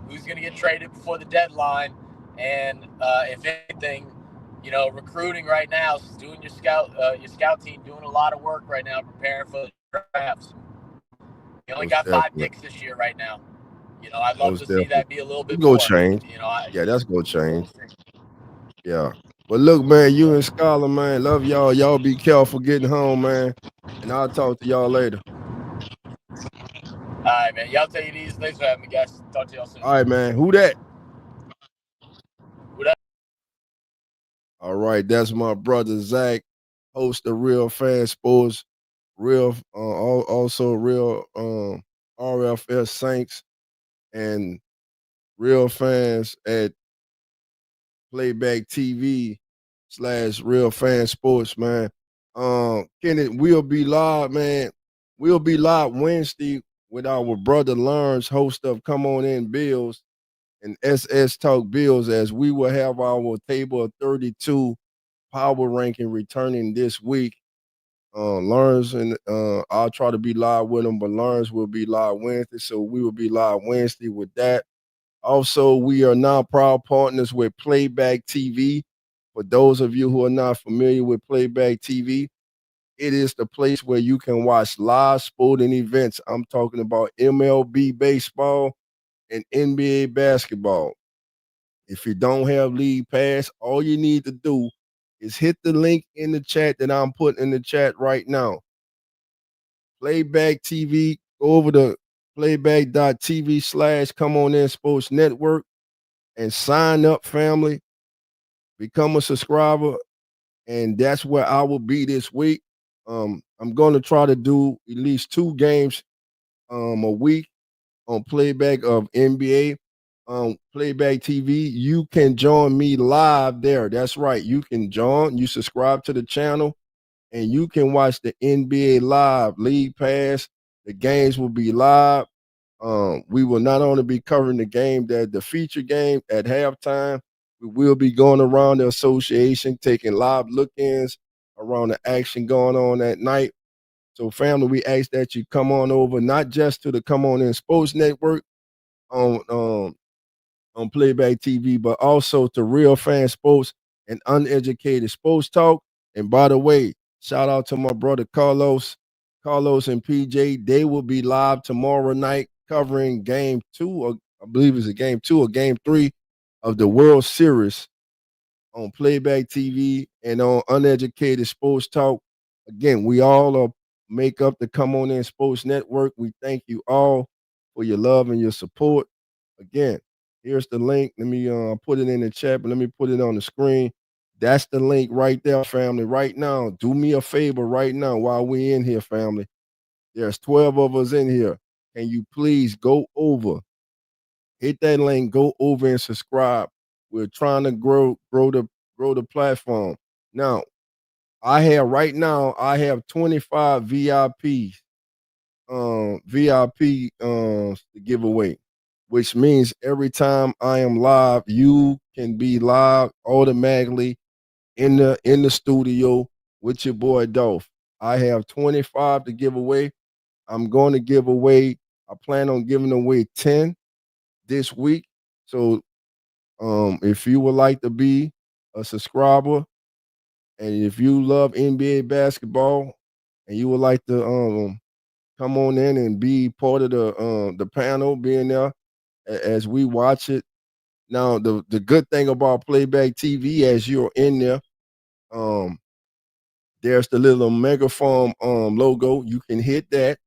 who's going to get traded before the deadline, and if anything, recruiting right now, doing your scout team, doing a lot of work right now, preparing for the drafts. You only got 5 picks this year right now. I'd love to see that be a little bit more. It's gonna change. Yeah, that's gonna change. Yeah. But look, man, you and Scholar, man, love y'all. Y'all be careful getting home, man. And I'll talk to y'all later. All right, man. Y'all take it easy. Thanks for having me, guys. Talk to y'all soon. All right, man. Who that? All right, that's my brother Zach, host of Real Fan Sports, also Real RFS Saints, and Real Fans at Playback TV / Real Fan Sports, man. Kenneth, we'll be live, man. We'll be live Wednesday with our brother Lawrence, host of Come On In Bills and SS Talk Bills, as we will have our table of 32 power ranking returning this week. Lawrence and I'll try to be live with him, but Lawrence will be live Wednesday, so we will be live Wednesday with that. Also, we are now proud partners with Playback TV. For those of you who are not familiar with Playback TV, it is the place where you can watch live sporting events. I'm talking about MLB baseball and NBA basketball. If you don't have League Pass, all you need to do is hit the link in the chat that I'm putting in the chat right now. Playback TV, go over to playback.tv / Come On In Sports Network and sign up, family. Become a subscriber, and that's where I will be this week. I'm going to try to do at least 2 games a week on Playback of NBA. Playback TV, you can join me live there. That's right. You can join, you subscribe to the channel, and you can watch the NBA live, League Pass. The games will be live. We will not only be covering the feature game at halftime, we will be going around the association, taking live look-ins around the action going on that night. So, family, we ask that you come on over, not just to the Come On In Sports Network on Playback TV, but also to Real Fan Sports and Uneducated Sports Talk. And by the way, shout out to my brother Carlos and PJ. They will be live tomorrow night covering game 2, or I believe it's a game 2 or game 3 of the World Series on Playback TV and on Uneducated Sports Talk. Again, we all make up the Come On In Sports Network. We thank you all for your love and your support. Again, Here's the link. Let me put it in the chat, but let me put it on the screen. That's the link right there, family. Right now, do me a favor right now while we in here, family. There's 12 of us in here. Can you please go over, hit that link, go over and subscribe. We're trying to grow the platform. Now, I have 25 VIPs, to give away, which means every time I am live, you can be live automatically in the studio with your boy DOLPH. I have 25 to give away. I'm going to give away. I plan on giving away 10 this week. So if you would like to be a subscriber, and if you love NBA basketball, and you would like to come on in and be part of the panel, being there as we watch it. Now, the good thing about Playback TV, as you're in there, there's the little megaphone logo. You can hit that,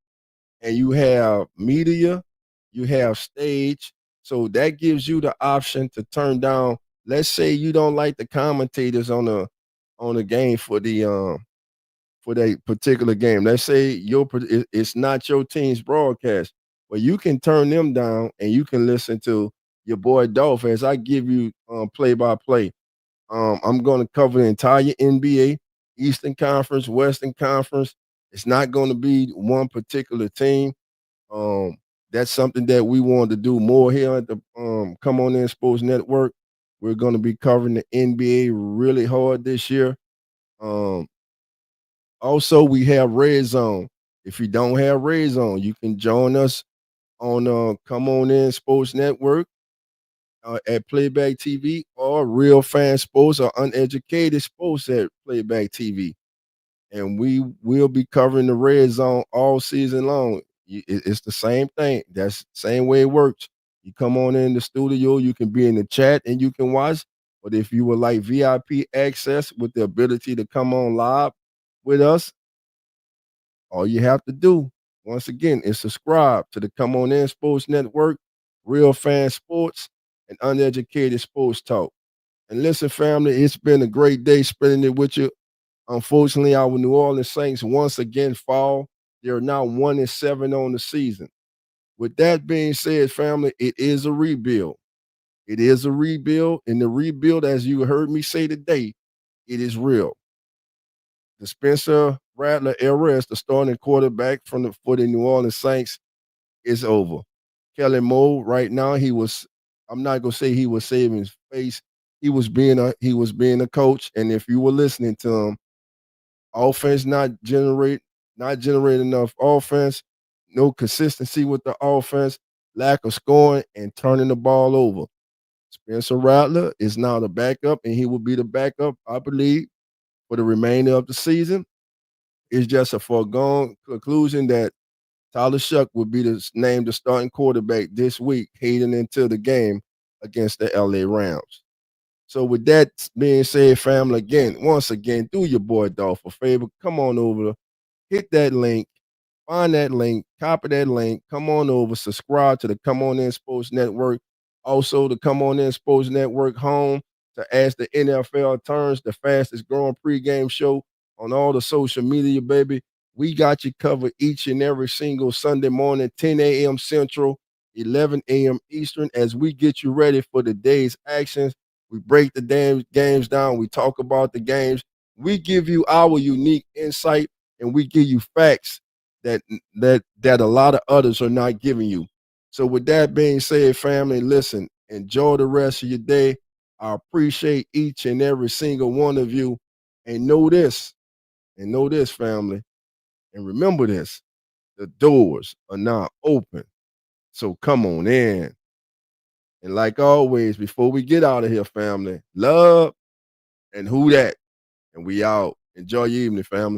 and you have media, you have stage. So that gives you the option to turn down. Let's say you don't like the commentators on the game for that particular game. Let's say it's not your team's broadcast, but you can turn them down and you can listen to your boy DOLPH as I give you play by play. I'm going to cover the entire NBA, Eastern Conference, Western Conference. It's not going to be one particular team. That's something that we want to do more here at the Come On In Sports Network. We're going to be covering the NBA really hard this year. Also, we have Red Zone. If you don't have Red Zone, you can join us on Come On In Sports Network at Playback TV, or Real Fan Sports or Uneducated Sports at Playback TV. And we will be covering the Red Zone all season long. It's the same thing. That's the same way it works. You come on in the studio, you can be in the chat and you can watch. But if you would like VIP access with the ability to come on live with us, all you have to do, once again, is subscribe to the Come On In Sports Network, Real Fan Sports, and Uneducated Sports Talk. And listen, family, it's been a great day spending it with you. Unfortunately, our New Orleans Saints once again fall. They are now 1-7 on the season. With that being said, family, it is a rebuild. It is a rebuild, and the rebuild, as you heard me say today, it is real. The Spencer Rattler era as the starting quarterback for the New Orleans Saints is over. Kellen Moore, right now, I'm not gonna say he was saving his face. He was being a coach, and if you were listening to him, offense not generate enough offense, no consistency with the offense, lack of scoring, and turning the ball over. Spencer Rattler is now the backup, and he will be the backup, I believe, for the remainder of the season. It's just a foregone conclusion that Tyler Shuck will be named the starting quarterback this week, heading into the game against the LA Rams. So with that being said, family, once again, do your boy DOLPH a favor. Come on over, hit that link, find that link, copy that link, come on over, subscribe to the Come On In Sports Network. Also, the Come On In Sports Network home to As the NFL Turns, the fastest growing pregame show on all the social media, baby. We got you covered each and every single Sunday morning, 10 a.m. Central, 11 a.m. Eastern, as we get you ready for the day's actions. We break the damn games down. We talk about the games. We give you our unique insight, and we give you facts that a lot of others are not giving you. So with that being said, family, listen, enjoy the rest of your day. I appreciate each and every single one of you. And know this, family, and remember this, the doors are now open. So come on in. And like always, before we get out of here, family, love and who that. And we out. Enjoy your evening, family.